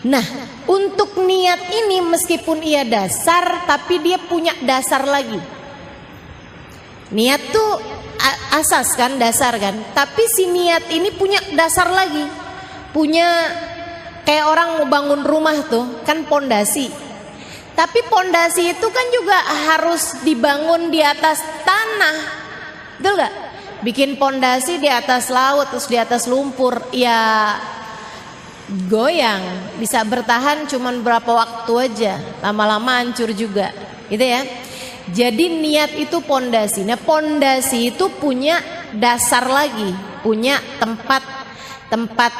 Nah, untuk niat ini meskipun ia dasar, tapi dia punya dasar lagi. Niat tuh asas kan, dasar kan. Tapi si niat ini punya dasar lagi. Punya kayak orang mau bangun rumah tuh, kan pondasi. Tapi pondasi itu kan juga harus dibangun di atas tanah. Betul gak? Bikin pondasi di atas laut, terus di atas lumpur, ya goyang, bisa bertahan cuman berapa waktu aja, lama-lama hancur juga, gitu ya. Jadi niat itu pondasi. Nah, pondasi itu punya dasar lagi, punya tempat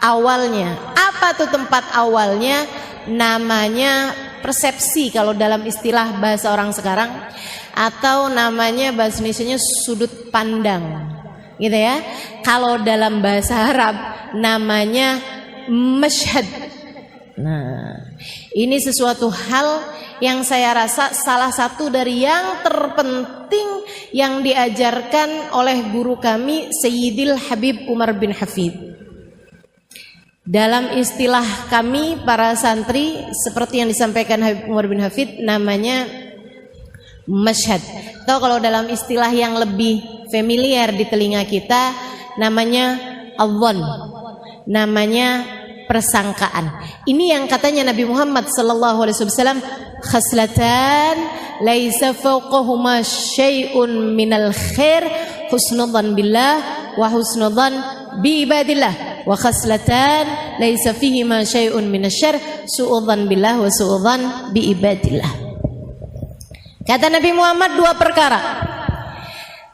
awalnya. Apa tuh tempat awalnya? Namanya persepsi kalau dalam istilah bahasa orang sekarang, atau namanya bahasa Indonesianya sudut pandang, gitu ya. Kalau dalam bahasa Arab namanya masyhad. Nah, ini sesuatu hal yang saya rasa salah satu dari yang terpenting yang diajarkan oleh guru kami Sayyidil Habib Umar bin Hafid. Dalam istilah kami para santri, seperti yang disampaikan Habib Umar bin Hafid, namanya masyhad. Atau kalau dalam istilah yang lebih familiar di telinga kita, namanya adh-dhann, namanya persangkaan. Ini yang katanya Nabi Muhammad sallallahu alaihi wasallam, khaslatan laisa fawqahuma syai'un minal khair, husnudzan billah wa husnudzan bi ibadillah, wa khaslatan laisa fihima syai'un minasyarr, su'udzan billah wa su'udzan bi ibadillah. Kata Nabi Muhammad, dua perkara,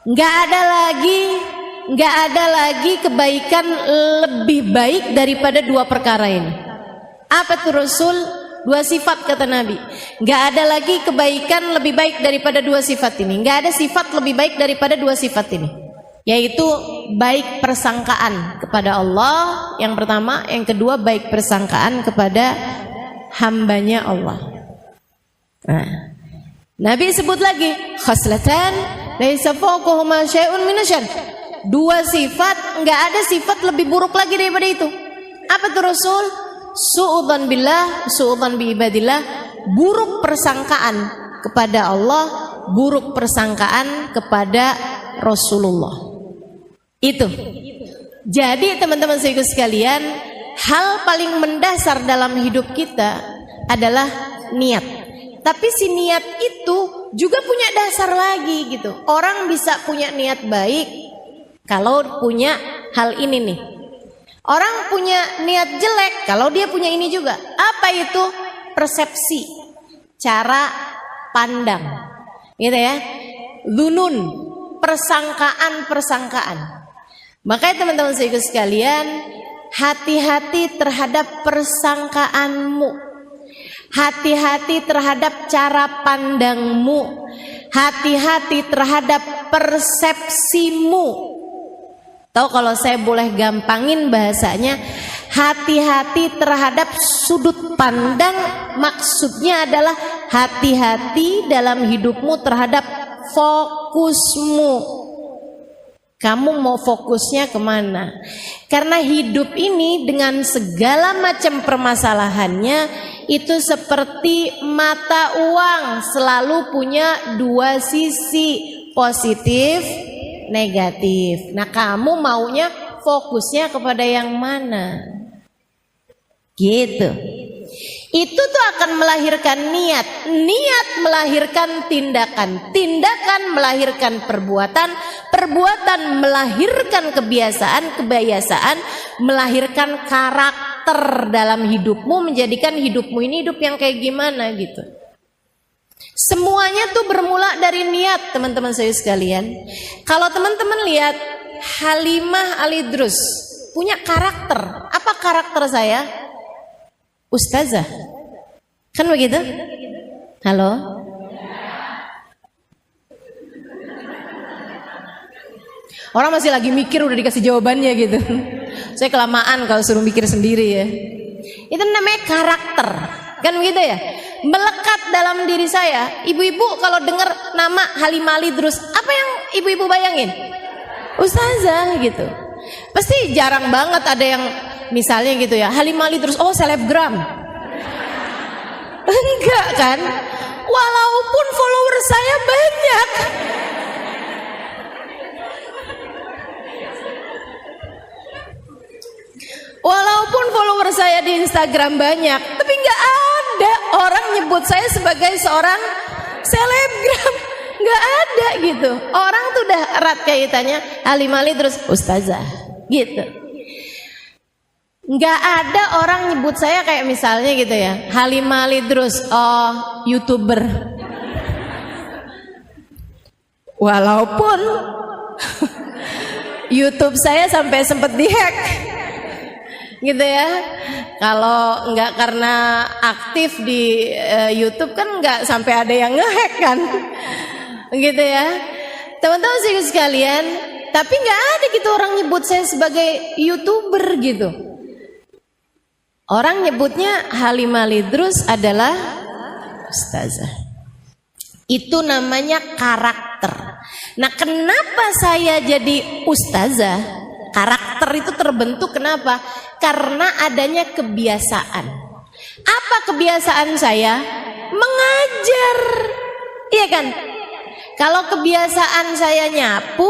nggak ada lagi kebaikan lebih baik daripada dua perkara ini. Apa tuh Rasul? Dua sifat kata Nabi. Nggak ada lagi kebaikan lebih baik daripada dua sifat ini. Nggak ada sifat lebih baik daripada dua sifat ini, yaitu baik persangkaan kepada Allah yang pertama, yang kedua baik persangkaan kepada hambanya Allah. Nah, Nabi sebut lagi khaslatan laisa fawqahuma syai'un minasyarr. Dua sifat, enggak ada sifat lebih buruk lagi daripada itu. Apa tuh Rasul? Su'udzan billah, su'udzan bi ibadillah, buruk persangkaan kepada Allah, buruk persangkaan kepada Rasulullah. Itu. Jadi teman-teman sekalian, hal paling mendasar dalam hidup kita adalah niat. Tapi si niat itu juga punya dasar lagi gitu. Orang bisa punya niat baik kalau punya hal ini nih. Orang punya niat jelek kalau dia punya ini juga. Apa itu? Persepsi, cara pandang, gitu ya. Dzunun, persangkaan. Makanya teman-teman sekalian, hati-hati terhadap persangkaanmu. Hati-hati terhadap cara pandangmu. Hati-hati terhadap persepsimu. Tahu kalau saya boleh gampangin bahasanya, hati-hati terhadap sudut pandang, maksudnya adalah hati-hati dalam hidupmu terhadap fokusmu. Kamu mau fokusnya kemana? Karena hidup ini dengan segala macam permasalahannya itu seperti mata uang, selalu punya dua sisi, positif, negatif. Nah, kamu maunya fokusnya kepada yang mana? Gitu. Itu tuh akan melahirkan niat. Niat melahirkan tindakan. Tindakan melahirkan perbuatan. Perbuatan melahirkan kebiasaan. Kebiasaan melahirkan karakter dalam hidupmu, menjadikan hidupmu ini hidup yang kayak gimana gitu. Semuanya tuh bermula dari niat, teman-teman saya sekalian. Kalau teman-teman lihat Halimah Al-Idrus punya karakter. Apa karakter saya? Ustazah. Kan begitu? Halo? Orang masih lagi mikir udah dikasih jawabannya gitu. Saya kelamaan kalau suruh mikir sendiri ya. Itu namanya karakter. Kan begitu ya? Melekat dalam diri saya. Ibu-ibu kalau dengar nama Halimah Al-Idrus, apa yang ibu-ibu bayangin? Ustazah gitu. Pasti jarang banget ada yang misalnya gitu ya, Halimali terus, oh selebgram. Enggak kan? Walaupun follower saya banyak. Walaupun follower saya di Instagram banyak, tapi nggak ada orang nyebut saya sebagai seorang selebgram. Nggak ada gitu. Orang tuh udah erat kaitannya Halimali terus ustazah gitu. Nggak ada orang nyebut saya kayak misalnya gitu ya, Halimali terus oh YouTuber. Walaupun YouTube saya sampai sempet dihack gitu ya. Kalau nggak karena aktif di YouTube kan nggak sampai ada yang ngehack kan, gitu ya teman-teman sekalian. Tapi nggak ada gitu orang nyebut saya sebagai YouTuber gitu. Orang nyebutnya Halimali Idrus adalah ustazah. Itu namanya karakter. Nah, kenapa saya jadi ustazah? Karakter itu terbentuk kenapa? Karena adanya kebiasaan. Apa kebiasaan saya? Mengajar. Iya kan? Kalau kebiasaan saya nyapu,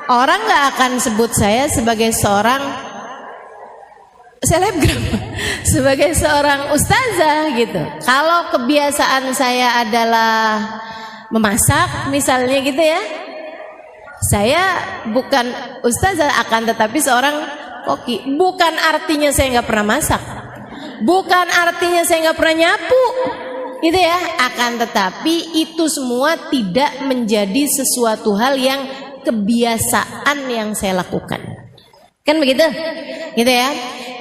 orang gak akan sebut saya sebagai seorang selebgram, sebagai seorang ustazah gitu. Kalau kebiasaan saya adalah memasak misalnya gitu ya, saya bukan ustazah akan tetapi seorang koki. Bukan artinya saya nggak pernah masak, bukan artinya saya nggak pernah nyapu gitu ya, akan tetapi itu semua tidak menjadi sesuatu hal yang kebiasaan yang saya lakukan, kan begitu gitu ya.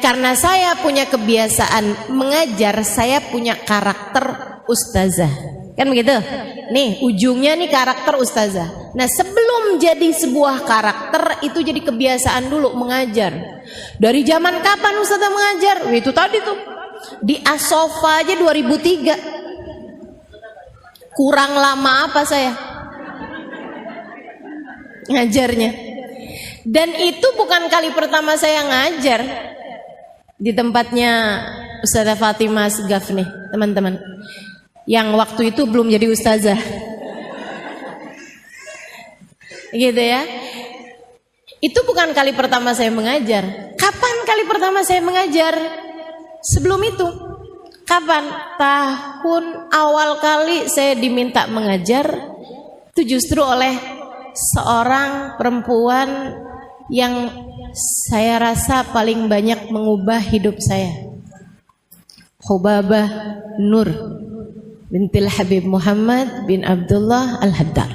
Karena saya punya kebiasaan mengajar, saya punya karakter ustazah, kan begitu. Nih ujungnya nih karakter ustazah. Nah, sebelum jadi sebuah karakter itu jadi kebiasaan dulu mengajar. Dari zaman kapan ustazah mengajar? Itu tadi tuh di Asofa aja 2003. Kurang lama apa saya ngajarnya. Dan itu bukan kali pertama saya ngajar di tempatnya Ustazah Fatimah Segaf nih teman-teman, yang waktu itu belum jadi ustazah gitu ya. Itu bukan kali pertama saya mengajar. Kapan kali pertama saya mengajar? Sebelum itu kapan? Tahun awal kali saya diminta mengajar itu justru oleh seorang perempuan yang saya rasa paling banyak mengubah hidup saya, Hubabah Nur bintil Habib Muhammad bin Abdullah Al-Haddar.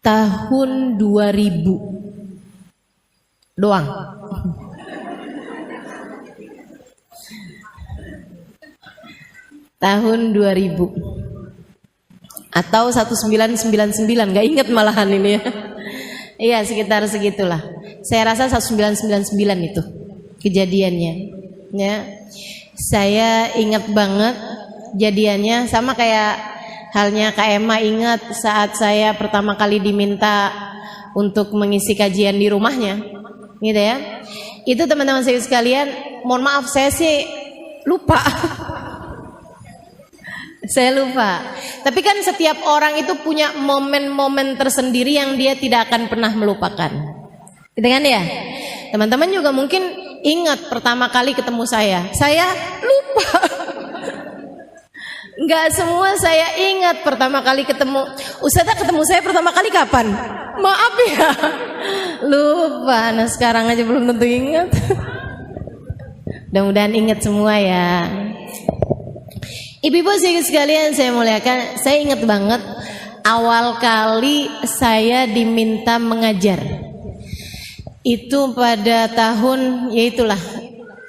Tahun 2000 doang. Tahun 2000 atau 1999, gak inget malahan ini ya. Iya sekitar segitulah. Saya rasa 1999 itu kejadiannya ya. Saya ingat banget jadiannya, sama kayak halnya Kak Emma ingat saat saya pertama kali diminta untuk mengisi kajian di rumahnya gitu ya. Itu teman-teman saya sekalian, mohon maaf saya sih lupa. Saya lupa. Tapi kan setiap orang itu punya momen-momen tersendiri yang dia tidak akan pernah melupakan. Gitu kan ya? Teman-teman juga mungkin ingat pertama kali ketemu saya. Saya lupa. Enggak semua saya ingat pertama kali ketemu. Ustazah ketemu saya pertama kali kapan? Maaf ya. Lupa. Nah sekarang aja belum tentu ingat. Mudah-mudahan ingat semua ya. Ibu-ibu sekalian saya muliakan, saya ingat banget awal kali saya diminta mengajar. Itu pada tahun yaitulah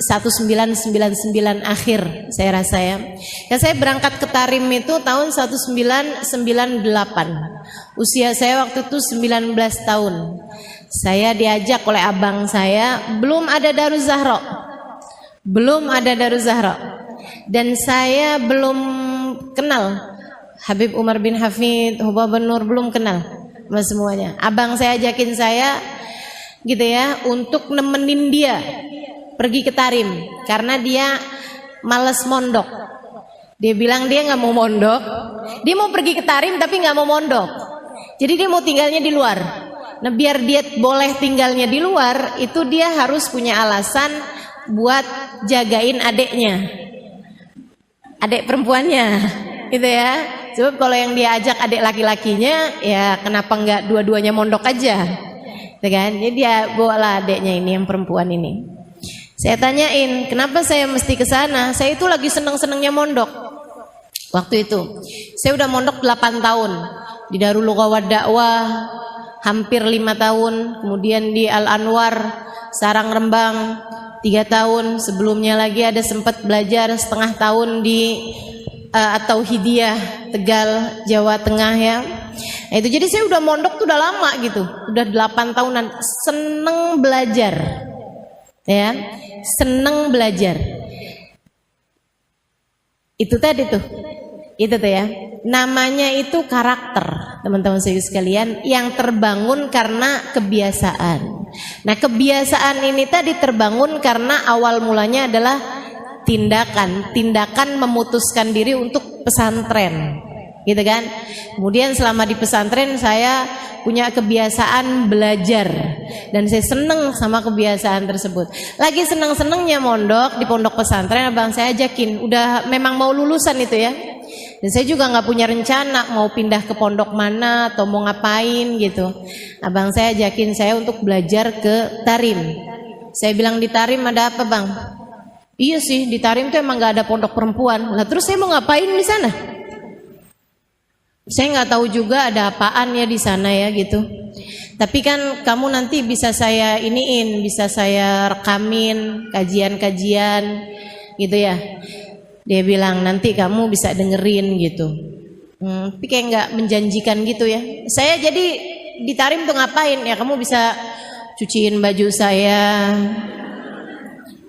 1999 akhir saya rasa ya. Ya saya berangkat ke Tarim itu tahun 1998. Usia saya waktu itu 19 tahun. Saya diajak oleh abang saya, belum ada Daruz Zahra. Belum ada Daruz Zahra. Dan saya belum kenal Habib Umar bin Hafid, Hubabah Nur, belum kenal sama semuanya. Abang saya ajakin saya, gitu ya, untuk nemenin dia pergi ke Tarim karena dia males mondok. Dia bilang dia nggak mau mondok, dia mau pergi ke Tarim tapi nggak mau mondok. Jadi dia mau tinggalnya di luar. Nah biar dia boleh tinggalnya di luar, itu dia harus punya alasan buat jagain adeknya, adek perempuannya, gitu ya. Sebab kalau yang dia ajak adek laki-lakinya, ya kenapa nggak dua-duanya mondok aja, gitu kan? Jadi dia bawalah adeknya ini yang perempuan ini. Saya tanyain, kenapa saya mesti ke sana? Saya itu lagi seneng-senengnya mondok. Waktu itu, saya udah mondok 8 tahun di Darul Lughah Dakwah. Hampir 5 tahun, kemudian di Al Anwar Sarang Rembang 3 tahun, sebelumnya lagi ada sempat belajar setengah tahun di atau Hidiyah Tegal Jawa Tengah ya. Nah, itu jadi saya udah mondok tuh udah lama gitu, udah 8 tahunan, seneng belajar ya, seneng belajar. Itu tadi tuh, itu tuh ya, namanya itu karakter. Teman-teman saya sekalian, yang terbangun karena kebiasaan. Nah kebiasaan ini tadi terbangun karena awal mulanya adalah tindakan memutuskan diri untuk pesantren, gitu kan. Kemudian selama di pesantren saya punya kebiasaan belajar dan saya seneng sama kebiasaan tersebut. Lagi seneng-senengnya mondok di pondok pesantren, abang saya ajakin, udah memang mau lulusan itu ya. Dan saya juga nggak punya rencana mau pindah ke pondok mana atau mau ngapain gitu. Abang saya ajakin saya untuk belajar ke Tarim. Saya bilang, di Tarim ada apa bang? Iya sih, di Tarim tuh emang nggak ada pondok perempuan. Lah terus saya mau ngapain di sana? Saya nggak tahu juga ada apaan ya di sana ya gitu. Tapi kan kamu nanti bisa saya iniin, bisa saya rekamin kajian-kajian gitu ya. Dia bilang nanti kamu bisa dengerin gitu. Tapi kayak nggak menjanjikan gitu ya. Saya jadi di Tarim tuh ngapain ya? Kamu bisa cuciin baju saya,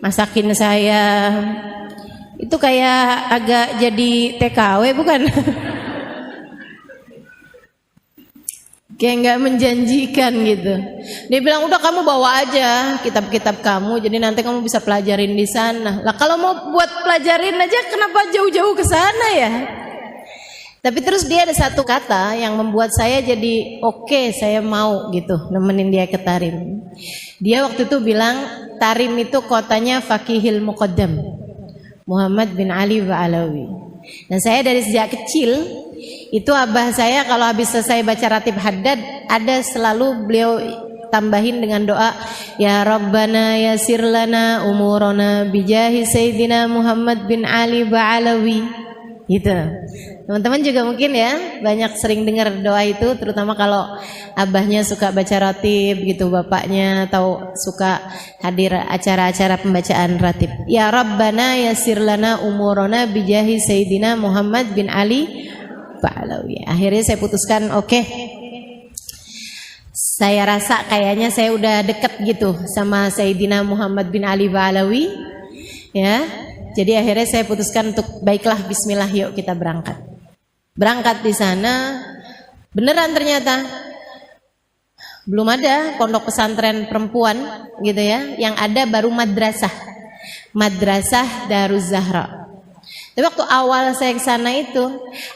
masakin saya. Itu kayak agak jadi TKW bukan? Kayak nggak menjanjikan gitu. Dia bilang udah kamu bawa aja kitab-kitab kamu, jadi nanti kamu bisa pelajarin di sana. Lah kalau mau buat pelajarin aja kenapa jauh-jauh ke sana ya? Tapi terus dia ada satu kata yang membuat saya jadi oke, saya mau gitu nemenin dia ke Tarim. Dia waktu itu bilang Tarim itu kotanya Faqihil Muqaddam Muhammad bin Ali Ba'alawi. Dan saya dari sejak kecil itu abah saya kalau habis selesai baca ratib haddad ada selalu beliau tambahin dengan doa, ya Rabbana yasir lana umurana bijahi Sayyidina Muhammad bin Ali Ba'alawi gitu. Teman-teman juga mungkin ya banyak sering dengar doa itu, terutama kalau abahnya suka baca ratib gitu, bapaknya atau suka hadir acara-acara pembacaan ratib. Ya Rabbana yasir lana umurana bijahi Sayyidina Muhammad bin Ali Ba'alawi. Akhirnya saya putuskan oke. Saya rasa kayaknya saya udah deket gitu sama Sayyidina Muhammad bin Ali Ba'alawi ya. Jadi akhirnya saya putuskan untuk baiklah bismillah yuk kita berangkat. Berangkat di sana beneran ternyata belum ada pondok pesantren perempuan gitu ya. Yang ada baru Madrasah Daruz Zahra. Tapi waktu awal saya ke sana itu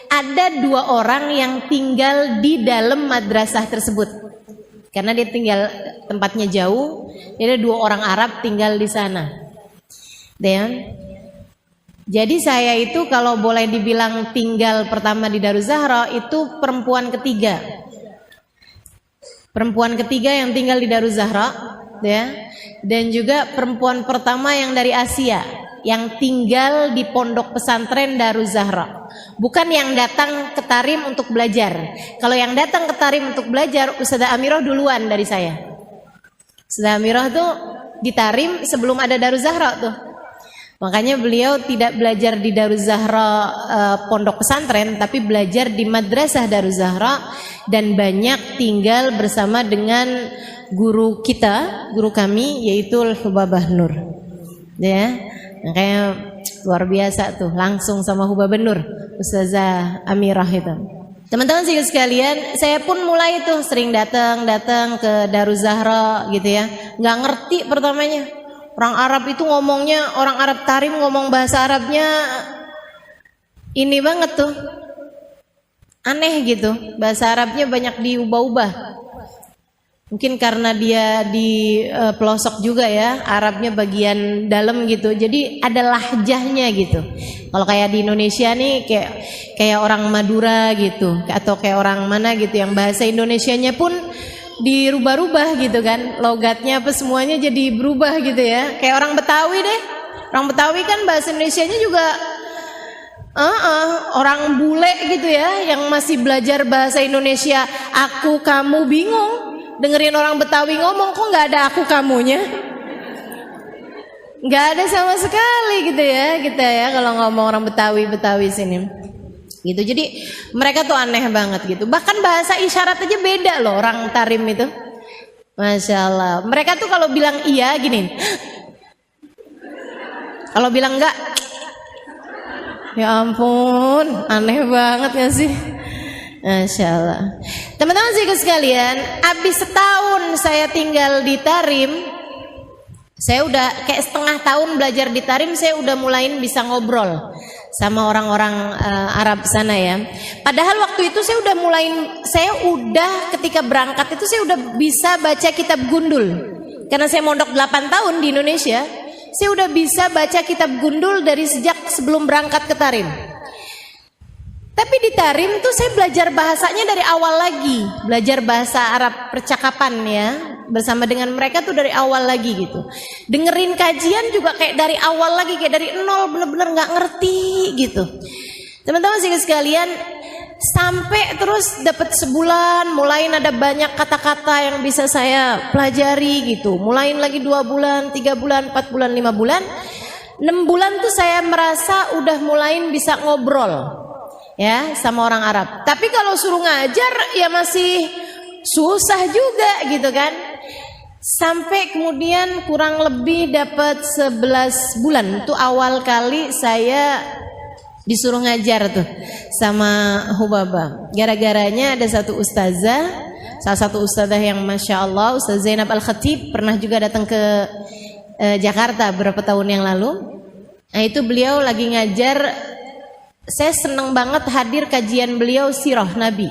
ada 2 orang yang tinggal di dalam madrasah tersebut. Karena dia tinggal tempatnya jauh, jadi ada 2 orang Arab tinggal di sana. Dan jadi saya itu kalau boleh dibilang tinggal pertama di Daruz Zahra itu perempuan ketiga. Perempuan ketiga yang tinggal di Daruz Zahra ya. Dan juga perempuan pertama yang dari Asia yang tinggal di pondok pesantren Daruz Zahra. Bukan yang datang ke Tarim untuk belajar. Kalau yang datang ke Tarim untuk belajar, Ustazah Amirah duluan dari saya. Ustazah Amirah tuh di Tarim sebelum ada Daruz Zahra tuh. Makanya beliau tidak belajar di Daruz Zahra pondok pesantren, tapi belajar di Madrasah Daruz Zahra dan banyak tinggal bersama dengan guru kita, guru kami yaitu Hubabah Nur. Ya, makanya luar biasa tuh langsung sama Hubabah Nur, Ustazah Amirah itu. Teman-teman sih sekalian, saya pun mulai tuh sering datang ke Daruz Zahra gitu ya. Nggak ngerti pertamanya. Orang Arab itu ngomongnya, orang Arab Tarim ngomong bahasa Arabnya ini banget tuh. Aneh gitu. Bahasa Arabnya banyak diubah-ubah. Mungkin karena dia di pelosok juga ya, Arabnya bagian dalam gitu. Jadi ada lahjahnya gitu. Kalau kayak di Indonesia nih kayak orang Madura gitu, atau kayak orang mana gitu yang bahasa Indonesianya pun dirubah-rubah gitu kan. Logatnya apa semuanya jadi berubah gitu ya. Kayak orang Betawi deh. Orang Betawi kan bahasa Indonesianya juga orang bule gitu ya, yang masih belajar bahasa Indonesia aku kamu bingung. Dengerin orang Betawi ngomong kok nggak ada aku kamunya, nggak ada sama sekali gitu ya kita ya kalau ngomong orang Betawi sini gitu. Jadi mereka tuh aneh banget gitu. Bahkan bahasa isyarat aja beda loh orang Tarim itu. Masya Allah. Mereka tuh kalau bilang iya gini, kalau bilang enggak, ya ampun, aneh banget ya sih. Masya Allah. Teman-teman sekalian, habis setahun saya tinggal di Tarim, saya udah kayak setengah tahun belajar di Tarim, saya udah mulai bisa ngobrol sama orang-orang Arab sana ya. Padahal waktu itu saya udah ketika berangkat itu saya udah bisa baca kitab Gundul. Karena saya mondok 8 tahun di Indonesia, saya udah bisa baca kitab Gundul dari sejak sebelum berangkat ke Tarim. Tapi di Tarim tuh saya belajar bahasanya dari awal lagi, belajar bahasa Arab percakapan ya, bersama dengan mereka tuh dari awal lagi gitu. Dengerin kajian juga kayak dari awal lagi, kayak dari nol, bener-bener nggak ngerti gitu. Teman-teman sekalian, sampai terus dapat sebulan, mulai ada banyak kata-kata yang bisa saya pelajari gitu. Mulain lagi 2 bulan, 3 bulan, 4 bulan, 5 bulan, 6 bulan tuh saya merasa udah mulai bisa ngobrol ya sama orang Arab. Tapi kalau suruh ngajar ya masih susah juga gitu kan. Sampai kemudian kurang lebih dapat 11 bulan itu awal kali saya disuruh ngajar tuh sama Hubaba. Gara-garanya ada satu ustazah, salah satu ustazah yang Masya Allah, Ustazah Zainab Al-Khatib, pernah juga datang ke Jakarta beberapa tahun yang lalu. Nah itu beliau lagi ngajar. Saya seneng banget hadir kajian beliau sirah Nabi,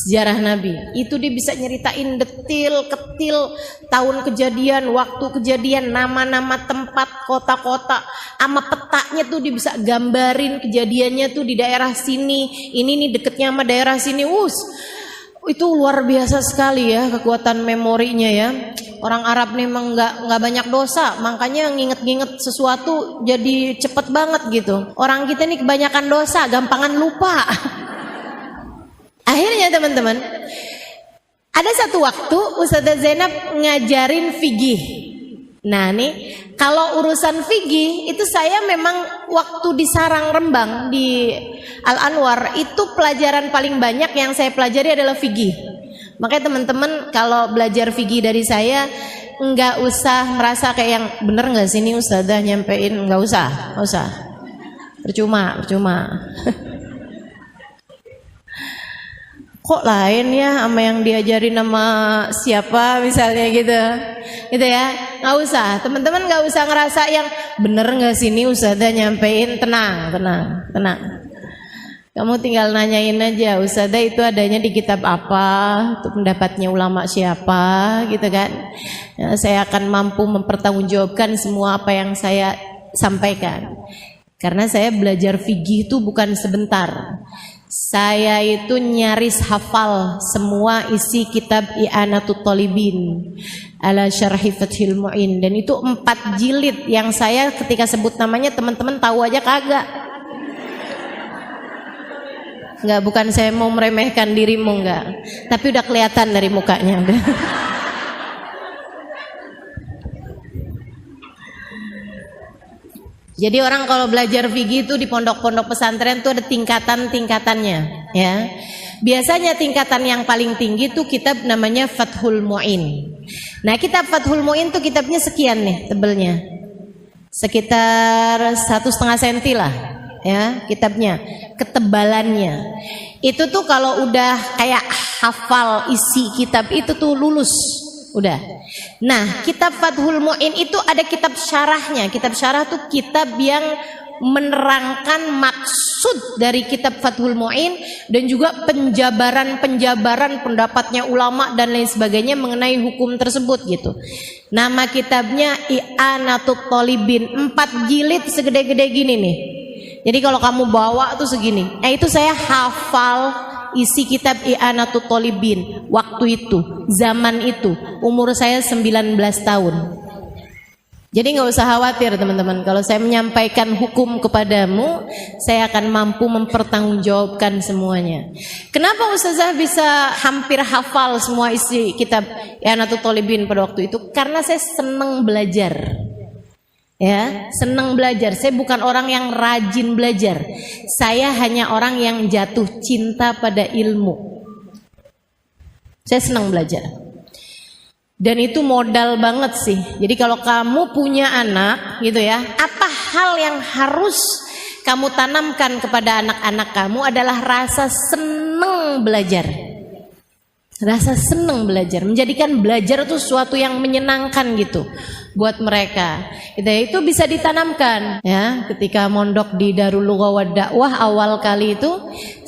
sejarah Nabi. Itu dia bisa nyeritain detil-ketil tahun kejadian, waktu kejadian, nama-nama tempat, kota-kota, sama petanya tuh dia bisa gambarin kejadiannya tuh di daerah sini. Ini nih deketnya sama daerah sini. Itu luar biasa sekali ya kekuatan memorinya ya. Orang Arab nih memang nggak banyak dosa, makanya nginget-nginget sesuatu jadi cepet banget gitu. Orang kita nih kebanyakan dosa, gampangan lupa. Akhirnya teman-teman, ada satu waktu Ustazah Zainab ngajarin fikih. Nah nih, kalau urusan fikih itu saya memang waktu di Sarang Rembang di Al Anwar itu pelajaran paling banyak yang saya pelajari adalah fikih. Makanya teman-teman kalau belajar fikih dari saya nggak usah merasa kayak yang bener nggak sih ini ustazah nyampein, nggak usah, percuma. Kok lain ya sama yang diajarin sama siapa misalnya gitu ya, nggak usah teman-teman, nggak usah ngerasa yang bener nggak sih ini ustazah nyampein. Tenang. Kamu tinggal nanyain aja, ustazah itu adanya di kitab apa, itu pendapatnya ulama siapa gitu kan. Ya, saya akan mampu mempertanggungjawabkan semua apa yang saya sampaikan. Karena saya belajar fikih itu bukan sebentar. Saya itu nyaris hafal semua isi kitab I'anatut Thalibin ala Syarhi Fathil Mu'in, dan itu 4 jilid yang saya ketika sebut namanya teman-teman tahu aja kagak. Enggak, bukan saya mau meremehkan dirimu, enggak. Tapi udah kelihatan dari mukanya udah. Jadi orang kalau belajar fikih itu di pondok-pondok pesantren itu ada tingkatan-tingkatannya ya. Biasanya tingkatan yang paling tinggi itu kitab namanya Fathul Mu'in. Nah, kitab Fathul Mu'in tuh kitabnya sekian nih tebelnya. Sekitar 1,5 cm lah. ya kitabnya, ketebalannya. Itu tuh kalau udah kayak hafal isi kitab itu tuh lulus, udah. Nah, kitab Fathul Mu'in itu ada kitab syarahnya. Kitab syarah tuh kitab yang menerangkan maksud dari kitab Fathul Mu'in dan juga penjabaran pendapatnya ulama dan lain sebagainya mengenai hukum tersebut gitu. Nama kitabnya I'anatul Thalibin, 4 jilid segede-gede gini nih. Jadi kalau kamu bawa tuh segini. Itu saya hafal isi kitab I'anatul Thalibin waktu itu, zaman itu, umur saya 19 tahun. Jadi nggak usah khawatir teman-teman, kalau saya menyampaikan hukum kepadamu, saya akan mampu mempertanggungjawabkan semuanya. Kenapa Ustazah bisa hampir hafal semua isi kitab I'anatul Thalibin pada waktu itu? Karena saya senang belajar. Ya, senang belajar. Saya bukan orang yang rajin belajar. Saya hanya orang yang jatuh cinta pada ilmu. Saya senang belajar. Dan itu modal banget sih. Jadi kalau kamu punya anak gitu ya, apa hal yang harus kamu tanamkan kepada anak-anak kamu adalah rasa senang belajar. Rasa senang belajar, menjadikan belajar itu sesuatu yang menyenangkan gitu buat mereka. Itu bisa ditanamkan ya. Ketika mondok di Darul Lughah wa Dakwah awal kali itu,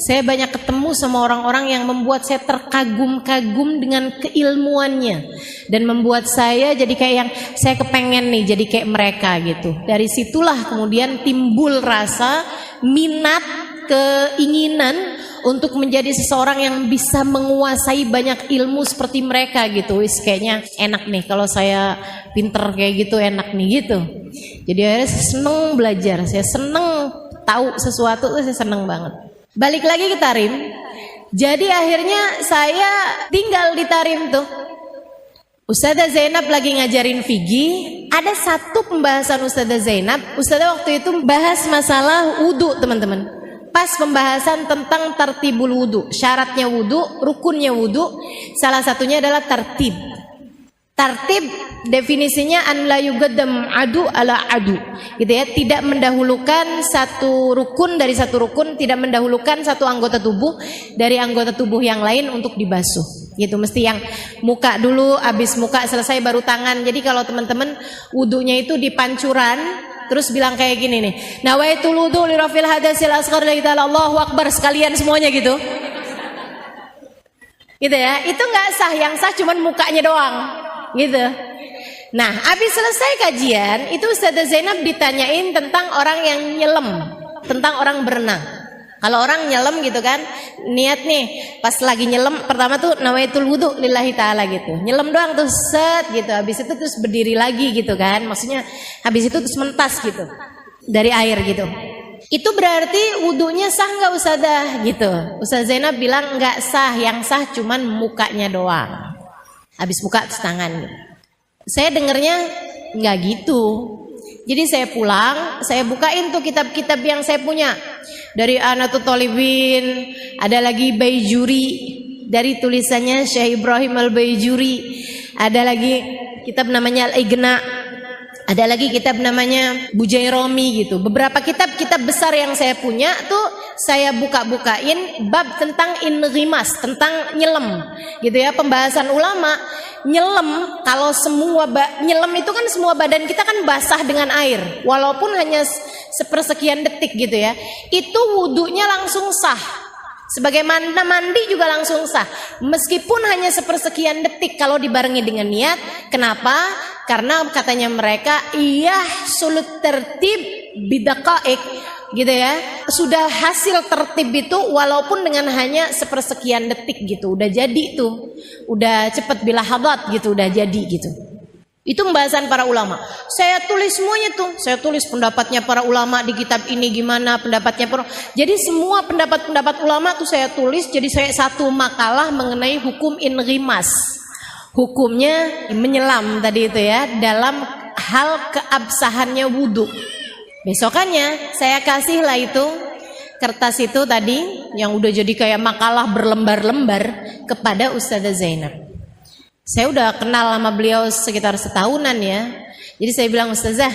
saya banyak ketemu sama orang-orang yang membuat saya terkagum-kagum dengan keilmuannya dan membuat saya jadi kayak yang saya kepengen nih jadi kayak mereka gitu. Dari situlah kemudian timbul rasa minat, keinginan untuk menjadi seseorang yang bisa menguasai banyak ilmu seperti mereka gitu. Kayaknya enak nih kalau saya pinter kayak gitu, enak nih gitu. Jadi akhirnya saya seneng belajar, saya seneng tahu sesuatu tuh, saya seneng banget. Balik lagi ke Tarim. Jadi akhirnya saya tinggal di Tarim tuh. Ustazah Zainab lagi ngajarin fikih. Ada satu pembahasan Ustazah Zainab. Ustazah waktu itu bahas masalah wudu teman-teman. Pas pembahasan tentang tartibul wudu, syaratnya wudu, rukunnya wudu, salah satunya adalah tartib. Tartib definisinya an la yuqaddam adu ala adu, gitu ya, tidak mendahulukan satu rukun dari satu rukun, tidak mendahulukan satu anggota tubuh dari anggota tubuh yang lain untuk dibasuh. Gitu, mesti yang muka dulu, habis muka selesai baru tangan. Jadi kalau teman-teman wudunya itu di pancuran, terus bilang kayak gini nih, nawaitul wudu li rafil hadasil asghar lillahi ta'ala, Allahu akbar sekalian semuanya gitu. Gitu ya. Itu enggak sah, yang sah cuman mukanya doang. Gitu. Nah, habis selesai kajian, itu Ustazah Zainab ditanyain tentang orang yang nyelam, tentang orang berenang. Kalau orang nyelam gitu kan, niat nih pas lagi nyelam pertama tuh nawaitul wudu lillahi ta'ala gitu. Nyelam doang tuh set gitu. Habis itu terus berdiri lagi gitu kan. Maksudnya habis itu terus mentas gitu dari air gitu. Itu berarti wudunya sah nggak Ustazah gitu. Ustazah Zainab bilang nggak sah, yang sah cuman mukanya doang. Habis buka terus tangan gitu. Saya dengernya nggak gitu. Jadi saya pulang, saya bukain tuh kitab-kitab yang saya punya. Dari I'anatul Thalibin, ada lagi Baijuri dari tulisannya Syekh Ibrahim Al-Baijuri. Ada lagi kitab namanya Al-Ighna. Ada lagi kitab namanya Bujairami gitu. Beberapa kitab-kitab besar yang saya punya tuh saya buka-bukain bab tentang inghimas, tentang nyelam. Gitu ya, pembahasan ulama. Nyelam, kalau semua nyelam itu kan semua badan kita kan basah dengan air, walaupun hanya sepersekian detik gitu ya, itu wudunya langsung sah. Sebagaimana mandi juga langsung sah, meskipun hanya sepersekian detik kalau dibarengi dengan niat. Kenapa? Karena katanya mereka sulut tertib bidaqaik, gitu ya, sudah hasil tertib itu walaupun dengan hanya sepersekian detik gitu, udah jadi tuh, udah cepet bila hadat gitu, udah jadi gitu. Itu pembahasan para ulama. Saya tulis semuanya tuh, saya tulis pendapatnya para ulama di kitab ini gimana, pendapatnya para. Jadi semua pendapat-pendapat ulama tuh saya tulis, jadi saya satu makalah mengenai hukum inghimas. Hukumnya menyelam tadi itu ya, dalam hal keabsahannya wudu. Besokannya saya kasih lah itu kertas itu tadi yang udah jadi kayak makalah berlembar-lembar kepada Ustazah Zainab. Saya udah kenal sama beliau sekitar setahunan ya. Jadi saya bilang, Ustazah,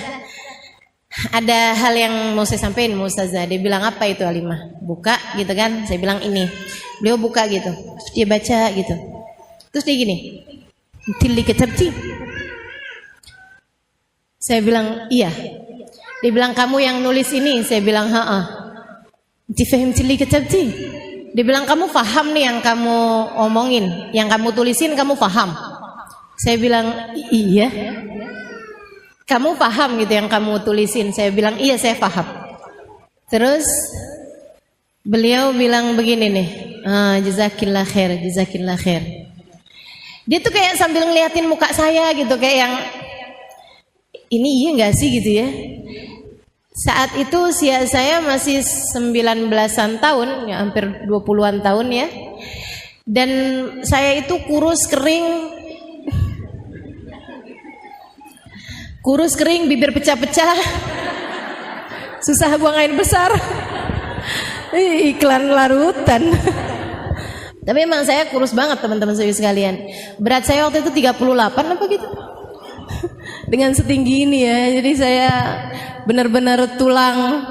ada hal yang mau saya sampaikan Ustazah. Dia bilang apa itu Halimah? Buka gitu kan. Saya bilang ini. Beliau buka gitu. Terus dia baca gitu. Terus dia gini. Tilli katabti. Saya bilang iya. Dia bilang kamu yang nulis ini. Saya bilang haa. Tifahim tilli katabti. Dia bilang kamu faham nih yang kamu omongin, yang kamu tulisin kamu faham. Saya bilang iya. Kamu paham gitu yang kamu tulisin? Saya bilang iya saya paham. Terus beliau bilang begini nih, jazakillah khair, jazakillah khair. Dia tuh kayak sambil ngeliatin muka saya gitu, kayak yang ini iya nggak sih gitu ya. Saat itu usia saya masih 19-an tahun, ya hampir 20-an tahun ya. Dan saya itu kurus kering, bibir pecah-pecah, susah buang air besar, iklan larutan. Tapi emang saya kurus banget teman-teman sekalian. Berat saya waktu itu 38 apa gitu. Dengan setinggi ini ya, jadi saya benar-benar tulang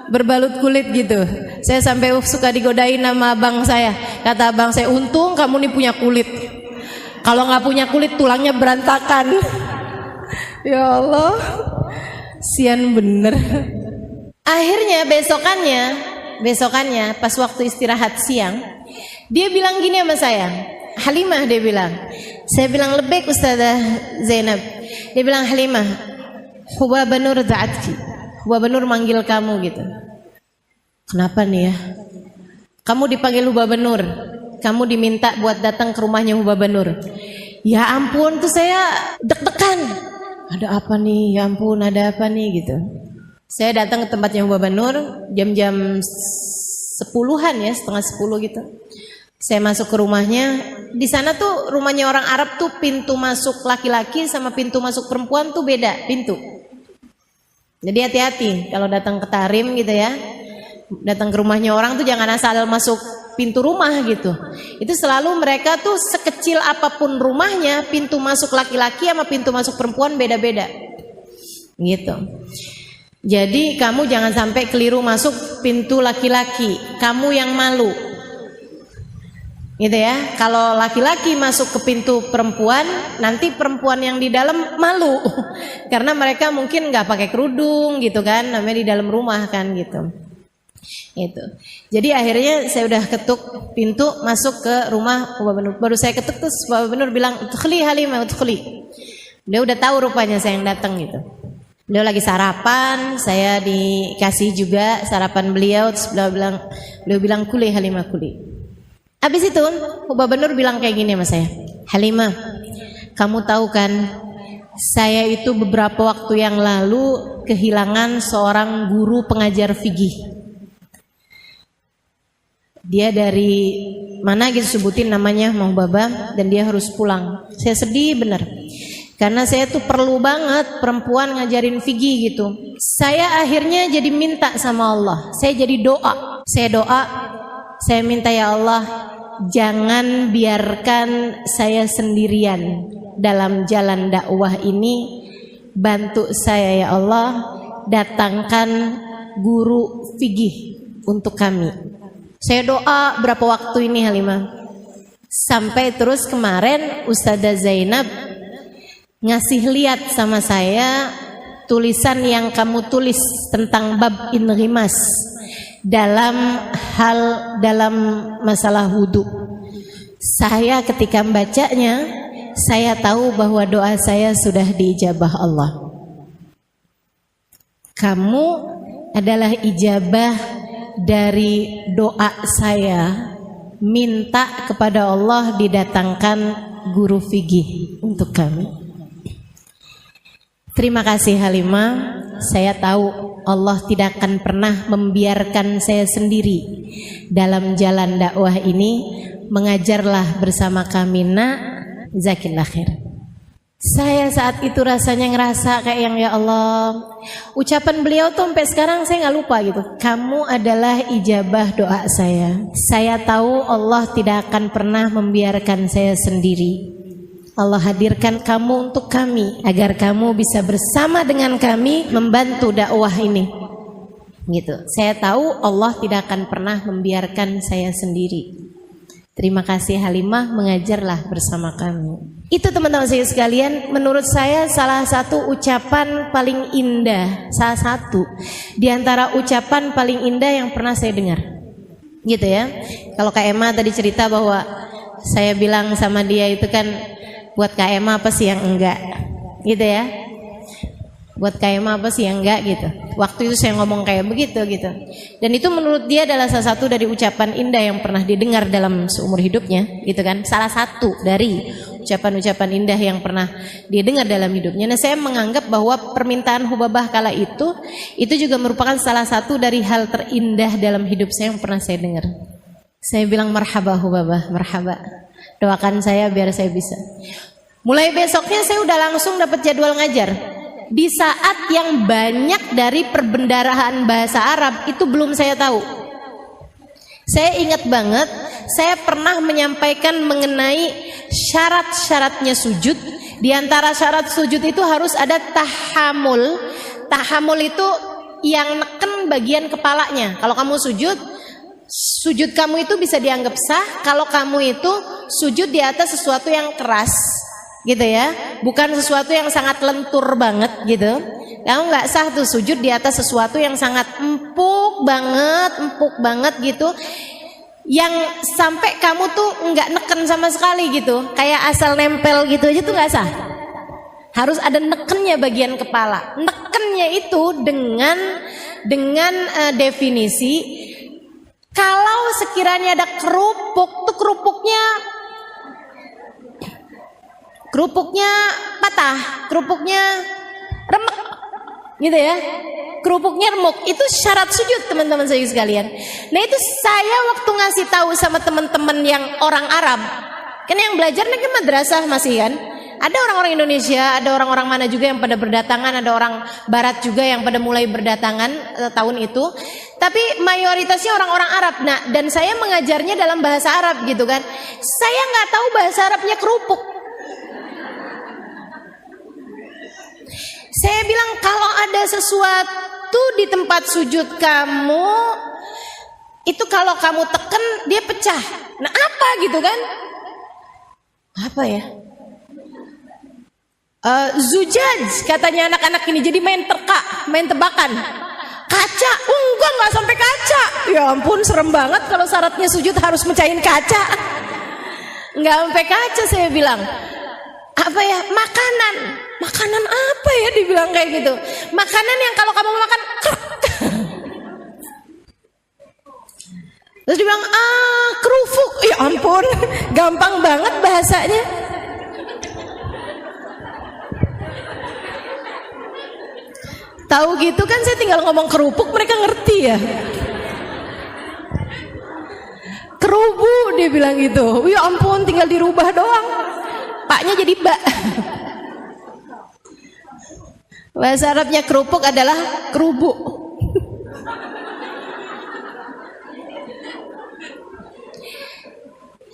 berbalut kulit gitu. Saya sampai suka digodain sama abang saya. Kata abang saya, untung kamu nih punya kulit. Kalau nggak punya kulit tulangnya berantakan. Ya Allah, sian bener. Akhirnya besokannya pas waktu istirahat siang, dia bilang gini sama saya, Halimah, dia bilang. Saya bilang lebek Ustazah Zainab. Dia bilang Halimah, Hubaba Nur da'atki. Hubaba Nur manggil kamu gitu. Kenapa nih ya? Kamu dipanggil Hubaba Nur. Kamu diminta buat datang ke rumahnya Hubaba Nur. Ya ampun, tuh saya deg-degan. Ada apa nih? Ya ampun, ada apa nih gitu. Saya datang ke tempatnya Hubaba Nur jam-jam 10-an ya, setengah 10 gitu. Saya masuk ke rumahnya. Di sana tuh rumahnya orang Arab tuh pintu masuk laki-laki sama pintu masuk perempuan tuh beda pintu. Jadi hati-hati kalau datang ke Tarim gitu ya. Datang ke rumahnya orang tuh jangan asal masuk pintu rumah gitu. Itu selalu mereka tuh sekecil apapun rumahnya, pintu masuk laki-laki sama pintu masuk perempuan beda-beda. Gitu. Jadi kamu jangan sampai keliru masuk pintu laki-laki, kamu yang malu. Gitu ya. Kalau laki-laki masuk ke pintu perempuan, nanti perempuan yang di dalam malu. Karena mereka mungkin nggak pakai kerudung gitu kan, namanya di dalam rumah kan gitu. Itu. Jadi akhirnya saya udah ketuk pintu masuk ke rumah Hubaba Nur. Baru saya ketuk terus Hubaba Nur bilang, "Udkhuli Halimah, udkhuli." Dia udah tahu rupanya saya yang datang gitu. Beliau lagi sarapan, saya dikasih juga sarapan beliau, terus beliau bilang kuli Halimah kuli. Habis itu Hubaba Nur bilang kayak gini sama saya, "Halimah, kamu tahu kan saya itu beberapa waktu yang lalu kehilangan seorang guru pengajar fikih. Dia dari mana gitu sebutin namanya Mang Baba, dan dia harus pulang. Saya sedih bener. Karena saya tuh perlu banget perempuan ngajarin fikih gitu. Saya akhirnya jadi minta sama Allah. Saya jadi doa. Saya minta ya Allah, jangan biarkan saya sendirian dalam jalan dakwah ini. Bantu saya ya Allah, datangkan guru fikih untuk kami. Saya doa berapa waktu ini Halimah. Sampai terus kemarin Ustazah Zainab ngasih lihat sama saya tulisan yang kamu tulis tentang bab inrimas dalam masalah wudu. Saya ketika membacanya, saya tahu bahwa doa saya sudah diijabah Allah. Kamu adalah ijabah dari doa saya minta kepada Allah didatangkan guru fikih untuk kami. Terima kasih Halimah. Saya tahu Allah tidak akan pernah membiarkan saya sendiri dalam jalan dakwah ini. Mengajarlah bersama kami nak, zakillah khair. Saya saat itu rasanya ngerasa kayak yang ya Allah, ucapan beliau tuh sampai sekarang saya nggak lupa gitu. Kamu adalah ijabah doa saya. Saya tahu Allah tidak akan pernah membiarkan saya sendiri. Allah hadirkan kamu untuk kami agar kamu bisa bersama dengan kami membantu dakwah ini. Gitu. Saya tahu Allah tidak akan pernah membiarkan saya sendiri. Terima kasih Halimah, mengajarlah bersama kami. Itu teman-teman saya sekalian, menurut saya salah satu ucapan paling indah, salah satu di antara ucapan paling indah yang pernah saya dengar. Gitu ya. Kalau Kak Emma tadi cerita bahwa saya bilang sama dia itu kan, buat Kak Emma apa sih yang enggak, gitu ya. Buat Kak Emma apa sih yang enggak gitu. Waktu itu saya ngomong kayak begitu gitu. Dan itu menurut dia adalah salah satu dari ucapan indah yang pernah didengar dalam seumur hidupnya, gitu kan. Salah satu dari ucapan-ucapan indah yang pernah dia dengar dalam hidupnya. Nah, saya menganggap bahwa permintaan Hubabah kala itu juga merupakan salah satu dari hal terindah dalam hidup saya yang pernah saya dengar. Saya bilang marhaba Hubabah, marhaba. Doakan saya biar saya bisa. Mulai besoknya saya udah langsung dapat jadwal ngajar. Di saat yang banyak dari perbendaharaan bahasa Arab itu belum saya tahu. Saya ingat banget, saya pernah menyampaikan mengenai syarat-syaratnya sujud. Di antara syarat sujud itu harus ada tahamul. Tahamul itu yang neken bagian kepalanya. Kalau kamu sujud kamu itu bisa dianggap sah kalau kamu itu sujud di atas sesuatu yang keras, gitu ya, bukan sesuatu yang sangat lentur banget gitu. Kamu nggak sah tuh sujud di atas sesuatu yang sangat empuk banget gitu, yang sampai kamu tuh nggak neken sama sekali gitu, kayak asal nempel gitu aja tuh nggak sah. Harus ada nekennya bagian kepala. Nekennya itu dengan definisi. Kalau sekiranya ada kerupuk, tuh kerupuknya patah, kerupuknya remek, gitu ya. Kerupuknya remuk, itu syarat sujud teman-teman saya sekalian. Nah itu saya waktu ngasih tahu sama teman-teman yang orang Arab, kan yang belajar nih kan madrasah masih kan. Ada orang-orang Indonesia, ada orang-orang mana juga yang pada berdatangan, ada orang Barat juga yang pada mulai berdatangan tahun itu. Tapi mayoritasnya orang-orang Arab. Nah, dan saya mengajarnya dalam bahasa Arab gitu kan. Saya nggak tahu bahasa Arabnya kerupuk. Saya bilang kalau ada sesuatu di tempat sujud kamu, itu kalau kamu teken dia pecah. Nah apa gitu kan? Apa ya? Zujaj katanya anak-anak ini, jadi main tebakan. Kaca, enggak sampai kaca. Ya ampun serem banget kalau syaratnya sujud harus mecahin kaca. Enggak sampai kaca saya bilang. Apa ya? Makanan apa ya dibilang kayak gitu. Makanan yang kalau kamu makan terus dibilang kerupuk. Ya ampun, gampang banget bahasanya. Tahu gitu kan, saya tinggal ngomong kerupuk mereka ngerti ya. Kerubu dia bilang gitu. Ya ampun, tinggal dirubah doang. Paknya jadi bak. Bahasa Arabnya kerupuk adalah kerubu.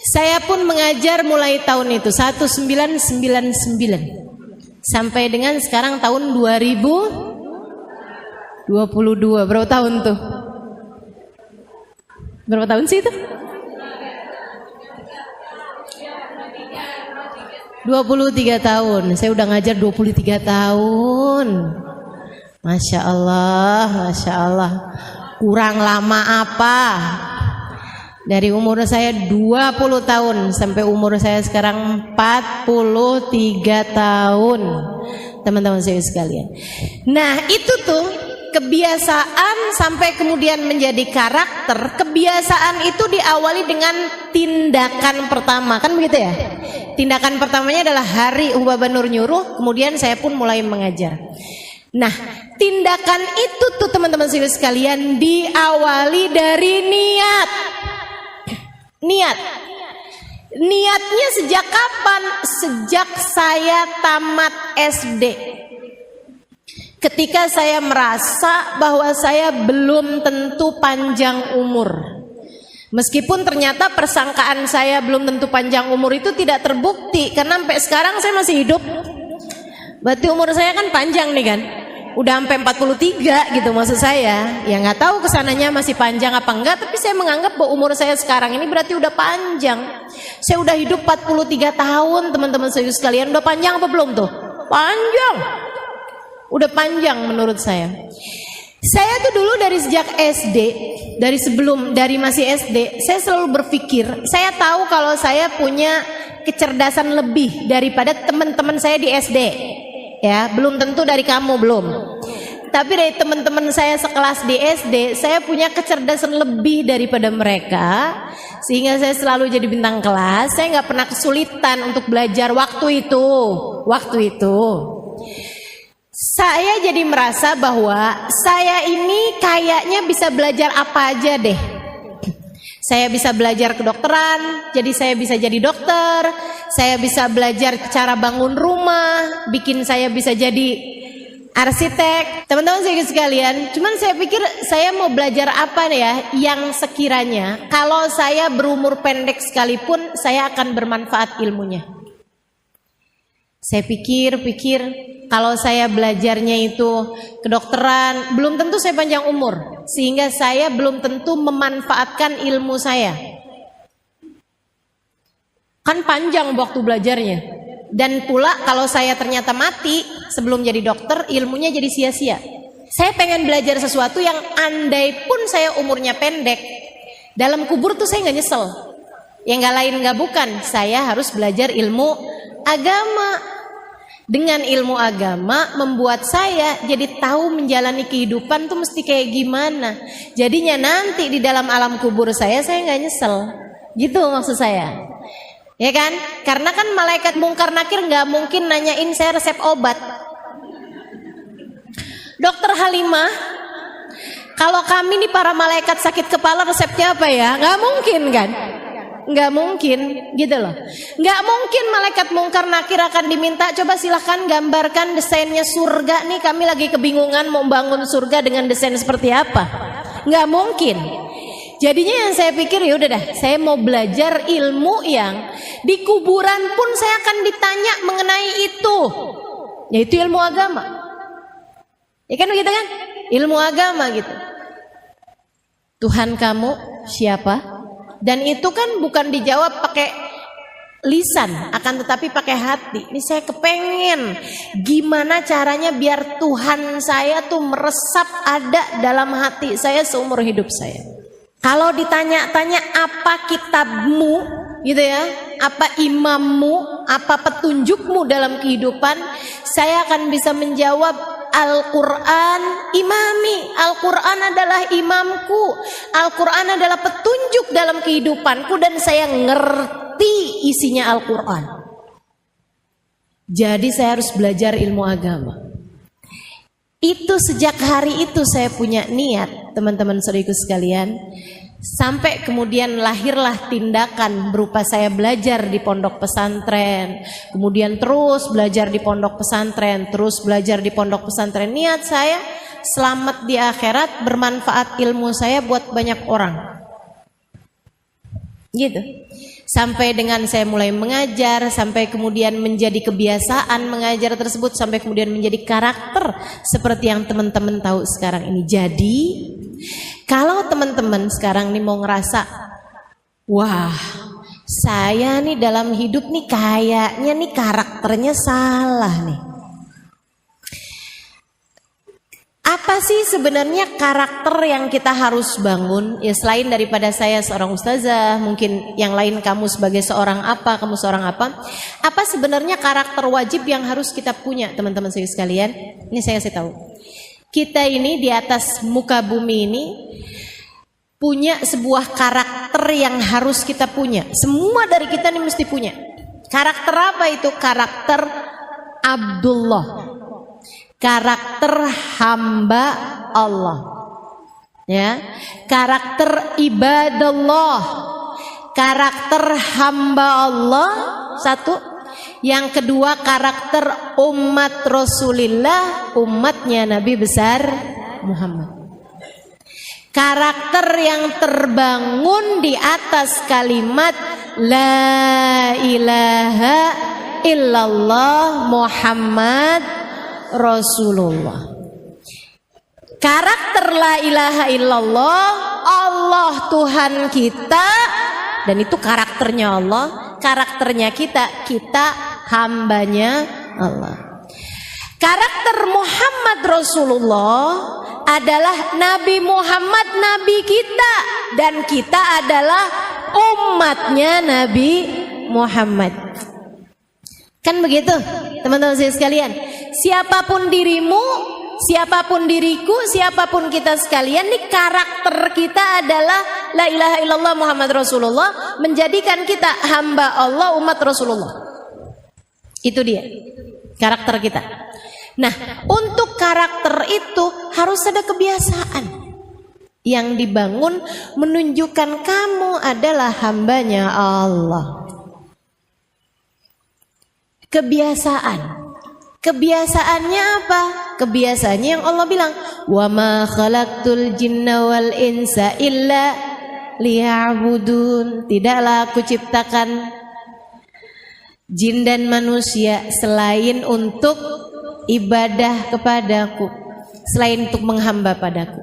Saya pun mengajar mulai tahun itu 1999 sampai dengan sekarang tahun 2022. Berapa tahun tuh? Berapa tahun sih itu? 23 tahun. Saya udah ngajar 23 tahun. Masya Allah, Masya Allah. Kurang lama apa? Dari umur saya 20 tahun sampai umur saya sekarang 43 tahun. Teman-teman saya sekalian. Nah itu tuh kebiasaan sampai kemudian menjadi karakter. Kebiasaan itu diawali dengan tindakan pertama, kan begitu ya? Tindakan pertamanya adalah hari Hubabah Nur nyuruh, kemudian saya pun mulai mengajar. Nah, tindakan itu tuh teman-teman sekalian diawali dari niat. Niatnya sejak kapan? Sejak saya tamat SD. Ketika saya merasa bahwa saya belum tentu panjang umur, Meskipun ternyata persangkaan saya belum tentu panjang umur itu tidak terbukti, karena sampai sekarang saya masih hidup. Berarti umur saya kan panjang nih kan, udah sampai 43 gitu maksud saya. Ya nggak tahu kesananya masih panjang apa enggak, tapi saya menganggap bahwa umur saya sekarang ini berarti udah panjang. Saya udah hidup 43 tahun teman-teman saya sekalian. Udah panjang apa belum tuh? Panjang. Udah panjang menurut saya. Saya tuh dulu dari sejak SD, dari masih SD, saya selalu berpikir, saya tahu kalau saya punya kecerdasan lebih daripada teman-teman saya di SD. Ya, belum tentu dari kamu, belum. Tapi dari teman-teman saya sekelas di SD, saya punya kecerdasan lebih daripada mereka, sehingga saya selalu jadi bintang kelas. Saya nggak pernah kesulitan untuk belajar waktu itu. Saya jadi merasa bahwa saya ini kayaknya bisa belajar apa aja deh. Saya bisa belajar kedokteran, jadi saya bisa jadi dokter. Saya bisa belajar cara bangun rumah, bikin saya bisa jadi arsitek. Teman-teman saya sekalian, cuman saya pikir saya mau belajar apa ya yang sekiranya kalau saya berumur pendek sekalipun saya akan bermanfaat ilmunya. Saya pikir kalau saya belajarnya itu kedokteran, belum tentu saya panjang umur, sehingga saya belum tentu memanfaatkan ilmu saya. Kan panjang waktu belajarnya. Dan pula kalau saya ternyata mati sebelum jadi dokter, ilmunya jadi sia-sia. Saya pengen belajar sesuatu yang andai pun saya umurnya pendek, dalam kubur tuh saya nggak nyesel. Yang nggak lain nggak bukan, saya harus belajar ilmu agama. Dengan ilmu agama membuat saya jadi tahu menjalani kehidupan tuh mesti kayak gimana. Jadinya nanti di dalam alam kubur saya nggak nyesel. Gitu maksud saya. Ya kan? Karena kan malaikat mungkar nakir nggak mungkin nanyain saya resep obat. Dokter Halimah, kalau kami nih para malaikat sakit kepala resepnya apa ya? Nggak mungkin kan? Nggak mungkin gitu loh. Nggak mungkin malaikat mungkar nakir akan diminta, coba silahkan gambarkan desainnya surga nih, kami lagi kebingungan mau bangun surga dengan desain seperti apa. Nggak mungkin. Jadinya yang saya pikir ya udah dah, saya mau belajar ilmu yang di kuburan pun saya akan ditanya mengenai itu, yaitu ilmu agama. Ya kan begitu kan? Ilmu agama gitu. Tuhan kamu siapa? Dan itu kan bukan dijawab pakai lisan, akan tetapi pakai hati. Ini saya kepengen gimana caranya biar Tuhan saya tuh meresap ada dalam hati saya seumur hidup saya. Kalau ditanya-tanya apa kitabmu gitu ya, apa imammu, apa petunjukmu dalam kehidupan, saya akan bisa menjawab Al-Quran imami, Al-Quran adalah imamku, Al-Quran adalah petunjuk dalam kehidupanku, dan saya ngerti isinya Al-Quran. Jadi saya harus belajar ilmu agama. Itu sejak hari itu saya punya niat, teman-teman saudaraku sekalian. Sampai kemudian lahirlah tindakan berupa saya belajar di pondok pesantren, kemudian terus belajar di pondok pesantren, terus belajar di pondok pesantren. Niat saya selamat di akhirat, bermanfaat ilmu saya buat banyak orang. Gitu. Sampai dengan saya mulai mengajar, sampai kemudian menjadi kebiasaan mengajar tersebut, sampai kemudian menjadi karakter seperti yang teman-teman tahu sekarang ini. Jadi kalau teman-teman sekarang nih mau ngerasa, wah saya nih dalam hidup nih kayaknya nih karakternya salah nih. Apa sih sebenarnya karakter yang kita harus bangun? Ya selain daripada saya seorang ustazah, mungkin yang lain kamu sebagai seorang apa, kamu seorang apa. Apa sebenarnya karakter wajib yang harus kita punya, teman-teman saya sekalian? Ini saya kasih tahu. Kita ini di atas muka bumi ini punya sebuah karakter yang harus kita punya. Semua dari kita ini mesti punya. Karakter apa itu? Karakter Abdullah. Karakter hamba Allah, ya, karakter ibadallah, karakter hamba Allah satu, yang kedua karakter umat Rasulullah, umatnya Nabi besar Muhammad. Karakter yang terbangun di atas kalimat La ilaha illallah Muhammad Rasulullah. Karakter la ilaha illallah, Allah Tuhan kita, dan itu karakternya Allah, karakternya kita hambanya Allah. Karakter Muhammad Rasulullah adalah Nabi Muhammad, Nabi kita, dan kita adalah umatnya Nabi Muhammad. Kan begitu teman-teman sekalian. Siapapun dirimu, siapapun diriku, siapapun kita sekalian, nih karakter kita adalah la ilaha illallah Muhammad Rasulullah, menjadikan kita hamba Allah, umat Rasulullah. Itu dia karakter kita. Nah, untuk karakter itu harus ada kebiasaan yang dibangun menunjukkan kamu adalah hambanya Allah. Kebiasaan. Kebiasaannya apa? Kebiasaannya yang Allah bilang, "Wa ma khalaqtul jinna wal insa illa liya'budun." Tidaklah aku ciptakan jin dan manusia selain untuk ibadah kepadaku, selain untuk menghamba padaku.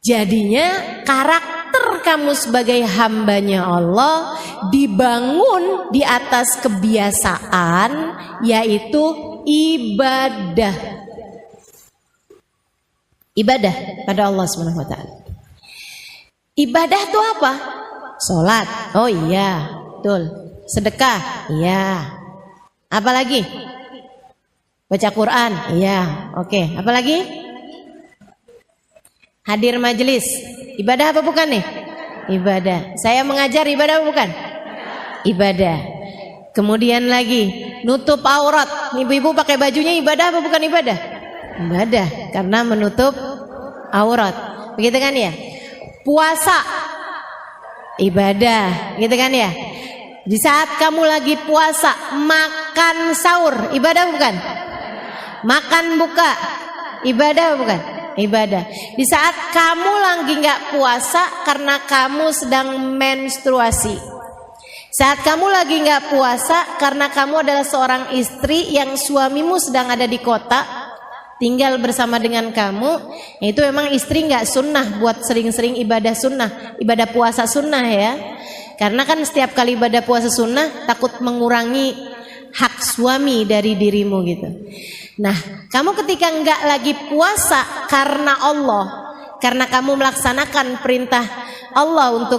Jadinya karakter kamu sebagai hambanya Allah dibangun di atas kebiasaan, yaitu ibadah. Ibadah pada Allah Subhanahu wa taala. Ibadah itu apa? Salat. Oh iya, betul. Sedekah. Iya. Apa lagi? Baca Quran. Iya. Oke, apa lagi? Hadir majelis. Ibadah apa bukan nih? Ibadah. Saya mengajar, ibadah apa bukan? Ibadah. Kemudian lagi nutup aurat. Ibu-ibu pakai bajunya ibadah apa bukan ibadah? Ibadah, karena menutup aurat. Begitu kan ya? Puasa. Ibadah, gitu kan ya? Di saat kamu lagi puasa, makan sahur, ibadah bukan? Makan buka, ibadah bukan? Ibadah. Di saat kamu lagi nggak puasa karena kamu sedang menstruasi, saat kamu lagi nggak puasa karena kamu adalah seorang istri yang suamimu sedang ada di kota, tinggal bersama dengan kamu, itu memang istri nggak sunnah buat sering-sering ibadah sunnah, ibadah puasa sunnah ya. Karena kan setiap kali ibadah puasa sunnah takut mengurangi hak suami dari dirimu gitu. Nah, kamu ketika enggak lagi puasa karena Allah, karena kamu melaksanakan perintah Allah untuk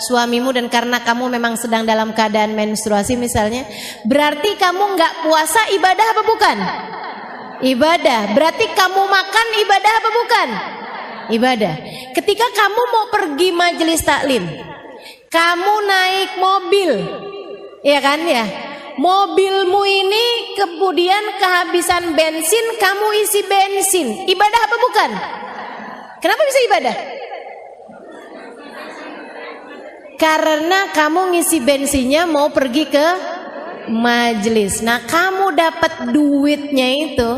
suamimu, dan karena kamu memang sedang dalam keadaan menstruasi misalnya, berarti kamu enggak puasa, ibadah apa bukan? Ibadah. Berarti kamu makan, ibadah apa bukan? Ibadah. Ketika kamu mau pergi majelis taklim, kamu naik mobil, ya kan ya? Mobilmu ini kemudian kehabisan bensin, kamu isi bensin, ibadah apa bukan? Kenapa bisa ibadah? Karena kamu ngisi bensinnya mau pergi ke majelis. Nah, kamu dapat duitnya itu,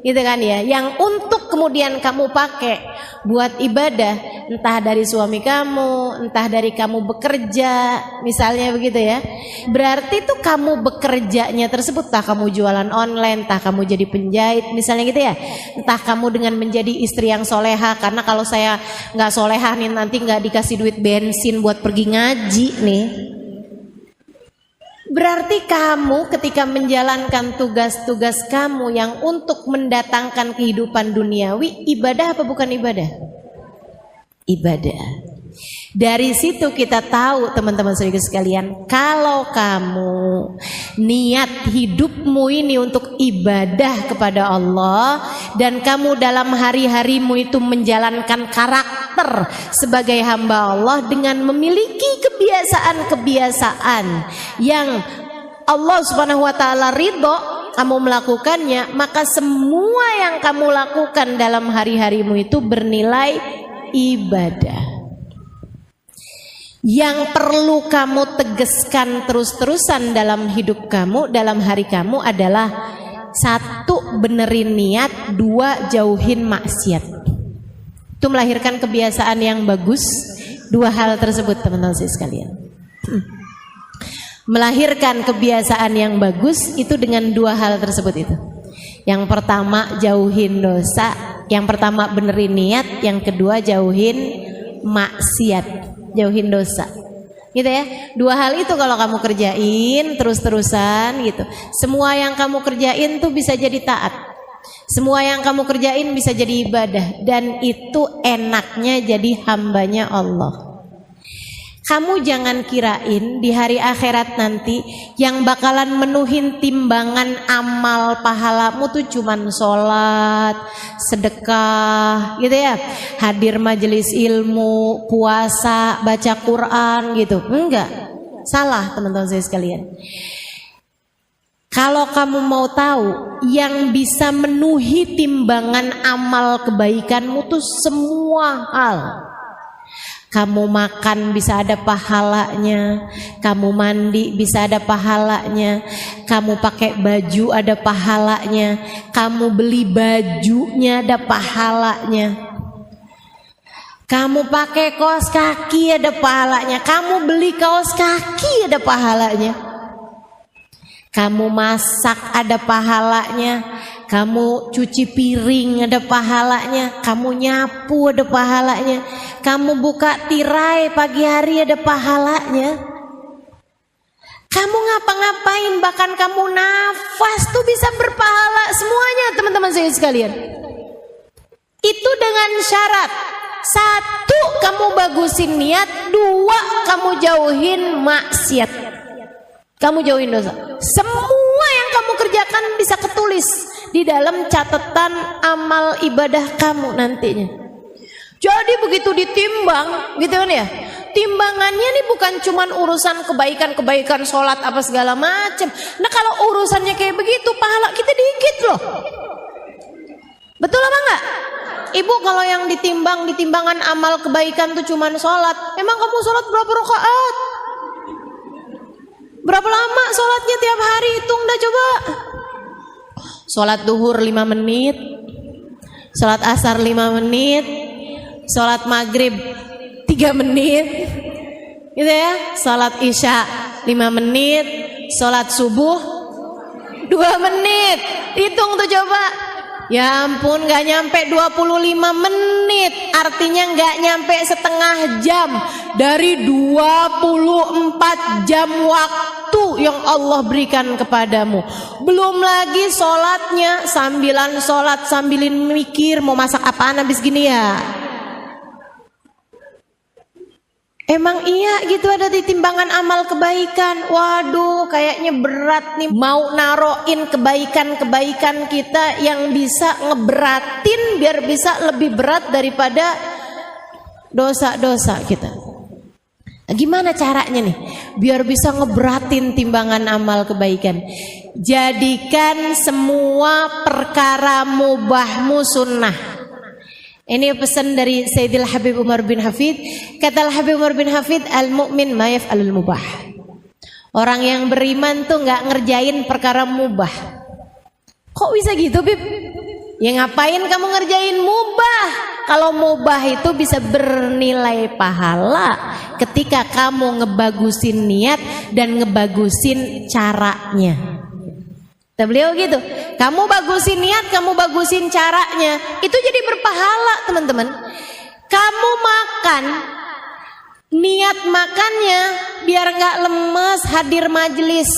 gitu kan ya, yang untuk kemudian kamu pakai buat ibadah, entah dari suami kamu, entah dari kamu bekerja, misalnya begitu ya. Berarti tuh kamu bekerjanya tersebut, entah kamu jualan online, entah kamu jadi penjahit, misalnya gitu ya, entah kamu dengan menjadi istri yang soleha, karena kalau saya nggak soleha nih nanti nggak dikasih duit bensin buat pergi ngaji nih. Berarti kamu ketika menjalankan tugas-tugas kamu yang untuk mendatangkan kehidupan duniawi, ibadah apa bukan ibadah? Ibadah. Dari situ kita tahu teman-teman saudara sekalian, kalau kamu niat hidupmu ini untuk ibadah kepada Allah, dan kamu dalam hari-harimu itu menjalankan karakter sebagai hamba Allah dengan memiliki kebiasaan-kebiasaan yang Allah Subhanahu wa taala ridho, kamu melakukannya, maka semua yang kamu lakukan dalam hari-harimu itu bernilai ibadah. Yang perlu kamu tegaskan terus-terusan dalam hidup kamu, dalam hari kamu adalah: satu, benerin niat; dua, jauhin maksiat. Itu melahirkan kebiasaan yang bagus. Dua hal tersebut teman-teman sekalian. Melahirkan kebiasaan yang bagus itu dengan dua hal tersebut itu. Yang pertama jauhin dosa, yang pertama benerin niat, yang kedua jauhin maksiat, jauhin dosa. Gitu ya. Dua hal itu kalau kamu kerjain terus-terusan gitu. Semua yang kamu kerjain tuh bisa jadi taat. Semua yang kamu kerjain bisa jadi ibadah, dan itu enaknya jadi hambanya Allah. Kamu jangan kirain di hari akhirat nanti yang bakalan menuhin timbangan amal pahalamu tuh cuman sholat, sedekah gitu ya, hadir majelis ilmu, puasa, baca Quran gitu. Enggak, salah teman-teman saya sekalian. Kalau kamu mau tahu yang bisa menuhi timbangan amal kebaikanmu tuh semua hal. Kamu makan bisa ada pahalanya, kamu mandi bisa ada pahalanya, kamu pakai baju ada pahalanya, kamu beli bajunya ada pahalanya, kamu pakai kaos kaki ada pahalanya, kamu beli kaos kaki ada pahalanya, kamu masak ada pahalanya, kamu cuci piring ada pahalanya, kamu nyapu ada pahalanya, kamu buka tirai pagi hari ada pahalanya, kamu ngapa-ngapain bahkan kamu nafas tuh bisa berpahala semuanya teman-teman saya sekalian. Itu dengan syarat, satu kamu bagusin niat, dua kamu jauhin maksiat, kamu jauhin dosa. Semua yang kamu kerjakan bisa ketulis di dalam catatan amal ibadah kamu nantinya. Jadi begitu ditimbang gitu kan ya, timbangannya nih bukan cuman urusan kebaikan-kebaikan sholat apa segala macam. Nah kalau urusannya kayak begitu pahala kita dikit loh. Betul apa enggak? Ibu kalau yang ditimbang di timbangan amal kebaikan tuh cuman sholat, emang kamu sholat berapa rakaat? Berapa lama sholatnya tiap hari? Hitung dah coba. Sholat duhur 5 menit, sholat asar 5 menit, sholat maghrib 3 menit, gitu ya. Sholat isya 5 menit, sholat subuh 2 menit. Hitung tuh coba. Ya ampun, gak nyampe 25 menit. Artinya gak nyampe setengah jam dari 24 jam waktu yang Allah berikan kepadamu. Belum lagi sholatnya, sambilan sholat sambilin mikir mau masak apaan habis gini ya. Emang iya gitu ada di timbangan amal kebaikan. Waduh kayaknya berat nih mau naroin kebaikan-kebaikan kita yang bisa ngeberatin biar bisa lebih berat daripada dosa-dosa kita. Gimana caranya nih biar bisa ngeberatin timbangan amal kebaikan? Jadikan semua perkara mubahmu sunnah. Ini pesan dari Sayyidil Habib Umar bin Hafid. Kata Habib Umar bin Hafid, al-mu'min ma yaf'alul mubah. Orang yang beriman tuh gak ngerjain perkara mubah. Kok bisa gitu Bib? Ya ngapain kamu ngerjain mubah? Kalau mubah itu bisa bernilai pahala ketika kamu ngebagusin niat dan ngebagusin caranya. Beliau gitu, kamu bagusin niat, kamu bagusin caranya, itu jadi berpahala teman-teman. Kamu makan, niat makannya biar gak lemes hadir majelis.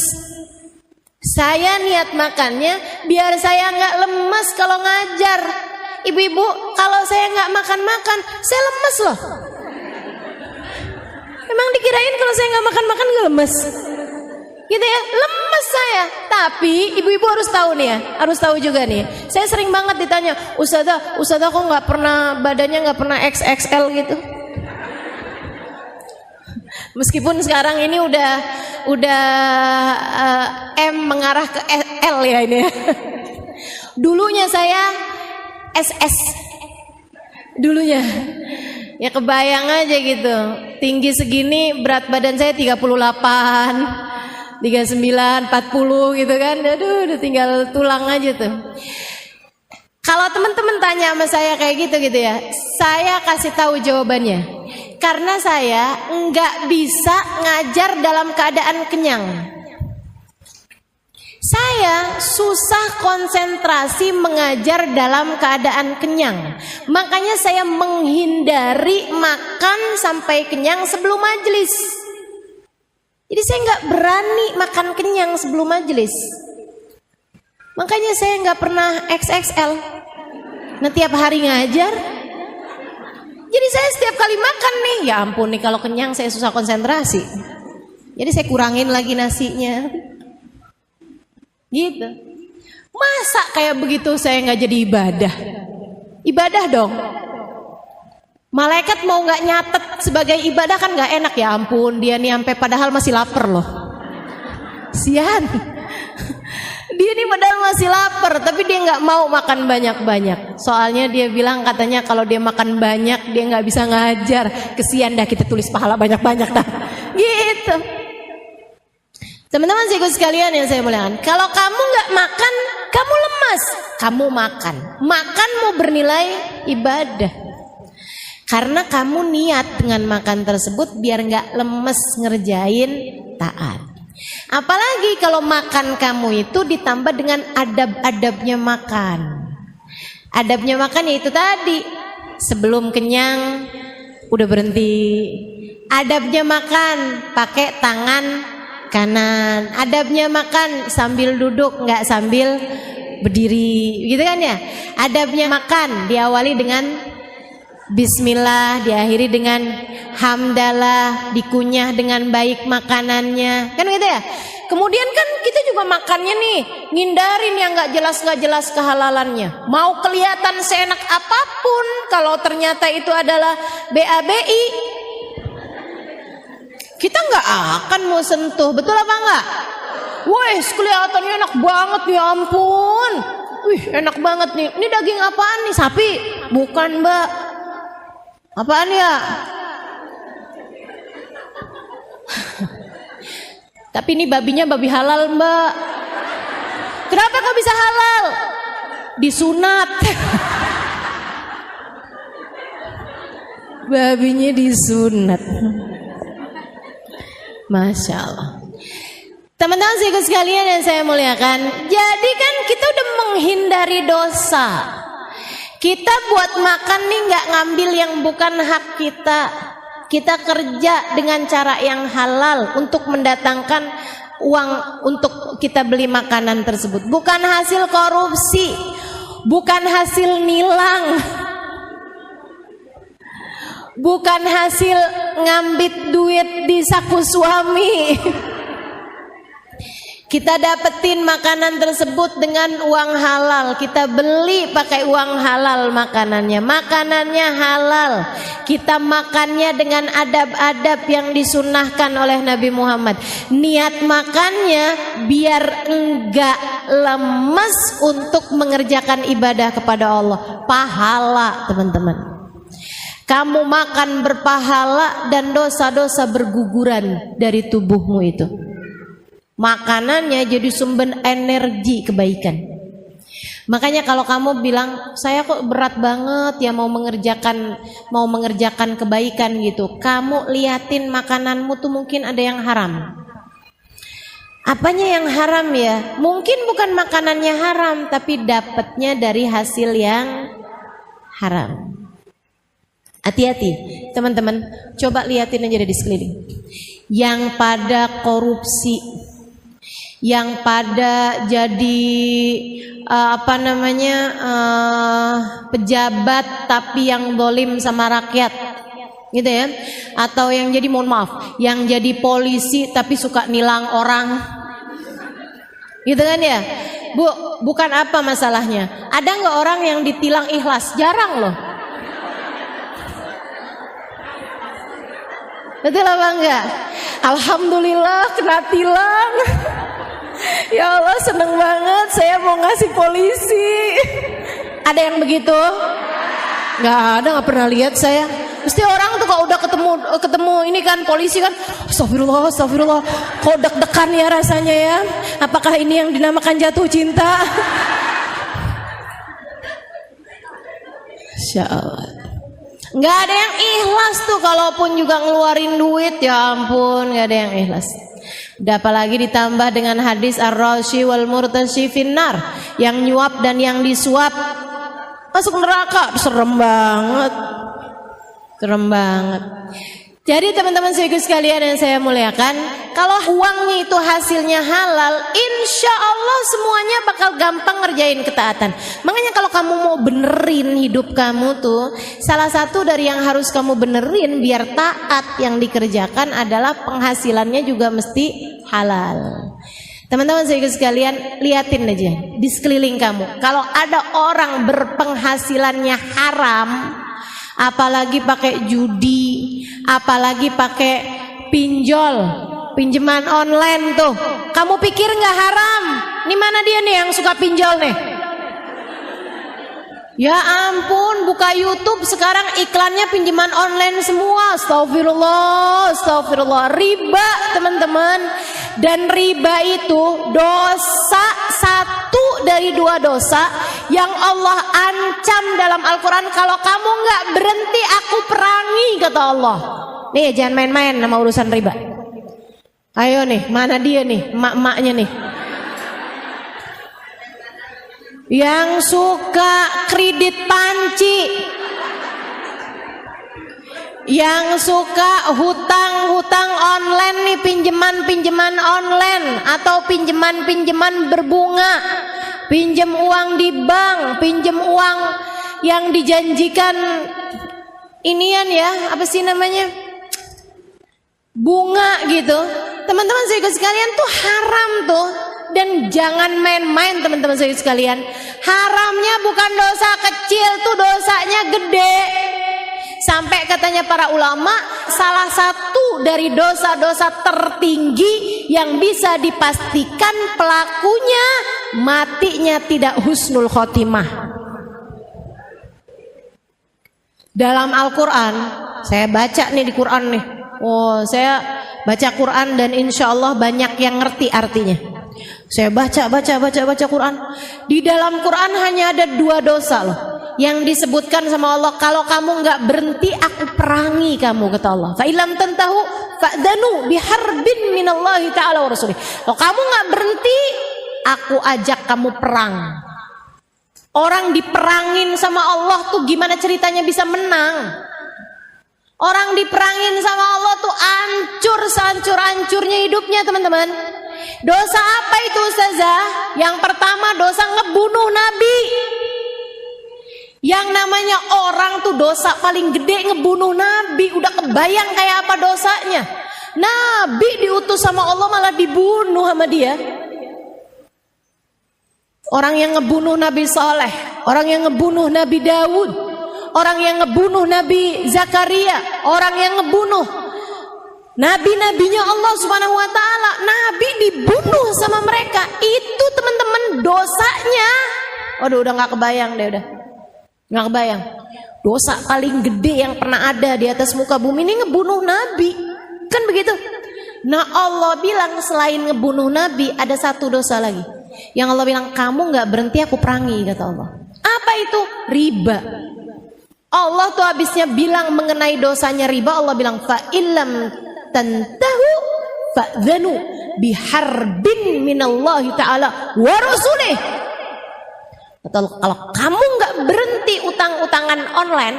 Saya niat makannya biar saya gak lemes kalau ngajar. Ibu-ibu, kalau saya gak makan-makan, saya lemes loh. Emang dikirain kalau saya gak makan-makan gak lemes? Gitu ya, lemes saya. Tapi ibu-ibu harus tahu nih ya, harus tahu juga nih. Saya sering banget ditanya, Ustazah kok nggak pernah badannya nggak pernah XXL gitu. Meskipun sekarang ini udah M mengarah ke L ya ini. Dulunya saya SS. Dulunya. Ya kebayang aja gitu. Tinggi segini, berat badan saya 38. 39, 40 gitu kan. Aduh udah tinggal tulang aja tuh. Kalau teman-teman tanya sama saya kayak gitu ya, saya kasih tahu jawabannya. Karena saya nggak bisa ngajar dalam keadaan kenyang. Saya susah konsentrasi mengajar dalam keadaan kenyang. Makanya saya menghindari makan sampai kenyang sebelum majelis. Jadi saya nggak berani makan kenyang sebelum majelis. Makanya saya nggak pernah XXL. Nah tiap hari ngajar. Jadi saya setiap kali makan nih, ya ampun nih kalau kenyang saya susah konsentrasi. Jadi saya kurangin lagi nasinya. Gitu. Masa kayak begitu saya nggak jadi ibadah? Ibadah dong. Malaikat mau nggak nyatet sebagai ibadah kan nggak enak, ya ampun dia nih sampai padahal masih lapar loh. Sian. Dia nih padahal masih lapar tapi dia nggak mau makan banyak-banyak. Soalnya dia bilang katanya kalau dia makan banyak dia nggak bisa ngajar. Kesian dah kita tulis pahala banyak-banyak dah. Gitu. Teman-teman cikgu sekalian yang saya muliakan, kalau kamu nggak makan, kamu lemas. Kamu makan, makanmu bernilai ibadah. Karena kamu niat dengan makan tersebut biar nggak lemes ngerjain taat. Apalagi kalau makan kamu itu ditambah dengan adab-adabnya makan. Adabnya makan yaitu tadi, sebelum kenyang udah berhenti. Adabnya makan pakai tangan kanan. Adabnya makan sambil duduk, nggak sambil berdiri, gitu kan ya. Adabnya makan diawali dengan bismillah, diakhiri dengan hamdalah, dikunyah dengan baik makanannya, kan gitu ya. Kemudian kan kita juga makannya nih ngindarin yang nggak jelas kehalalannya. Mau kelihatan seenak apapun, kalau ternyata itu adalah BABI, kita nggak akan mau sentuh, betul apa enggak? Wih, kelihatannya enak banget, ya ampun. Wih, enak banget nih. Ini daging apaan nih? Sapi? Bukan, Mbak. Apaan ya? Tapi ini babinya babi halal, Mbak. Kenapa kok bisa halal? Disunat. Babinya disunat. Masya Allah. Teman-teman cikgu sekalian yang saya muliakan, jadi kan kita udah menghindari dosa. Kita buat makan nih nggak ngambil yang bukan hak kita. Kita kerja dengan cara yang halal untuk mendatangkan uang untuk kita beli makanan tersebut. Bukan hasil korupsi, bukan hasil nilang, bukan hasil ngambit duit di saku suami. Kita dapetin makanan tersebut dengan uang halal. Kita beli pakai uang halal makanannya. Makanannya halal. Kita makannya dengan adab-adab yang disunahkan oleh Nabi Muhammad. Niat makannya biar enggak lemes untuk mengerjakan ibadah kepada Allah. Pahala, teman-teman. Kamu makan berpahala dan dosa-dosa berguguran dari tubuhmu itu. Makanannya jadi sumber energi kebaikan. Makanya kalau kamu bilang saya kok berat banget ya mau mengerjakan kebaikan gitu, kamu liatin makananmu tuh mungkin ada yang haram. Apanya yang haram ya? Mungkin bukan makanannya haram, tapi dapatnya dari hasil yang haram. Hati-hati teman-teman, coba liatin aja di sekeliling. Yang pada korupsi, yang pada jadi pejabat tapi yang dolim sama rakyat, gitu ya. Atau yang jadi, mohon maaf, yang jadi polisi tapi suka nilang orang, gitu kan ya. Bu, bukan apa masalahnya? Ada nggak orang yang ditilang ikhlas? Jarang loh. Betul apa enggak? Alhamdulillah kena tilang. Ya Allah, seneng banget, saya mau ngasih polisi. Ada yang begitu? Nggak ada, nggak pernah lihat saya. Mesti orang tuh kalau udah ketemu ini kan polisi kan, astagfirullah, kok deg-degan ya rasanya ya. Apakah ini yang dinamakan jatuh cinta? Masya Allah. Nggak ada yang ikhlas tuh, kalaupun juga ngeluarin duit, ya ampun, nggak ada yang ikhlas. Udah apalagi ditambah dengan hadis ar-rashi wal murtashi finnar, yang nyuap dan yang disuap masuk neraka. Serem banget, serem banget. Jadi teman-teman sekalian yang saya muliakan, kalau uangnya itu hasilnya halal, insya Allah semuanya bakal gampang ngerjain ketaatan. Makanya kalau kamu mau benerin hidup kamu tuh, salah satu dari yang harus kamu benerin biar taat yang dikerjakan adalah penghasilannya juga mesti halal. Teman-teman sekalian, liatin aja di sekeliling kamu. Kalau ada orang berpenghasilannya haram, apalagi pakai judi, apalagi pakai pinjol, pinjaman online tuh, kamu pikir nggak haram? Ini mana dia nih yang suka pinjol nih? Ya ampun, buka YouTube sekarang iklannya pinjaman online semua. Astagfirullah, astagfirullah. Riba teman-teman. Dan riba itu dosa, satu dari dua dosa yang Allah ancam dalam Al-Quran. Kalau kamu nggak berhenti, aku perangi, kata Allah. Nih jangan main-main sama urusan riba. Ayo nih, mana dia nih, emak-emaknya nih, yang suka kredit panci, yang suka hutang-hutang online nih, pinjaman online atau pinjaman berbunga, pinjam uang di bank, pinjam uang yang dijanjikan inian ya, apa sih namanya, bunga gitu. Teman-teman saya sekalian tuh haram tuh. Dan jangan main-main teman-teman saya sekalian. Haramnya bukan dosa kecil, tuh dosanya gede. Sampai katanya para ulama, salah satu dari dosa-dosa tertinggi yang bisa dipastikan pelakunya matinya tidak husnul khotimah. Dalam Al-Quran, saya baca nih di Quran nih. Oh, saya baca Quran dan insya Allah banyak yang ngerti artinya. Saya baca Quran. Di dalam Quran hanya ada dua dosa loh yang disebutkan sama Allah. Kalau kamu nggak berhenti, aku perangi kamu, kata Allah. Fa ilam tantahu fa'danu biharbin minallahi ta'ala wa rasulih. Kalau kamu nggak berhenti, aku ajak kamu perang. Orang diperangin sama Allah tuh gimana ceritanya bisa menang? Orang diperangin sama Allah tuh hancur sehancur-hancurnya hidupnya teman-teman. Dosa apa itu Ustazah? Yang pertama dosa ngebunuh Nabi. Yang namanya orang tuh dosa paling gede ngebunuh Nabi. Udah kebayang kayak apa dosanya? Nabi diutus sama Allah malah dibunuh sama dia. Orang yang ngebunuh Nabi Saleh, orang yang ngebunuh Nabi Daud, orang yang ngebunuh Nabi Zakaria, orang yang ngebunuh nabi-nabinya Allah Subhanahu wa taala, nabi dibunuh sama mereka. Itu teman-teman dosanya. Waduh, udah nggak kebayang deh, udah nggak kebayang. Dosa paling gede yang pernah ada di atas muka bumi ini ngebunuh nabi, kan begitu. Nah Allah bilang selain ngebunuh nabi ada satu dosa lagi yang Allah bilang kamu nggak berhenti aku perangi, kata Allah. Apa itu? Riba. Allah tuh habisnya bilang mengenai dosanya riba, Allah bilang fa illam tantahu fa'dhanu biharbin minallahi ta'ala wa rasulih. Kalau kamu nggak berhenti utang-utangan online,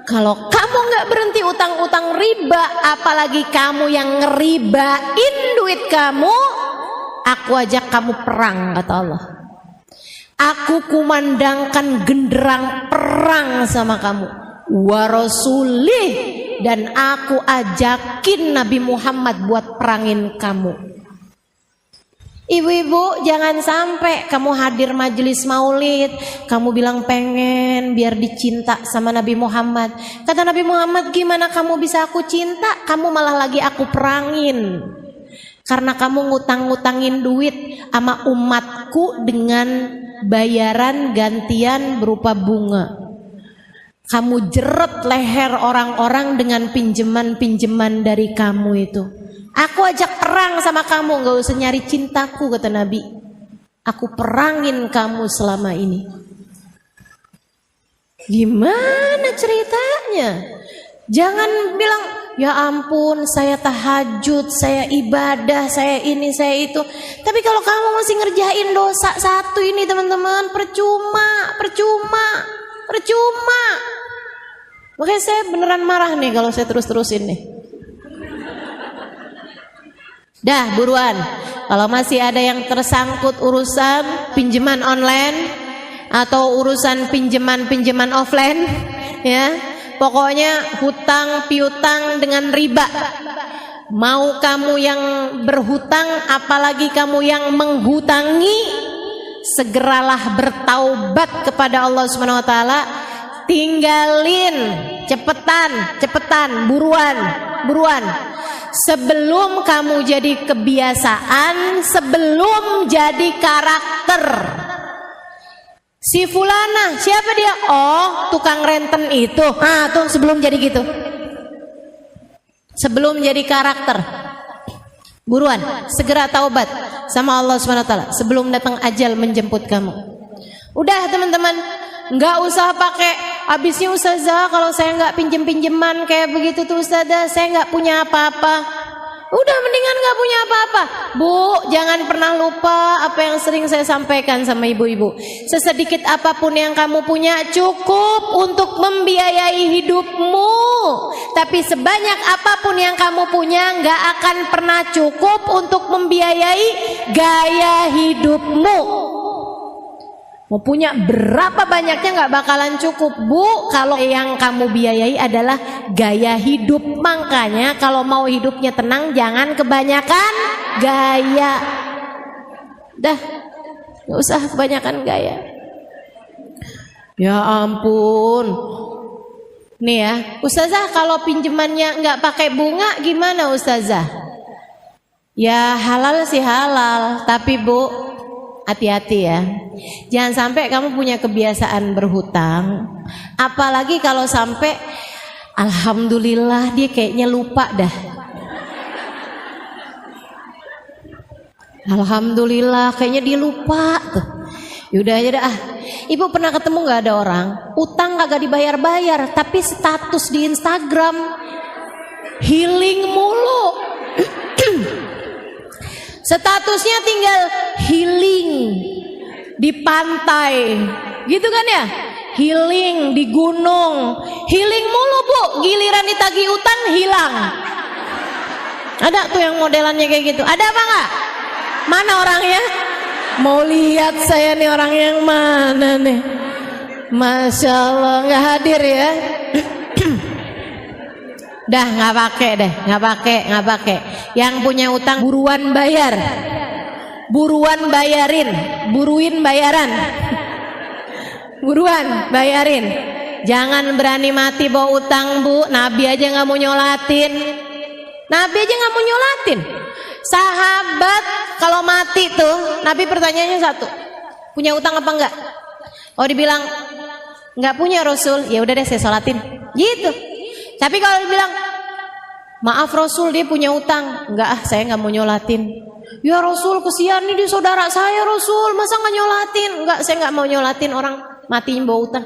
kalau kamu nggak berhenti utang-utang riba, apalagi kamu yang ngeribain duit kamu, aku ajak kamu perang, kata Allah. Aku kumandangkan genderang perang sama kamu, wa rasulih, dan aku ajakin Nabi Muhammad buat perangin kamu. Ibu-ibu, jangan sampai kamu hadir majelis maulid, kamu bilang pengen biar dicinta sama Nabi Muhammad. Kata Nabi Muhammad, gimana kamu bisa aku cinta? Kamu malah lagi aku perangin. Karena kamu ngutang-ngutangin duit sama umatku dengan bayaran gantian berupa bunga. Kamu jeret leher orang-orang dengan pinjaman-pinjaman dari kamu itu. Aku ajak perang sama kamu, gak usah nyari cintaku, kata Nabi. Aku perangin kamu selama ini. Gimana ceritanya? Jangan bilang, ya ampun saya tahajud, saya ibadah, saya ini, saya itu. Tapi kalau kamu masih ngerjain dosa satu ini teman-teman, percuma. Makanya saya beneran marah nih kalau saya terus-terusin nih. Dah buruan, kalau masih ada yang tersangkut urusan pinjaman online atau urusan pinjaman offline, ya pokoknya hutang piutang dengan riba. Mau kamu yang berhutang, apalagi kamu yang menghutangi, segeralah bertaubat kepada Allah Subhanahu wa taala. Tinggalin, cepetan, buruan. Sebelum kamu jadi kebiasaan, sebelum jadi karakter. Si fulana, siapa dia? Oh, tukang renten itu. Ah, tuh sebelum jadi gitu. Sebelum jadi karakter. Buruan, segera taubat sama Allah Subhanahu wa taala sebelum datang ajal menjemput kamu. Udah teman-teman, nggak usah pakai habisnya ustazah kalau saya nggak pinjem-pinjeman kayak begitu tuh ustazah, saya nggak punya apa-apa. Udah mendingan gak punya apa-apa. Bu, jangan pernah lupa apa yang sering saya sampaikan sama ibu-ibu. Sesedikit apapun yang kamu punya cukup untuk membiayai hidupmu. Tapi sebanyak apapun yang kamu punya gak akan pernah cukup untuk membiayai gaya hidupmu. Mau punya berapa banyaknya gak bakalan cukup, Bu, kalau yang kamu biayai adalah gaya hidup. Makanya kalau mau hidupnya tenang, jangan kebanyakan gaya. Dah, gak usah kebanyakan gaya. Ya ampun. Nih ya, ustazah kalau pinjemannya gak pakai bunga gimana ustazah? Ya halal sih halal, tapi Bu, hati-hati ya, jangan sampai kamu punya kebiasaan berhutang. Apalagi kalau sampai alhamdulillah dia kayaknya lupa dah. Alhamdulillah kayaknya dia lupa tuh. Yaudah aja dah. Ibu pernah ketemu gak ada orang utang kagak dibayar-bayar, tapi status di Instagram healing mulu. Statusnya tinggal healing di pantai, gitu kan ya? Healing di gunung, healing mulu Bu. Giliran ditagih utang hilang. Ada tuh yang modelannya kayak gitu. Ada apa nggak? Mana orangnya? Mau lihat saya nih orang yang mana nih? Masya Allah nggak hadir ya. Dah nggak pakai deh, nggak pakai. Yang punya utang buruan bayar, buruin bayaran, buruan bayarin. Jangan berani mati bawa utang Bu. Nabi aja nggak mau nyolatin. Sahabat kalau mati tuh, Nabi pertanyaannya satu, punya utang apa enggak? Oh dibilang nggak punya Rasul, ya udah deh saya sholatin, gitu. Tapi kalau dibilang maaf Rasul dia punya utang, enggak saya nggak mau nyolatin. Ya Rasul kesian nih dia saudara saya Rasul, masa nggak nyolatin? Enggak saya nggak mau nyolatin orang mati bawa utang.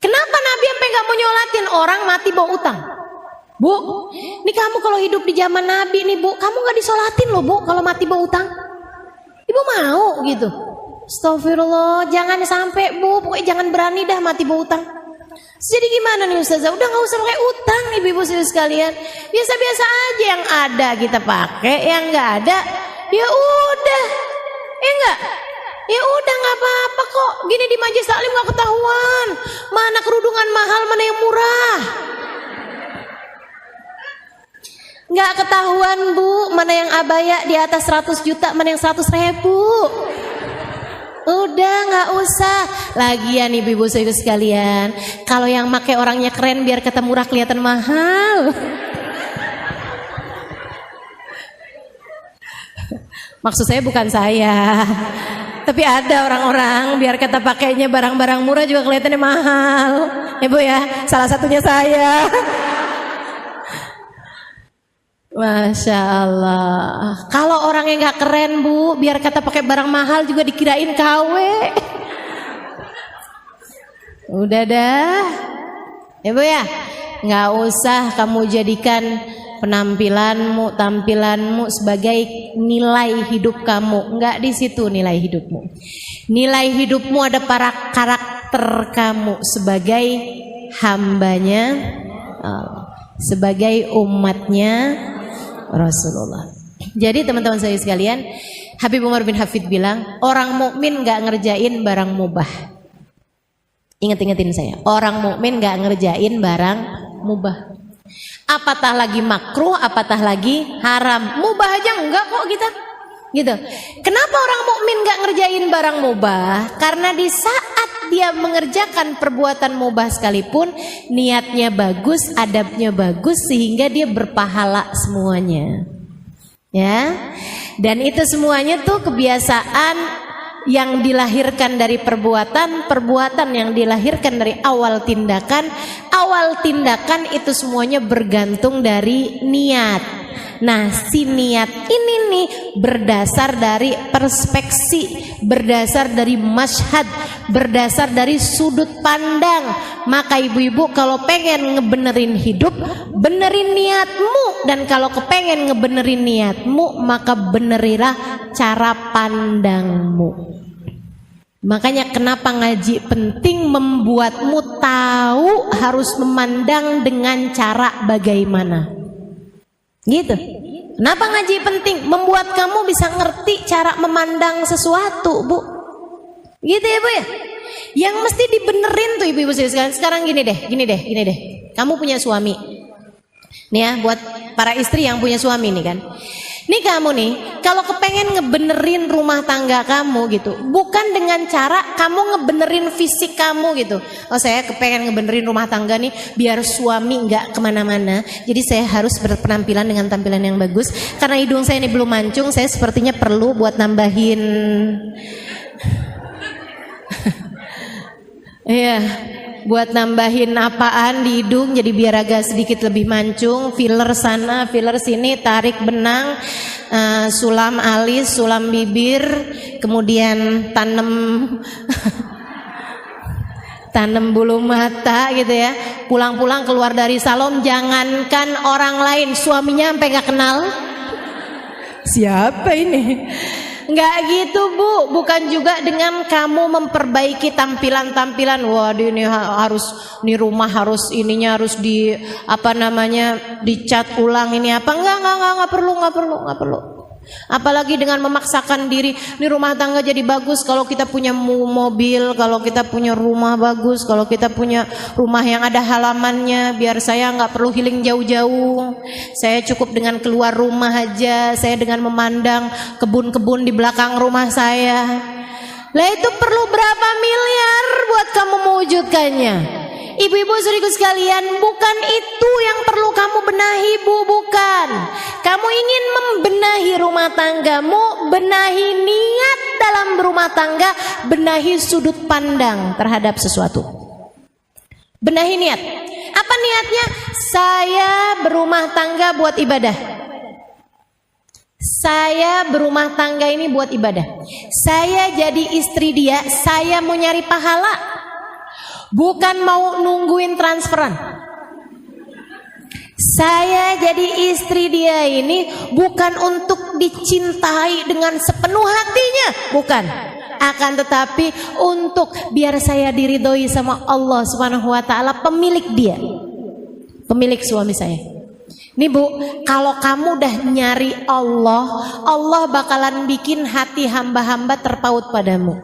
Kenapa Nabi sampai nggak mau nyolatin orang mati bawa utang? Bu, ini kamu kalau hidup di zaman Nabi nih Bu, kamu nggak disolatin loh Bu kalau mati bawa utang. Ibu mau gitu? Astagfirullah, jangan sampai Bu, pokoknya jangan berani dah mati bawa utang. Jadi gimana nih Ustazah? Udah gak usah pakai utang nih ibu-ibu sekalian. Biasa-biasa aja, yang ada kita pakai, yang gak ada ya udah. Enggak? Ya udah gak apa-apa kok. Gini di majelis taklim gak ketahuan mana kerudungan mahal, mana yang murah. Gak ketahuan Bu, mana yang abaya di atas 100 juta, mana yang 100.000. Udah gak usah. Lagian ibu-ibu sekalian, kalau yang make orangnya keren biar kata murah kelihatan mahal. Maksud saya bukan saya, tapi ada orang-orang biar kata pakainya barang-barang murah juga kelihatannya mahal. Ya Bu ya, salah satunya saya. Masya Allah. Kalau orang yang gak keren Bu, biar kata pakai barang mahal juga dikirain KW. Udah dah. Ya Bu ya, nggak usah kamu jadikan tampilanmu sebagai nilai hidup kamu. Nggak di situ nilai hidupmu. Nilai hidupmu ada para karakter kamu sebagai hambanya Allah, sebagai umatnya Rasulullah. Jadi teman-teman saya sekalian, Habib Umar bin Hafid bilang, orang mukmin nggak ngerjain barang mubah. Ingat-ingatin saya, orang mukmin nggak ngerjain barang mubah. Apatah lagi makruh, apatah lagi haram. Mubah aja enggak kok kita. Gitu. Kenapa orang mukmin nggak ngerjain barang mubah? Karena di saat dia mengerjakan perbuatan mubah sekalipun, niatnya bagus, adabnya bagus, sehingga dia berpahala semuanya. Ya. Dan itu semuanya tuh kebiasaan yang dilahirkan dari perbuatan yang dilahirkan dari awal tindakan itu semuanya bergantung dari niat. Nah, si niat ini nih berdasar dari perspeksi, berdasar dari masyhad, berdasar dari sudut pandang. Maka ibu-ibu kalau pengen ngebenerin hidup, benerin niatmu. Dan kalau kepengen ngebenerin niatmu, maka benerilah cara pandangmu. Makanya kenapa ngaji penting, membuatmu tahu harus memandang dengan cara bagaimana. Gitu. Kenapa ngaji penting? Membuat kamu bisa ngerti cara memandang sesuatu, Bu. Gitu ya, Bu ya? Yang mesti dibenerin tuh ibu-ibu sekalian. Sekarang gini deh. Kamu punya suami. Nih ya, buat para istri yang punya suami nih kan. Nih kamu nih, kalau kepengen ngebenerin rumah tangga kamu gitu, bukan dengan cara kamu ngebenerin fisik kamu gitu. Oh, saya kepengen ngebenerin rumah tangga nih biar suami nggak kemana-mana. Jadi saya harus berpenampilan dengan tampilan yang bagus. Karena hidung saya ini belum mancung, saya sepertinya perlu buat nambahin. Iya. Buat nambahin apaan di hidung jadi biar agak sedikit lebih mancung, filler sana, filler sini, tarik benang, sulam alis, sulam bibir, kemudian tanam bulu mata gitu ya. Pulang-pulang keluar dari salon, jangankan orang lain, suaminya sampai nggak kenal. Siapa ini? Enggak gitu, Bu. Bukan juga dengan kamu memperbaiki tampilan-tampilan. Wah, ini harus, ini rumah harus ininya harus di dicat ulang ini apa? Enggak perlu. Apalagi dengan memaksakan diri, ini rumah tangga jadi bagus kalau kita punya mobil, kalau kita punya rumah bagus, kalau kita punya rumah yang ada halamannya, biar saya nggak perlu healing jauh-jauh, saya cukup dengan keluar rumah aja, saya dengan memandang kebun-kebun di belakang rumah saya. Lah itu perlu berapa miliar buat kamu mewujudkannya? Ibu-ibu saudariku sekalian, bukan itu yang perlu kamu benahi, Bu, bukan. Kamu ingin membenahi rumah tanggamu, benahi niat dalam berumah tangga, benahi sudut pandang terhadap sesuatu. Benahi niat. Apa niatnya? Saya berumah tangga buat ibadah. Saya berumah tangga ini buat ibadah. Saya jadi istri dia, saya mau nyari pahala. Bukan mau nungguin transferan. Saya jadi istri dia ini bukan untuk dicintai dengan sepenuh hatinya, bukan. Akan tetapi untuk biar saya diridhoi sama Allah Subhanahu wa taala, pemilik dia. Pemilik suami saya. Nih Bu, kalau kamu udah nyari Allah, Allah bakalan bikin hati hamba-hamba terpaut padamu.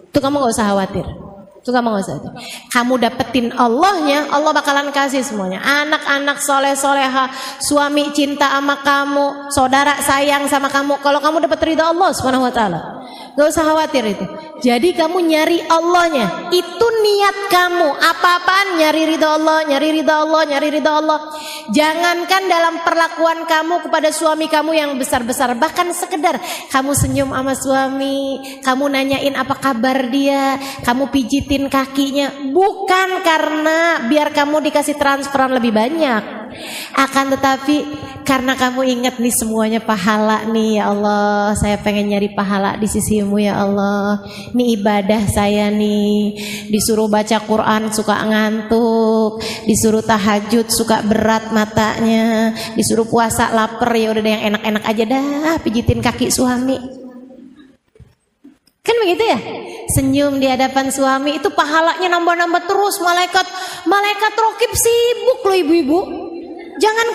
Itu kamu gak usah khawatir. Itu kamu gak usah. Kamu dapetin Allahnya, Allah bakalan kasih semuanya. Anak-anak soleh-soleha, suami cinta sama kamu, saudara sayang sama kamu. Kalau kamu dapat ridha Allah Subhanahu wa taala, gak usah khawatir itu. Jadi kamu nyari Allahnya, itu niat kamu. Apa-apaan nyari ridha Allah, nyari ridha Allah, nyari ridha Allah. Jangankan dalam perlakuan kamu kepada suami kamu yang besar-besar, bahkan sekedar kamu senyum sama suami, kamu nanyain apa kabar dia, kamu pijitin kakinya, bukan karena biar kamu dikasih transferan lebih banyak. Akan tetapi karena kamu ingat nih semuanya pahala nih, ya Allah, saya pengen nyari pahala di sisimu ya Allah. Ini ibadah saya nih, disuruh baca Quran suka ngantuk, disuruh tahajud suka berat matanya, disuruh puasa lapar, ya udah deh yang enak-enak aja dah, pijitin kaki suami. Kan begitu ya? Senyum di hadapan suami itu pahalanya nambah-nambah terus. Malaikat rokib sibuk loh ibu-ibu. Jangan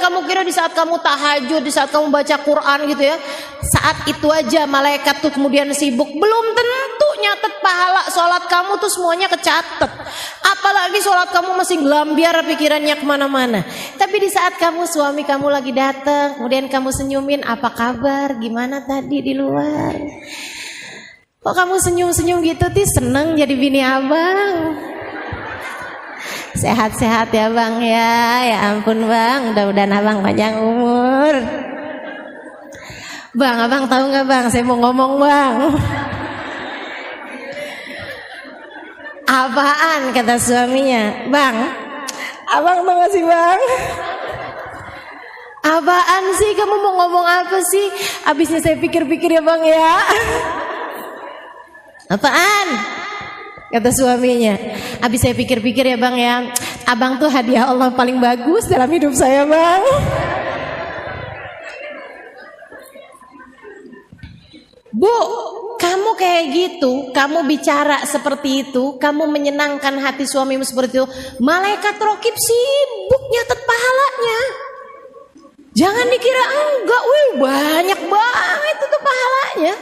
kamu kira di saat kamu tahajud, di saat kamu baca Quran gitu ya, saat itu aja malaikat tuh kemudian sibuk. Belum tentu nyatet pahala sholat kamu tuh semuanya kecatet. Apalagi sholat kamu masih gelambiar pikirannya kemana-mana. Tapi di saat suami kamu lagi datang, kemudian kamu senyumin, apa kabar, gimana tadi di luar, kok kamu senyum-senyum gitu, seneng jadi bini abang. Sehat-sehat ya bang ya. Ya ampun bang, mudah-mudahan abang panjang umur. Bang, abang tahu nggak bang, saya mau ngomong bang. Apaan kata suaminya? Bang, abang tahu nggak sih bang? Apaan sih, kamu mau ngomong apa sih? Abisnya saya pikir-pikir ya bang ya. Apaan? Kata suaminya, habis saya pikir-pikir ya bang ya, abang tuh hadiah Allah paling bagus dalam hidup saya bang. Bu, kamu kayak gitu, kamu bicara seperti itu, kamu menyenangkan hati suamimu seperti itu, malaikat rokib sibuk nyatet pahalanya. Jangan dikira enggak, banyak banget itu pahalanya.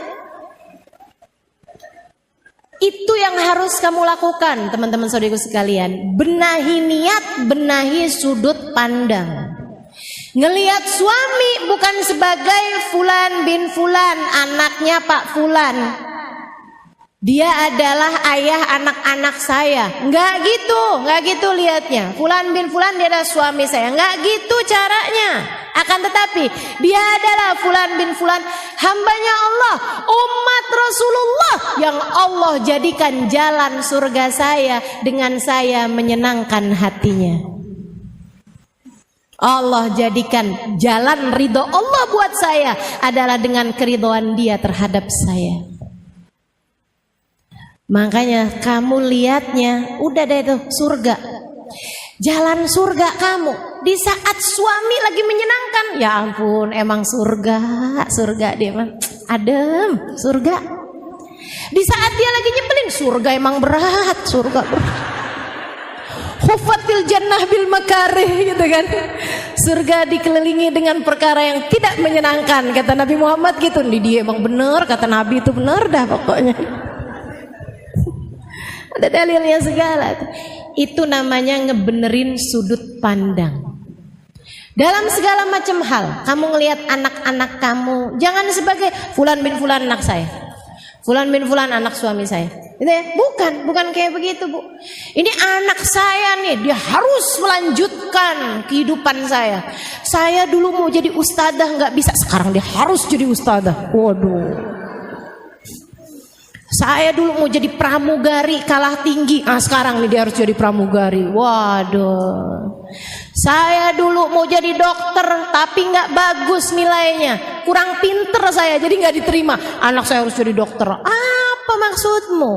Itu yang harus kamu lakukan teman-teman saudaraku sekalian. Benahi niat, benahi sudut pandang. Ngelihat suami bukan sebagai Fulan bin Fulan, anaknya Pak Fulan, dia adalah ayah anak-anak saya. Enggak gitu lihatnya. Fulan bin Fulan dia adalah suami saya. Enggak gitu caranya. Akan tetapi dia adalah Fulan bin Fulan, hambanya Allah, umat Rasulullah yang Allah jadikan jalan surga saya dengan saya menyenangkan hatinya. Allah jadikan jalan ridho Allah buat saya adalah dengan keridhoan dia terhadap saya. Makanya kamu lihatnya udah deh tuh surga, jalan surga kamu di saat suami lagi menyenangkan. Ya ampun, emang surga dia mah adem, surga. Di saat dia lagi nyebelin, surga emang berat, surga berat. Hufatil jannah bil makarih gitu kan. Surga dikelilingi dengan perkara yang tidak menyenangkan, kata Nabi Muhammad gitu. Dia emang bener, kata Nabi itu bener dah pokoknya. Ada dalilnya segala. Itu namanya ngebenerin sudut pandang. Dalam segala macam hal, kamu ngelihat anak-anak kamu, jangan sebagai Fulan bin Fulan anak saya, Fulan bin Fulan anak suami saya. Gitu ya? Bukan kayak begitu, Bu. Ini anak saya nih, dia harus melanjutkan kehidupan saya. Saya dulu mau jadi ustadzah nggak bisa, sekarang dia harus jadi ustadzah. Waduh. Saya dulu mau jadi pramugari, kalah tinggi. Sekarang nih dia harus jadi pramugari. Waduh. Saya dulu mau jadi dokter, tapi nggak bagus nilainya, kurang pinter saya, jadi nggak diterima. Anak saya harus jadi dokter. Apa maksudmu?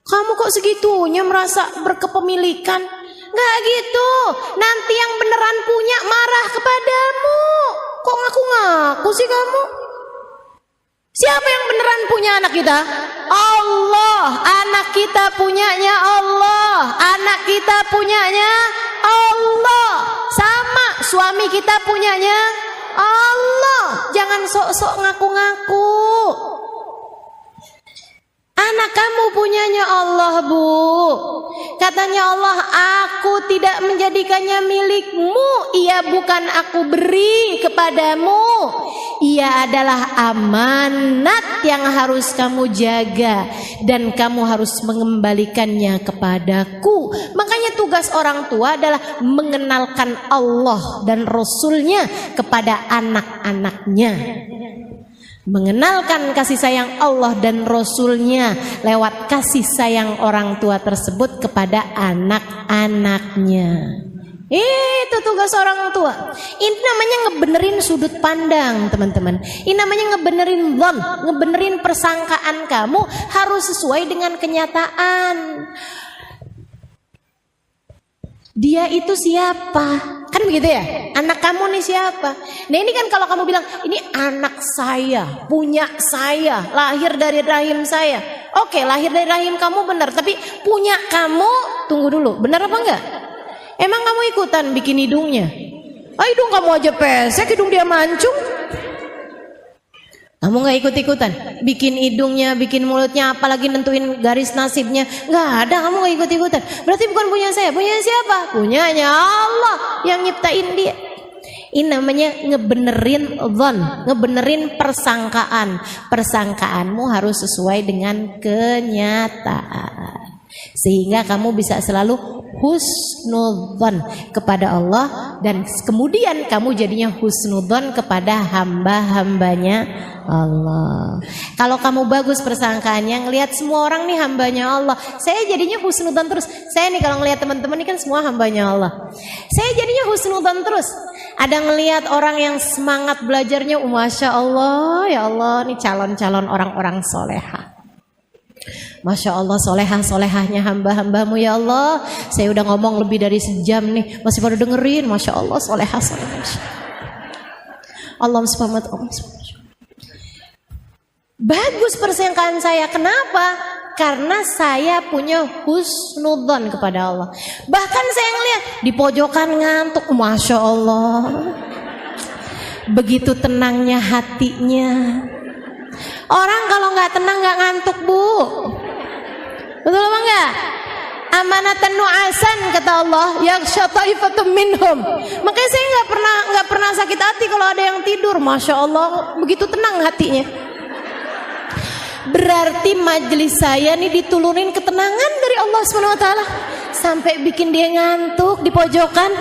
Kamu kok segitunya merasa berkepemilikan? Nggak gitu. Nanti yang beneran punya marah kepadamu. Kok ngaku-ngaku sih kamu? Siapa yang beneran punya anak kita? Allah. Anak kita punyanya Allah. Anak kita punyanya Allah. Sama suami kita punyanya Allah. Jangan sok-sok ngaku-ngaku. Anak kamu punyanya Allah, Bu. Katanya Allah, aku tidak menjadikannya milikmu. Ia bukan aku beri kepadamu. Ia adalah amanat yang harus kamu jaga, dan kamu harus mengembalikannya kepadaku. Makanya tugas orang tua adalah mengenalkan Allah dan Rasulnya kepada anak-anaknya. Mengenalkan kasih sayang Allah dan Rasulnya lewat kasih sayang orang tua tersebut kepada anak-anaknya. Itu tugas orang tua. Ini namanya ngebenerin sudut pandang, teman-teman. Ini namanya ngebenerin dhon, ngebenerin persangkaan kamu harus sesuai dengan kenyataan. Dia itu siapa? Kan begitu ya? Anak kamu nih siapa? Nah ini kan kalau kamu bilang, ini anak saya, punya saya, lahir dari rahim saya. Oke, lahir dari rahim kamu benar, tapi punya kamu, tunggu dulu, benar apa enggak? Emang kamu ikutan bikin hidungnya? Oh, hidung kamu aja pesek, hidung dia mancung. Kamu gak ikut-ikutan bikin hidungnya, bikin mulutnya, apalagi nentuin garis nasibnya. Gak ada, kamu gak ikut-ikutan. Berarti bukan punya saya. Punya siapa? Punyanya Allah yang nyiptain dia. Ini namanya ngebenerin dhon, ngebenerin persangkaan. Persangkaanmu harus sesuai dengan kenyataan, sehingga kamu bisa selalu husnudzon kepada Allah, dan kemudian kamu jadinya husnudzon kepada hamba-hambanya Allah. Kalau kamu bagus persangkaannya, ngelihat semua orang nih hambanya Allah, saya jadinya husnudzon terus. Saya nih kalau ngelihat teman-teman ini kan semua hambanya Allah, saya jadinya husnudzon terus. Ada ngelihat orang yang semangat belajarnya, Masya Allah, ya Allah, nih calon-calon orang-orang soleha. Masya Allah, solehah-solehahnya hamba-hambamu ya Allah. Saya udah ngomong lebih dari sejam nih, masih pada dengerin. Masya Allah, solehah-solehah. Allah subhanahu wa ta'ala. Bagus persangkaan saya. Kenapa? Karena saya punya husnudzon kepada Allah. Bahkan saya ngeliat di pojokan ngantuk, Masya Allah, begitu tenangnya hatinya. Orang kalau nggak tenang nggak ngantuk, Bu. Betul apa enggak? Amanatan nu'asan kata Allah, yaghsha taifatum minhum. Makanya saya nggak pernah sakit hati kalau ada yang tidur. Masya Allah, begitu tenang hatinya. Berarti majelis saya nih ditulurin ketenangan dari Allah SWT, sampai bikin dia ngantuk di pojokan.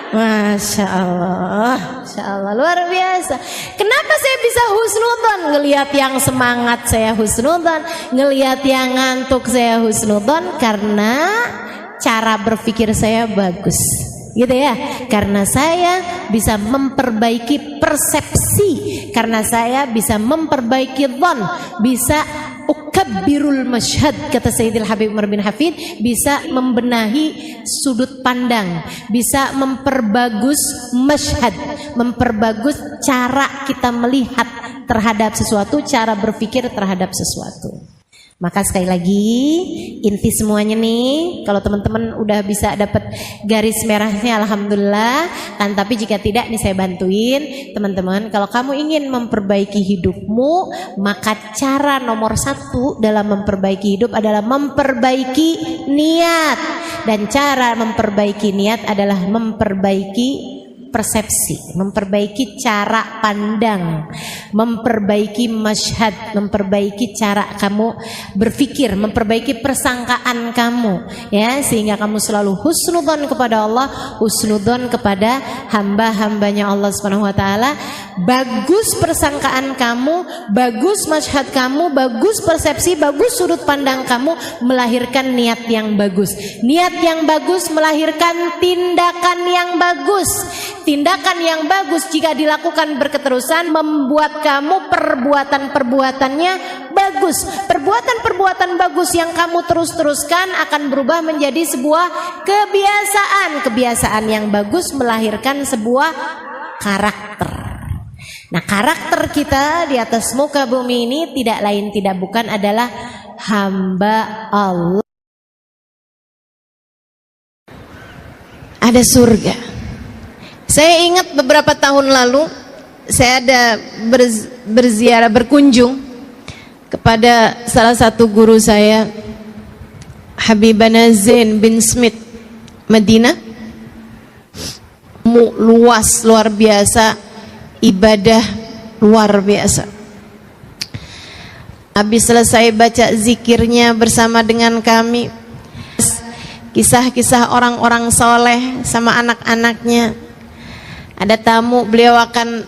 Masya Allah, Masya Allah, luar biasa. Kenapa saya bisa husnudzon? Ngelihat yang semangat saya husnudzon, ngelihat yang ngantuk saya husnudzon, karena cara berpikir saya bagus, gitu ya. Karena saya bisa memperbaiki persepsi, karena saya bisa memperbaiki dhon, bisa ukabbirul masyhad, kata Sayyidil Habib Umar bin Hafid, bisa membenahi sudut pandang, bisa memperbagus masyhad, memperbagus cara kita melihat terhadap sesuatu, cara berpikir terhadap sesuatu. Maka sekali lagi, inti semuanya nih, kalau teman-teman udah bisa dapat garis merahnya alhamdulillah kan. Tapi jika tidak nih saya bantuin teman-teman. Kalau kamu ingin memperbaiki hidupmu, maka cara nomor 1 dalam memperbaiki hidup adalah memperbaiki niat. Dan cara memperbaiki niat adalah memperbaiki persepsi, memperbaiki cara pandang, memperbaiki masyhad, memperbaiki cara kamu berpikir, memperbaiki persangkaan kamu, ya, sehingga kamu selalu husnudzon kepada Allah, husnudzon kepada hamba-hambanya Allah Subhanahu wa taala. Bagus persangkaan kamu, bagus masyhad kamu, bagus persepsi, bagus sudut pandang kamu, melahirkan niat yang bagus. Niat yang bagus melahirkan tindakan yang bagus. Tindakan yang bagus jika dilakukan berketerusan membuat kamu perbuatan-perbuatannya bagus. Perbuatan-perbuatan bagus yang kamu terus-teruskan akan berubah menjadi sebuah kebiasaan. Kebiasaan yang bagus melahirkan sebuah karakter. Nah, karakter kita di atas muka bumi ini tidak lain tidak bukan adalah hamba Allah. Ada surga. Saya ingat beberapa tahun lalu saya ada berziarah, berkunjung kepada salah satu guru saya, Habibana Zain bin Smith, Madinah. Luas, luar biasa, ibadah luar biasa. Habis selesai baca zikirnya bersama dengan kami, kisah-kisah orang-orang soleh sama anak-anaknya. Ada tamu, beliau akan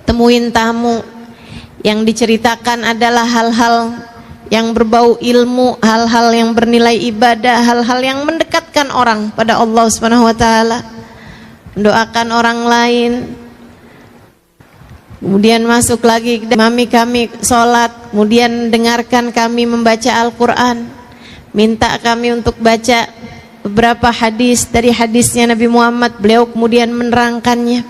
temuin tamu. Yang diceritakan adalah hal-hal yang berbau ilmu, hal-hal yang bernilai ibadah, hal-hal yang mendekatkan orang pada Allah Subhanahu wa taala. Mendoakan orang lain. Kemudian masuk lagi mami kami sholat, kemudian dengarkan kami membaca Al-Quran, minta kami untuk baca beberapa hadis dari hadisnya Nabi Muhammad. Beliau kemudian menerangkannya.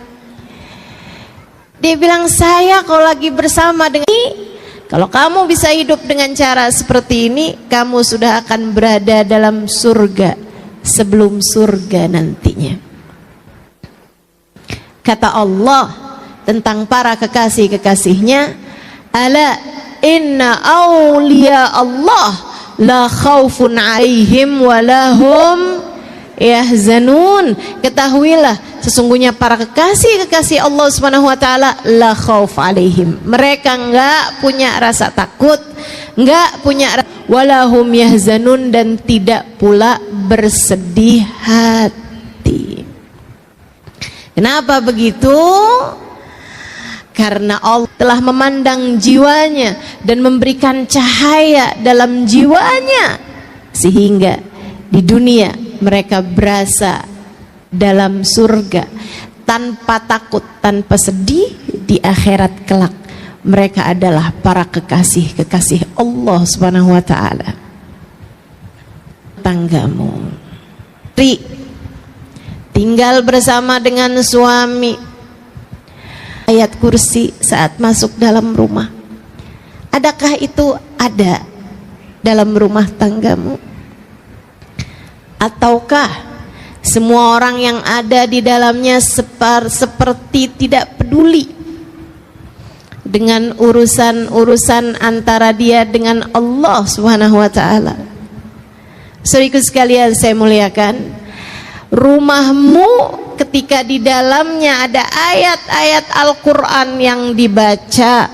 Dia bilang, saya kalau lagi bersama dengan ini, kalau kamu bisa hidup dengan cara seperti ini, kamu sudah akan berada dalam surga sebelum surga nantinya. Kata Allah tentang para kekasih-kekasihnya, ala inna awliya Allah la khaufun alaihim walahum yahzanun. Ketahuilah, sesungguhnya para kekasih-kekasih Allah Subhanahu wa taala la khauf alaihim, mereka enggak punya rasa takut, enggak punya walahum yahzanun, dan tidak pula bersedih hati. Kenapa begitu? Karena Allah telah memandang jiwanya dan memberikan cahaya dalam jiwanya, sehingga di dunia mereka berasa dalam surga tanpa takut, tanpa sedih. Di akhirat kelak mereka adalah para kekasih-kekasih Allah Subhanahu wa taala. Tanggamu tinggal bersama dengan suami, ayat kursi saat masuk dalam rumah. Adakah itu ada dalam rumah tanggamu? Ataukah semua orang yang ada di dalamnya seperti tidak peduli dengan urusan-urusan antara dia dengan Allah Subhanahu wa taala? Saudaraku sekalian saya muliakan, rumahmu ketika di dalamnya ada ayat-ayat Al-Quran yang dibaca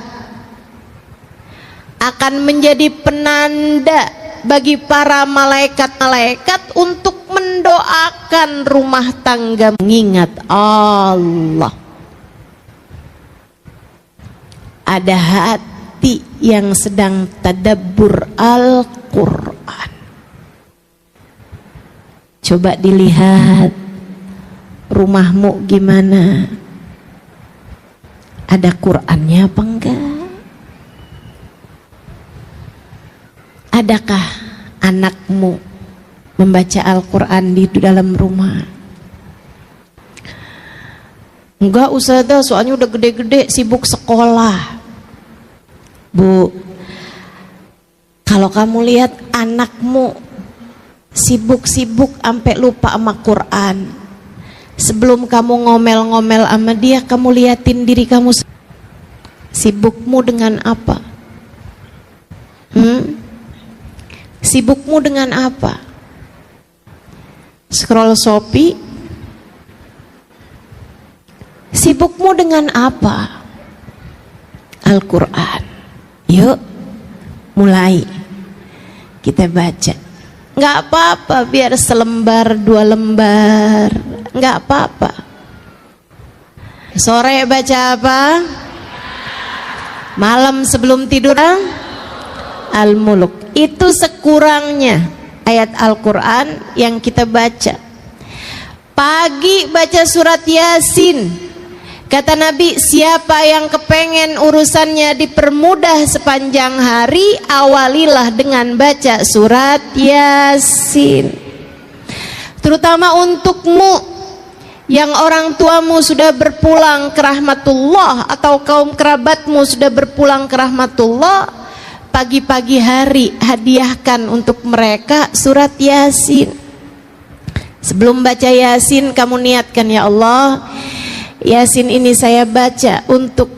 akan menjadi penanda bagi para malaikat-malaikat untuk mendoakan rumah tangga mengingat Allah. Ada hati yang sedang tadabbur Al-Quran. Coba dilihat rumahmu gimana? Ada Qur'annya apa enggak? Adakah anakmu membaca Al-Quran di dalam rumah? Enggak Ustazah, soalnya udah gede-gede sibuk sekolah. Bu, kalau kamu lihat anakmu sibuk-sibuk sampai lupa sama Quran, sebelum kamu ngomel-ngomel sama dia, kamu liatin diri kamu, sibukmu dengan apa? Sibukmu dengan apa? Scroll Shopee? Sibukmu dengan apa? Al-Quran. Yuk, mulai kita baca. Nggak apa-apa, biar selembar, 2 lembar, nggak apa-apa. Sore baca apa? Malam sebelum tidur Al-Muluk. Itu sekurangnya ayat Al-Quran yang kita baca. Pagi baca surat Yasin. Kata Nabi, siapa yang kepengen urusannya dipermudah sepanjang hari, awalilah dengan baca surat Yasin. Terutama untukmu yang orang tuamu sudah berpulang ke rahmatullah, atau kaum kerabatmu sudah berpulang ke rahmatullah, pagi-pagi hari hadiahkan untuk mereka surat Yasin. Sebelum baca Yasin, kamu niatkan, ya Allah, Yasin ini saya baca untuk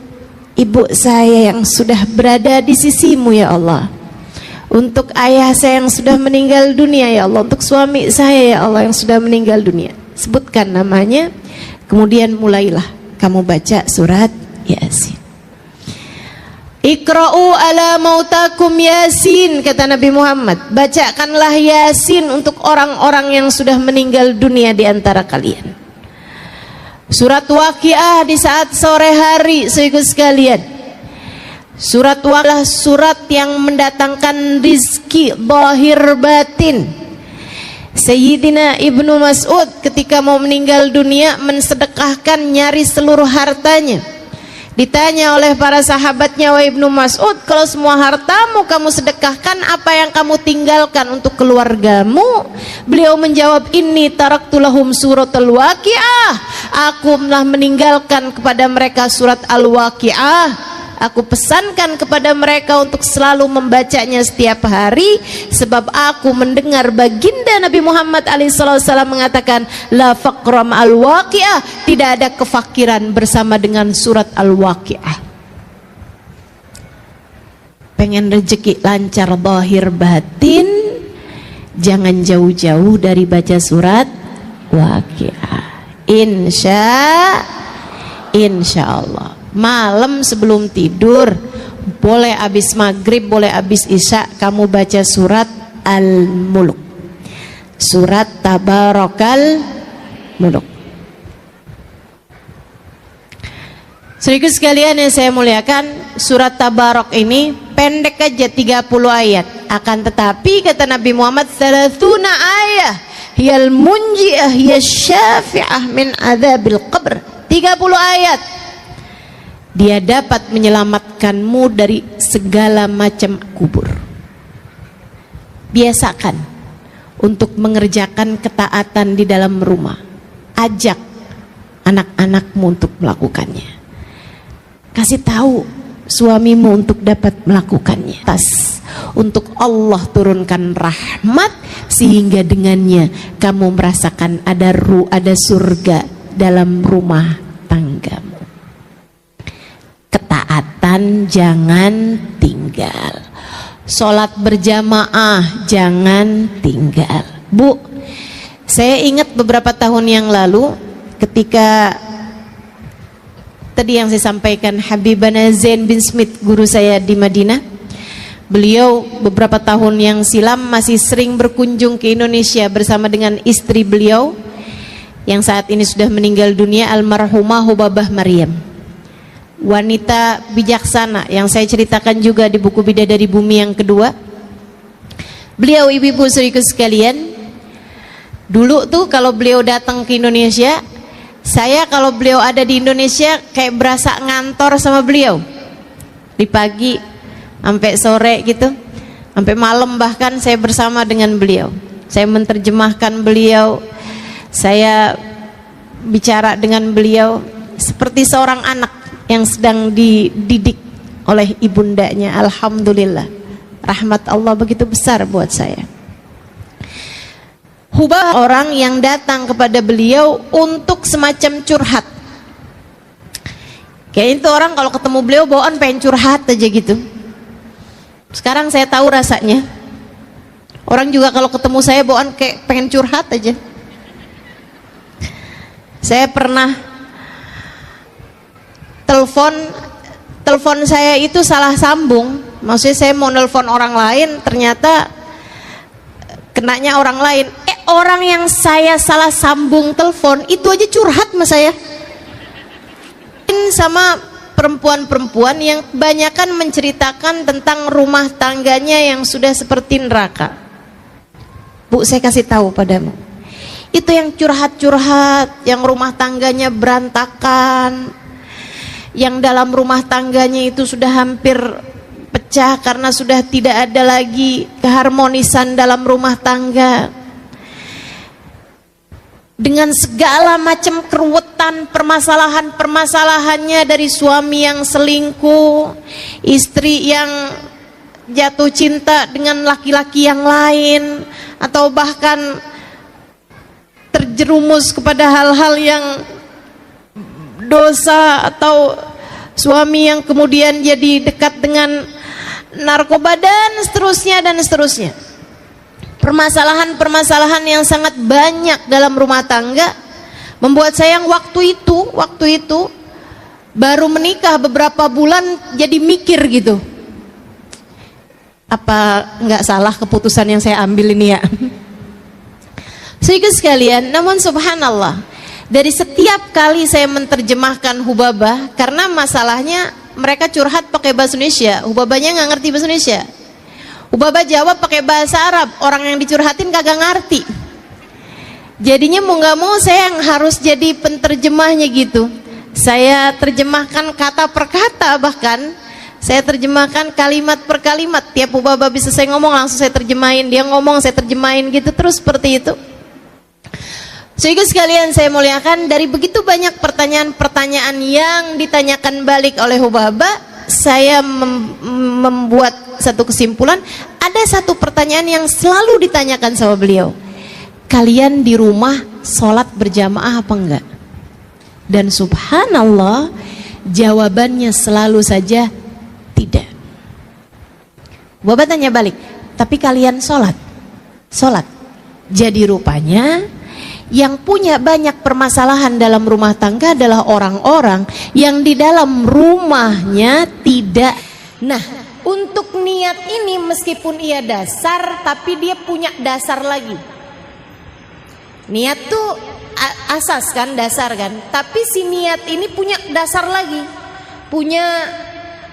ibu saya yang sudah berada di sisimu, ya Allah, untuk ayah saya yang sudah meninggal dunia, ya Allah, untuk suami saya, ya Allah, yang sudah meninggal dunia. Sebutkan namanya, kemudian mulailah kamu baca surat Yasin. Iqra'u ala mautakum Yasin, kata Nabi Muhammad, bacakanlah Yasin untuk orang-orang yang sudah meninggal dunia di antara kalian. Surat Waqiah di saat sore hari, saudara sekalian, Surat Waqiah surat yang mendatangkan rizki zahir batin. Sayyidina Ibnu Mas'ud ketika mau meninggal dunia mensedekahkan nyaris seluruh hartanya. Ditanya oleh para sahabatnya, wahai Ibnu Mas'ud, kalau semua hartamu kamu sedekahkan, apa yang kamu tinggalkan untuk keluargamu? Beliau menjawab, inni taraktu lahum suratul Waqiah. Aku telah meninggalkan kepada mereka surat Al-Waqiah. Aku pesankan kepada mereka untuk selalu membacanya setiap hari, sebab aku mendengar baginda Nabi Muhammad SAW mengatakan, la faqra ma'al waqiah, tidak ada kefakiran bersama dengan surat Al-Waqiah. Pengen rezeki lancar zahir batin, jangan jauh-jauh dari baca surat Waqiah. Insya Allah. Malam sebelum tidur, boleh habis maghrib, boleh habis isya, kamu baca surat Al-Mulk, surat Tabarakal Muluk. Saudaraku sekalian yang saya muliakan, surat Tabarak ini pendek aja 30 ayat. Akan tetapi kata Nabi Muhammad, 30 ayat hiyal munji'ah hiyasyafi'ah min adzabil qabr. 30 ayat dia dapat menyelamatkanmu dari segala macam kubur. Biasakan untuk mengerjakan ketaatan di dalam rumah. Ajak anak-anakmu untuk melakukannya. Kasih tahu suamimu untuk dapat melakukannya. Untuk Allah turunkan rahmat sehingga dengannya kamu merasakan ada surga dalam rumah tanggamu. Ketaatan jangan tinggal, sholat berjamaah jangan tinggal. Bu, saya ingat beberapa tahun yang lalu ketika tadi yang saya sampaikan, Habibana Zain bin Smith, guru saya di Madinah, beliau beberapa tahun yang silam masih sering berkunjung ke Indonesia bersama dengan istri beliau yang saat ini sudah meninggal dunia, almarhumah Hubabah Maryam, wanita bijaksana yang saya ceritakan juga di buku Bidadari Bumi yang kedua. Beliau, ibu-ibu saudaraku sekalian, dulu tuh kalau beliau datang ke Indonesia, saya kalau beliau ada di Indonesia kayak berasa ngantor sama beliau. Di pagi sampai sore gitu, sampai malam bahkan saya bersama dengan beliau. Saya menerjemahkan beliau, saya bicara dengan beliau seperti seorang anak yang sedang dididik oleh ibundanya. Alhamdulillah, rahmat Allah begitu besar buat saya. Hubah orang yang datang kepada beliau untuk semacam curhat. Kayak itu orang kalau ketemu beliau bawaan pengen curhat aja gitu. Sekarang saya tahu rasanya. Orang juga kalau ketemu saya bawaan kayak pengen curhat aja. Saya pernah telepon saya itu salah sambung. Maksudnya saya mau nelpon orang lain, ternyata kenanya orang lain. Orang yang saya salah sambung telepon itu aja curhat sama saya. Sama perempuan-perempuan yang kebanyakan menceritakan tentang rumah tangganya yang sudah seperti neraka. Bu, saya kasih tahu padamu, itu yang curhat-curhat, yang rumah tangganya berantakan, yang dalam rumah tangganya itu sudah hampir pecah karena sudah tidak ada lagi keharmonisan dalam rumah tangga, dengan segala macam keruwetan, permasalahan-permasalahannya, dari suami yang selingkuh, istri yang jatuh cinta dengan laki-laki yang lain, atau bahkan terjerumus kepada hal-hal yang dosa, atau suami yang kemudian jadi dekat dengan narkoba dan seterusnya. Permasalahan-permasalahan yang sangat banyak dalam rumah tangga membuat saya yang waktu itu baru menikah beberapa bulan jadi mikir gitu, apa nggak salah keputusan yang saya ambil ini ya. Saudara sekalian, namun subhanallah, dari setiap kali saya menerjemahkan Hubabah, karena masalahnya mereka curhat pakai bahasa Indonesia, Hubabanya nggak ngerti bahasa Indonesia. Hubaba jawab pakai bahasa Arab, orang yang dicurhatin kagak ngerti. Jadinya mau nggak mau saya yang harus jadi penterjemahnya gitu. Saya terjemahkan kata per kata, bahkan saya terjemahkan kalimat per kalimat. Tiap Hubaba bisa saya ngomong langsung saya terjemahin, dia ngomong saya terjemahin gitu terus seperti itu. Sehingga sekalian saya muliakan, dari begitu banyak pertanyaan-pertanyaan yang ditanyakan balik oleh Hubaba, saya membuat satu kesimpulan. Ada satu pertanyaan yang selalu ditanyakan sama beliau, kalian di rumah sholat berjamaah apa enggak? Dan subhanallah, jawabannya selalu saja tidak. Hubaba tanya balik, tapi kalian sholat? Sholat. Jadi rupanya yang punya banyak permasalahan dalam rumah tangga adalah orang-orang yang di dalam rumahnya tidak. Nah, untuk niat ini meskipun ia dasar, tapi dia punya dasar lagi. Niat tuh asas kan, dasar kan. Tapi si niat ini punya dasar lagi. Punya,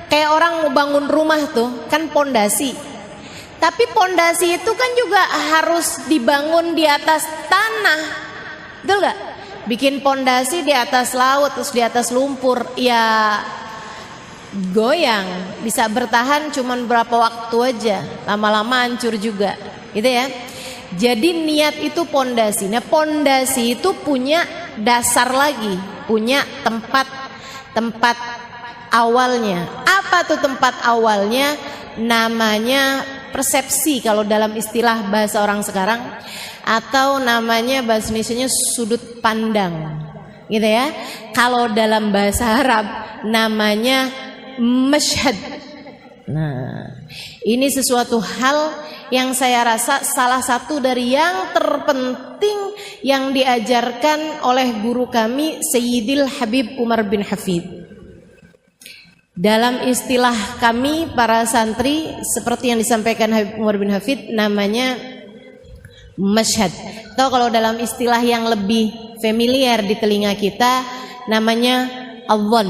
kayak orang mau bangun rumah tuh kan pondasi. Tapi pondasi itu kan juga harus dibangun di atas tanah. Betul gak? Bikin pondasi di atas laut terus di atas lumpur, ya goyang, bisa bertahan cuman berapa waktu aja, lama-lama hancur juga, gitu ya. Jadi niat itu pondasi. Nah, pondasi itu punya dasar lagi, punya tempat awalnya. Apa tuh tempat awalnya? Namanya persepsi kalau dalam istilah bahasa orang sekarang, atau namanya bahasa Indonesianya sudut pandang, gitu ya. Kalau dalam bahasa Arab namanya masyhad. Nah, ini sesuatu hal yang saya rasa salah satu dari yang terpenting yang diajarkan oleh guru kami Sayyidil Habib Umar bin Hafid. Dalam istilah kami para santri, seperti yang disampaikan Habib Umar bin Hafid, namanya masyhad. Atau kalau dalam istilah yang lebih familiar di telinga kita, namanya adh-dhann,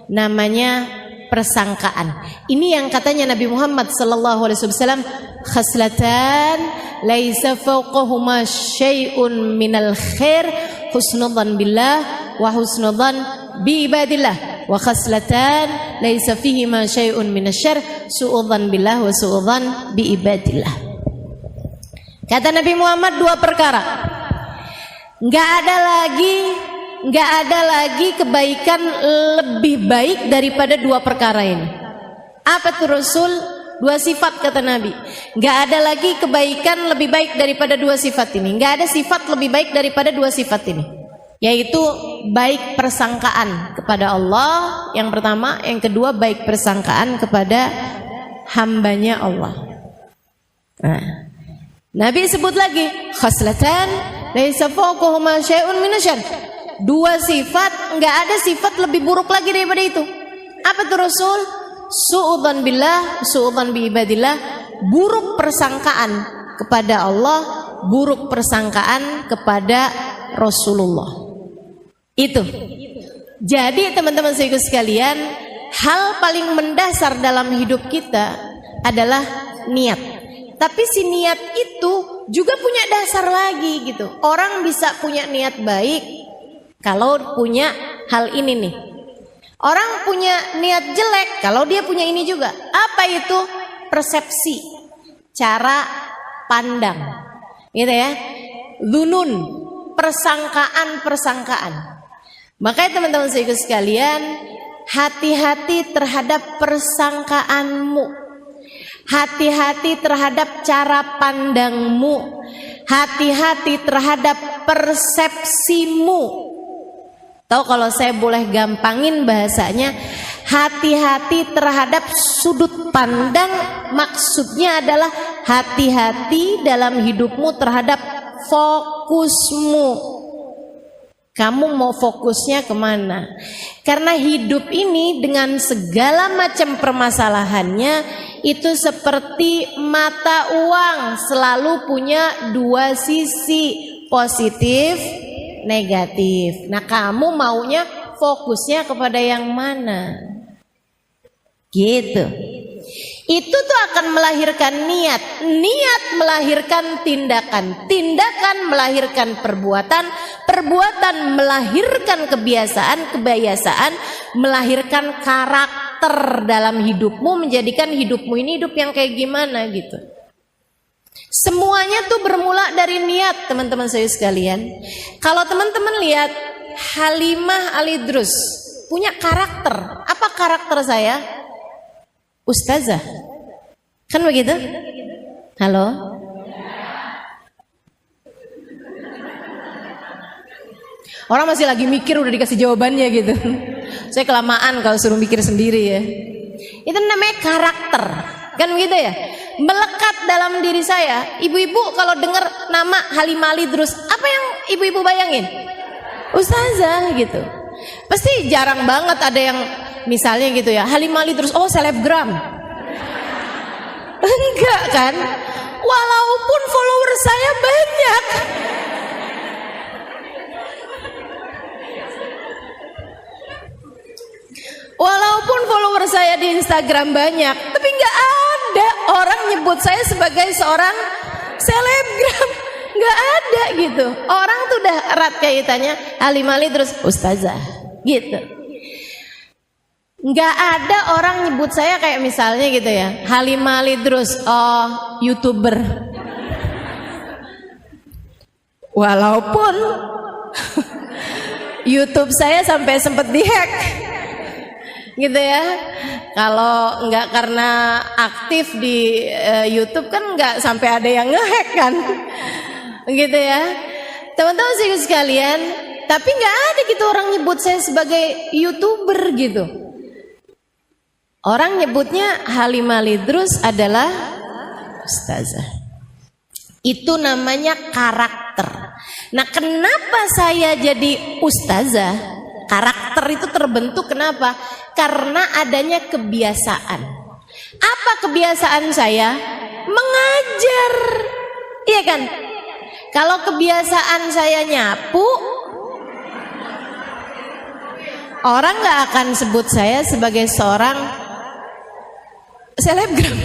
namanya persangkaan. Ini yang katanya Nabi Muhammad sallallahu alaihi wasallam, khaslatan laisa fawqahuma syai'un minal khair, husnudzan billah wa husnudzan bi ibadillah, wa khaslatan laisa fihima syai'un minasyarr, su'udzan billah wa su'udzan bi ibadillah. Kata Nabi Muhammad, dua perkara, nggak ada lagi kebaikan lebih baik daripada dua perkara ini. Apa tuh Rasul? Dua sifat kata Nabi. Nggak ada lagi kebaikan lebih baik daripada dua sifat ini. Nggak ada sifat lebih baik daripada dua sifat ini, yaitu baik persangkaan kepada Allah yang pertama, yang kedua baik persangkaan kepada hambanya Allah. Nah, Nabi sebut lagi, khaslatan laisa fawqahuma syai'un minasyarr. Dua sifat, enggak ada sifat lebih buruk lagi daripada itu. Apa tuh Rasul? Su'udzan billah, su'udzan bi ibadillah, buruk persangkaan kepada Allah, buruk persangkaan kepada Rasulullah. Itu. Jadi teman-teman sekalian, hal paling mendasar dalam hidup kita adalah niat. Tapi si niat itu juga punya dasar lagi gitu. Orang bisa punya niat baik kalau punya hal ini nih. Orang punya niat jelek kalau dia punya ini juga. Apa itu? Persepsi, cara pandang, gitu ya. Dzunun, persangkaan. Makanya teman-teman sekalian, hati-hati terhadap persangkaanmu. Hati-hati terhadap cara pandangmu. Hati-hati terhadap persepsimu. Tahu kalau saya boleh gampangin bahasanya, hati-hati terhadap sudut pandang, maksudnya adalah hati-hati dalam hidupmu terhadap fokusmu. Kamu mau fokusnya kemana? Karena hidup ini dengan segala macam permasalahannya itu seperti mata uang, selalu punya dua sisi, positif, negatif. Nah, kamu maunya fokusnya kepada yang mana? Gitu. Itu tuh akan melahirkan niat, niat melahirkan tindakan, tindakan melahirkan perbuatan, perbuatan melahirkan kebiasaan, kebiasaan melahirkan karakter dalam hidupmu, menjadikan hidupmu ini hidup yang kayak gimana gitu. Semuanya tuh bermula dari niat, teman-teman saya sekalian. Kalau teman-teman lihat Halimah Al-Idrus punya karakter. Apa karakter saya? Ustazah. Kan begitu? Halo? Orang masih lagi mikir udah dikasih jawabannya gitu. Saya kelamaan kalau suruh mikir sendiri ya. Itu namanya karakter. Kan begitu ya? Melekat dalam diri saya. Ibu-ibu kalau dengar nama Halimah Al-Idrus, apa yang ibu-ibu bayangin? Ustazah gitu. Pasti jarang banget ada yang misalnya gitu ya, Halimah Al-Idrus, oh selebgram. Enggak kan? Walaupun follower saya banyak. Walaupun follower saya di Instagram banyak, tapi nggak ada orang nyebut saya sebagai seorang selebgram. Nggak ada gitu. Orang tuh udah erat kaitannya Halimah Al-Idrus ustazah gitu. Nggak ada orang nyebut saya kayak misalnya gitu ya, Halimah Al-Idrus, oh YouTuber. Walaupun YouTube saya sampai sempet dihack gitu ya. Kalau nggak karena aktif di YouTube kan nggak sampai ada yang ngehack kan gitu ya teman-teman sekalian. Tapi nggak ada gitu orang nyebut saya sebagai YouTuber gitu. Orang nyebutnya Halimah Al-Idrus adalah ustazah. Itu namanya karakter. Nah, kenapa saya jadi ustazah? Karakter itu terbentuk kenapa? Karena adanya kebiasaan. Apa kebiasaan saya? Mengajar. Iya kan? Kalau kebiasaan saya nyapu, orang gak akan sebut saya sebagai seorang selebgram,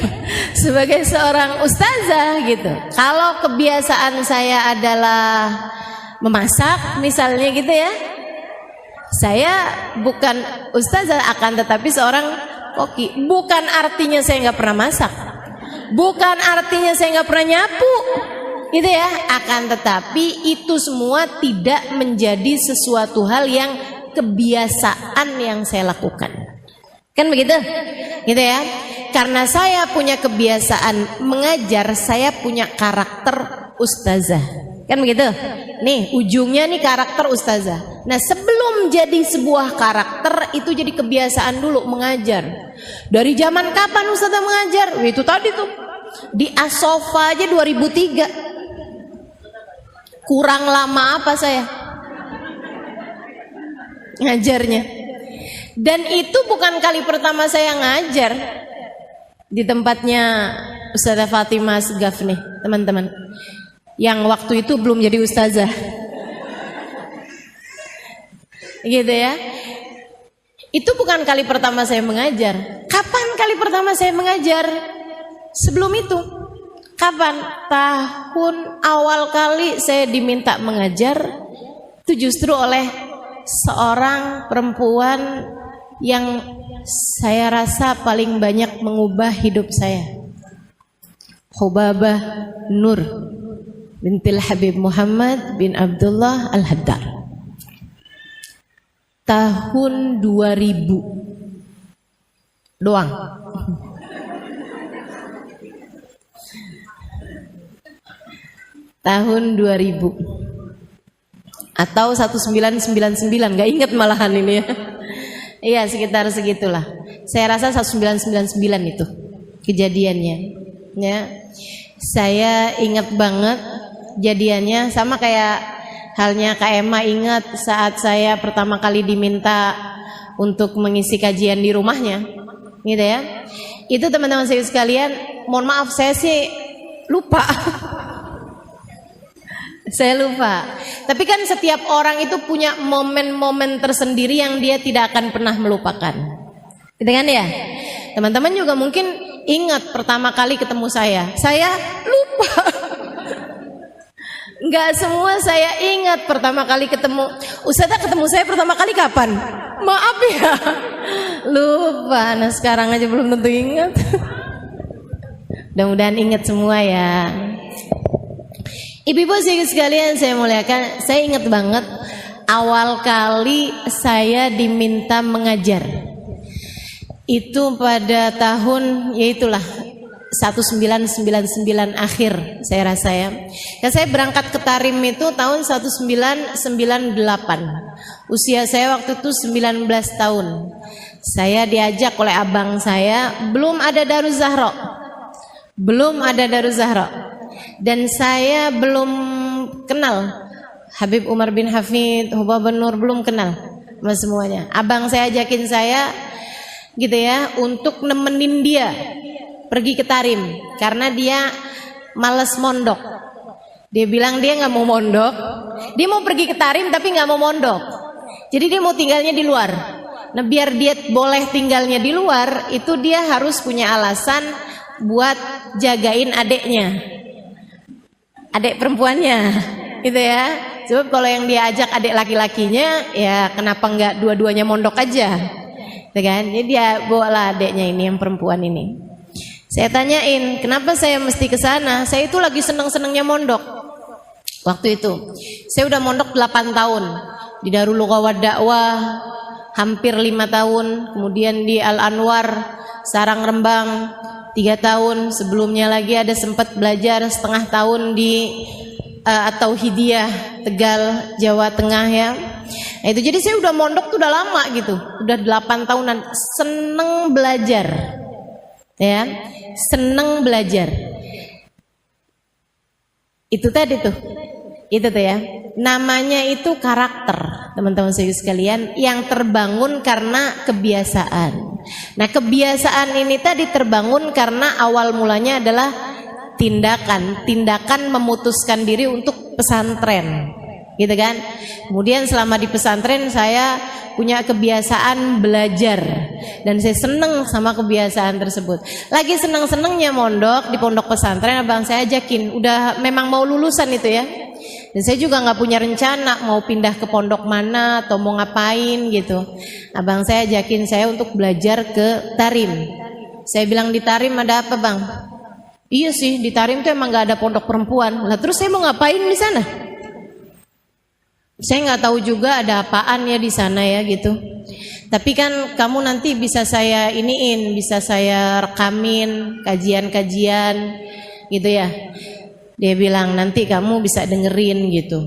sebagai seorang ustazah gitu. Kalau kebiasaan saya adalah memasak misalnya gitu ya, saya bukan ustazah akan tetapi seorang koki. Bukan artinya saya nggak pernah masak, bukan artinya saya nggak pernah nyapu gitu ya, akan tetapi itu semua tidak menjadi sesuatu hal yang kebiasaan yang saya lakukan. Kan begitu? Gitu ya. Karena saya punya kebiasaan mengajar, saya punya karakter ustazah. Kan begitu? Nih, ujungnya nih karakter ustazah. Nah, sebelum jadi sebuah karakter, itu jadi kebiasaan dulu mengajar. Dari zaman kapan ustazah mengajar? Itu tadi tuh. Di Asofa aja 2003. Kurang lama apa saya ngajarnya. Dan itu bukan kali pertama saya ngajar di tempatnya Ustazah Fatimah Segaf nih teman-teman, yang waktu itu belum jadi ustazah gitu ya. Itu bukan kali pertama saya mengajar. Kapan kali pertama saya mengajar? Sebelum itu kapan? Tahun awal kali saya diminta mengajar itu justru oleh seorang perempuan yang saya rasa paling banyak mengubah hidup saya, Hubabah Nur bintil Habib Muhammad bin Abdullah Al-Haddar. Tahun 2000 doang. Tahun 2000 atau 1999, gak inget malahan ini ya. Iya, sekitar segitulah. Saya rasa 1999 itu kejadiannya ya. Saya ingat banget jadiannya, sama kayak halnya Kak Emma ingat saat saya pertama kali diminta untuk mengisi kajian di rumahnya gitu ya. Itu teman-teman saya sekalian, mohon maaf saya sih lupa. Saya lupa. Tapi kan setiap orang itu punya momen-momen tersendiri yang dia tidak akan pernah melupakan. Gitu kan ya? Teman-teman juga mungkin ingat pertama kali ketemu saya lupa. Nggak semua saya ingat pertama kali ketemu. Ustazah ketemu saya pertama kali kapan? Maaf ya, lupa. Nah sekarang aja belum tentu ingat. Mudah-mudahan ingat semua ya. Ibu-ibu sekalian saya muliakan, saya ingat banget awal kali saya diminta mengajar. Itu pada tahun, yaitulah 1999 akhir saya rasa ya. Dan saya berangkat ke Tarim itu tahun 1998. Usia saya waktu itu 19 tahun. Saya diajak oleh abang saya, belum ada Daruz Zahra. Dan saya belum kenal Habib Umar bin Hafid, Hubab Nur, belum kenal sama semuanya. Abang saya ajakin saya gitu ya untuk nemenin dia pergi ke Tarim karena dia males mondok. Dia bilang dia nggak mau mondok, dia mau pergi ke Tarim tapi nggak mau mondok. Jadi dia mau tinggalnya di luar. Nah biar dia boleh tinggalnya di luar, itu dia harus punya alasan buat jagain adeknya, adek perempuannya, gitu ya. Sebab kalau yang dia ajak adek laki-lakinya, ya kenapa nggak dua-duanya mondok aja, gitu kan? Jadi dia bawa adeknya ini yang perempuan ini. Saya tanyain, kenapa saya mesti ke sana? Saya itu lagi seneng-senengnya mondok. Waktu itu, saya udah mondok 8 tahun di Darul Lughah wad Dakwah, hampir 5 tahun, kemudian di Al Anwar, Sarang Rembang 3 tahun, sebelumnya lagi ada sempat belajar setengah tahun di At-Tauhidiyah Tegal, Jawa Tengah ya. Nah, itu jadi saya udah mondok tuh udah lama gitu, udah 8 tahunan, seneng belajar, ya, seneng belajar. Itu tadi tuh, itu tuh ya, namanya itu karakter, teman-teman sekalian, yang terbangun karena kebiasaan. Nah kebiasaan ini tadi terbangun karena awal mulanya adalah tindakan memutuskan diri untuk pesantren, gitu kan. Kemudian selama di pesantren saya punya kebiasaan belajar dan saya seneng sama kebiasaan tersebut. Lagi seneng-senengnya mondok di pondok pesantren, abang saya ajakin, udah memang mau lulusan itu ya. Dan saya juga nggak punya rencana mau pindah ke pondok mana atau mau ngapain gitu. Abang saya ajakin saya untuk belajar ke Tarim. Saya bilang, di Tarim ada apa bang? Iya sih, di Tarim tuh emang nggak ada pondok perempuan. Lah terus saya mau ngapain di sana? Saya nggak tahu juga ada apaan ya di sana ya gitu. Tapi kan kamu nanti bisa saya iniin, bisa saya rekamin kajian-kajian gitu ya. Dia bilang nanti kamu bisa dengerin gitu.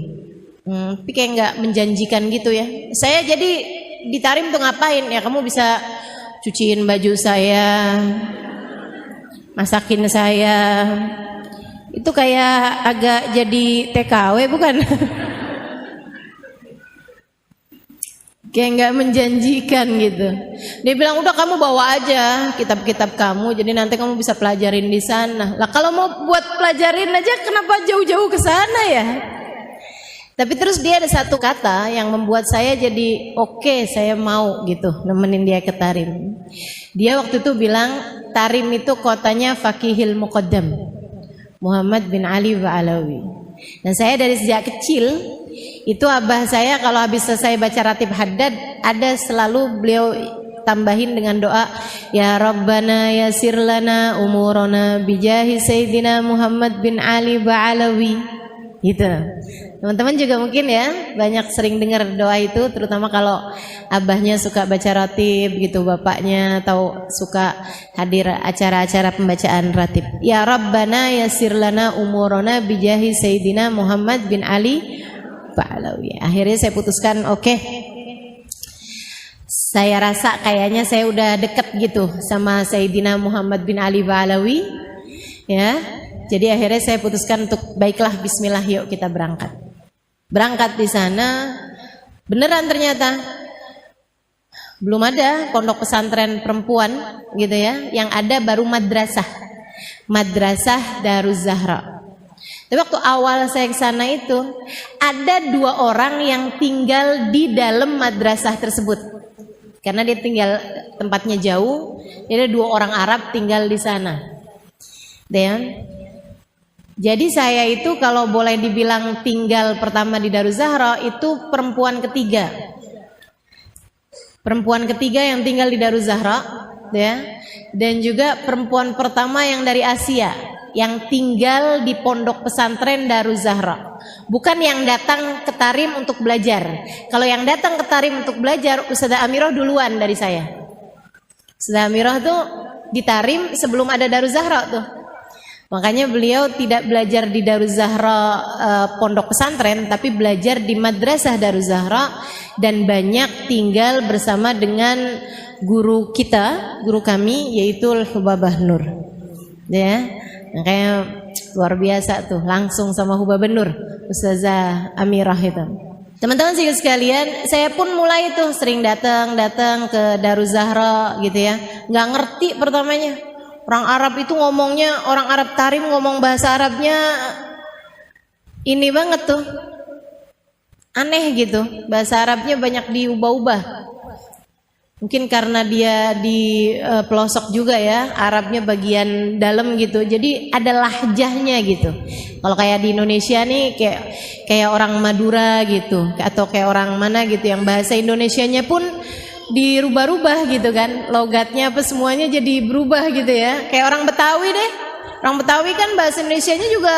Tapi kayak nggak menjanjikan gitu ya. Saya jadi di Tarim tuh ngapain ya? Kamu bisa cuciin baju saya, masakin saya. Itu kayak agak jadi TKW bukan? Kayak nggak menjanjikan gitu. Dia bilang udah kamu bawa aja kitab-kitab kamu, jadi nanti kamu bisa pelajarin di sana. Lah kalau mau buat pelajarin aja kenapa jauh-jauh ke sana ya? Tapi terus dia ada satu kata yang membuat saya jadi oke, saya mau gitu nemenin dia ke Tarim. Dia waktu itu bilang Tarim itu kotanya Faqihil Muqaddam Muhammad bin Ali Ba'alawi. Dan saya dari sejak kecil itu abah saya kalau habis selesai baca ratib haddad ada selalu beliau tambahin dengan doa, ya Rabbana yasir lana umurana bijahi Sayyidina Muhammad bin Ali Ba'alawi gitu. Teman-teman juga mungkin ya banyak sering dengar doa itu, terutama kalau abahnya suka baca ratib gitu, bapaknya atau suka hadir acara-acara pembacaan ratib. Ya Rabbana yasir lana umurana bijahi Sayyidina Muhammad bin Ali Ba'alawi. Akhirnya saya putuskan oke. Saya rasa kayaknya saya udah deket gitu sama Sayyidina Muhammad bin Ali Ba'alawi. Ya. Jadi akhirnya saya putuskan untuk baiklah bismillah yuk kita berangkat. Berangkat di sana beneran ternyata belum ada pondok pesantren perempuan gitu ya. Yang ada baru madrasah. Madrasah Daruz Zahra. Tapi waktu awal saya ke sana itu ada 2 orang yang tinggal di dalam madrasah tersebut. karena dia tinggal tempatnya jauh. Dia ada 2 orang Arab tinggal di sana. Dan jadi saya itu kalau boleh dibilang tinggal pertama di Daruz Zahra itu perempuan ketiga. Perempuan ketiga yang tinggal di Daruz Zahra, ya. Dan juga perempuan pertama yang dari Asia yang tinggal di pondok pesantren Daruz Zahra. Bukan yang datang ke Tarim untuk belajar. Kalau yang datang ke Tarim untuk belajar, Ustazah Amirah duluan dari saya. Ustazah Amirah tuh di Tarim sebelum ada Daruz Zahra tuh. Makanya beliau tidak belajar di Daruz Zahra pondok pesantren, tapi belajar di madrasah Daruz Zahra dan banyak tinggal bersama dengan guru kita, guru kami yaitu Hubabah Nur. Ya, makanya luar biasa tuh, langsung sama Hubabah Nur, Ustazah Amirah itu. Teman-teman sekalian, saya pun mulai tuh sering datang ke Daruz Zahra gitu ya. Nggak ngerti pertamanya. Orang Arab itu ngomongnya, orang Arab Tarim ngomong bahasa Arabnya ini banget tuh, aneh gitu. Bahasa Arabnya banyak diubah-ubah. Mungkin karena dia di pelosok juga ya, Arabnya bagian dalam gitu. Jadi ada lahjahnya gitu. Kalau kayak di Indonesia nih kayak orang Madura gitu, atau kayak orang mana gitu yang bahasa Indonesianya pun dirubah-rubah gitu kan, logatnya apa semuanya jadi berubah gitu ya. Kayak orang Betawi deh, orang Betawi kan bahasa Indonesianya juga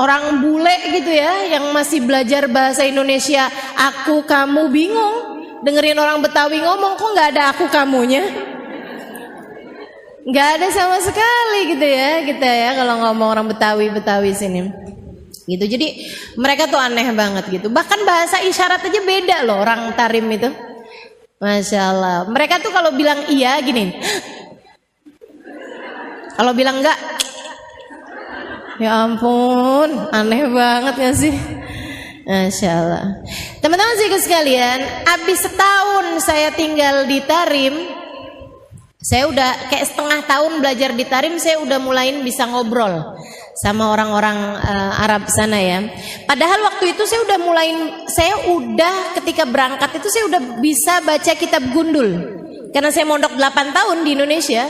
orang bule gitu ya, yang masih belajar bahasa Indonesia aku kamu bingung, dengerin orang Betawi ngomong kok nggak ada aku kamunya, nggak ada sama sekali gitu ya kita ya kalau ngomong orang Betawi sini. Gitu. Jadi mereka tuh aneh banget gitu. Bahkan bahasa isyarat aja beda loh orang Tarim itu. Masya Allah. Mereka tuh kalau bilang iya gini. Kalau bilang enggak, ya ampun, aneh banget gak sih? Masya Allah. Teman-teman sekalian, abis setahun saya tinggal di Tarim, saya udah kayak setengah tahun belajar di Tarim, saya udah mulai bisa ngobrol sama orang-orang Arab sana ya. Padahal waktu itu saya udah ketika berangkat itu saya udah bisa baca kitab gundul. Karena saya mondok 8 tahun di Indonesia,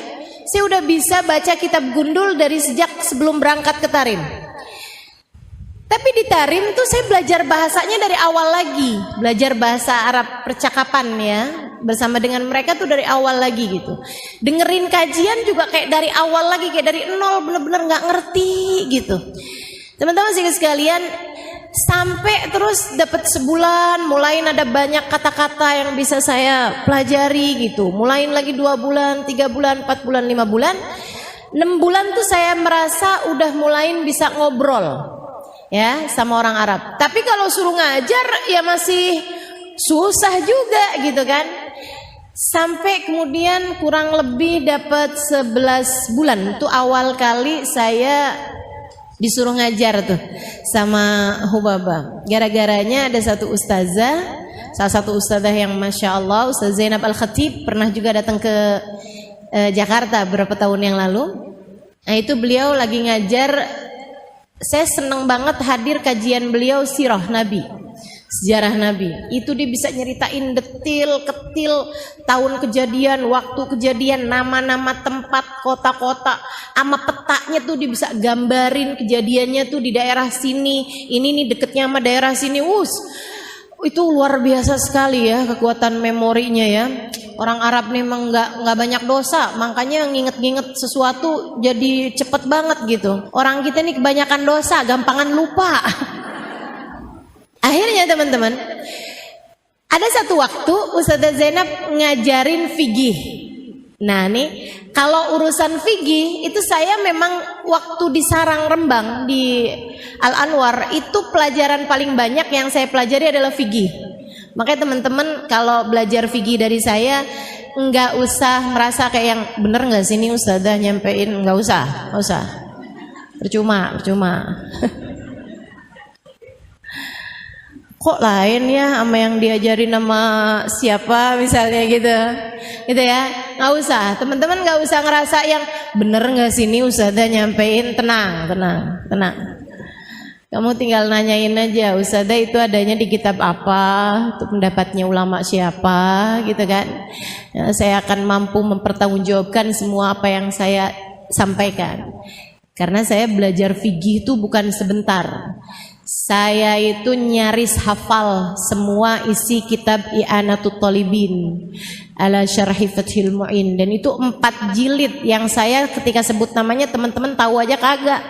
saya udah bisa baca kitab gundul dari sejak sebelum berangkat ke Tarim. Tapi di Tarim tuh saya belajar bahasanya dari awal lagi, belajar bahasa Arab percakapan ya, bersama dengan mereka tuh dari awal lagi gitu. Dengerin kajian juga kayak dari awal lagi, kayak dari nol, bener-bener nggak ngerti gitu. Teman-teman sekalian, sampai terus dapat sebulan, mulain ada banyak kata-kata yang bisa saya pelajari gitu. Mulain lagi 2 bulan, 3 bulan, 4 bulan, 5 bulan, 6 bulan tuh saya merasa udah mulain bisa ngobrol ya sama orang Arab. Tapi kalau suruh ngajar ya masih susah juga gitu kan. Sampai kemudian kurang lebih dapat 11 bulan itu awal kali saya disuruh ngajar tuh sama Hubabah. Gara-garanya ada satu ustazah, salah satu ustazah yang Masya Allah, Ustazah Zainab Al-Khatib, pernah juga datang ke Jakarta beberapa tahun yang lalu. Nah itu beliau lagi ngajar. Saya seneng banget hadir kajian beliau sirah Nabi, sejarah Nabi. Itu dia bisa nyeritain detil-ketil tahun kejadian, waktu kejadian, nama-nama tempat, kota-kota, sama petanya tuh dia bisa gambarin kejadiannya tuh di daerah sini. Ini nih deketnya sama daerah sini. Itu luar biasa sekali ya kekuatan memorinya ya. Orang Arab memang nggak banyak dosa, makanya nginget-nginget sesuatu jadi cepet banget gitu. Orang kita nih kebanyakan dosa, gampangan lupa. Akhirnya teman-teman, ada satu waktu Ustazah Zainab ngajarin fikih. Nah nih, kalau urusan fikih itu saya memang waktu di Sarang Rembang di Al-Anwar itu pelajaran paling banyak yang saya pelajari adalah fikih. Makanya teman-teman kalau belajar fikih dari saya nggak usah merasa kayak yang bener nggak sih ini ustazah nyampein, nggak usah, percuma. Kok lain ya sama yang diajarin sama siapa misalnya gitu ya, nggak usah. Teman-teman nggak usah ngerasa yang bener nggak sih ini ustazah nyampein, tenang. Kamu tinggal nanyain aja, Ustazah itu adanya di kitab apa, itu pendapatnya ulama siapa, gitu kan. Ya, saya akan mampu mempertanggungjawabkan semua apa yang saya sampaikan. Karena saya belajar fikih itu bukan sebentar. Saya itu nyaris hafal semua isi kitab I'anatut Thalibin ala Syarhi Fathil Mu'in, dan itu 4 jilid yang saya ketika sebut namanya teman-teman tahu aja kagak.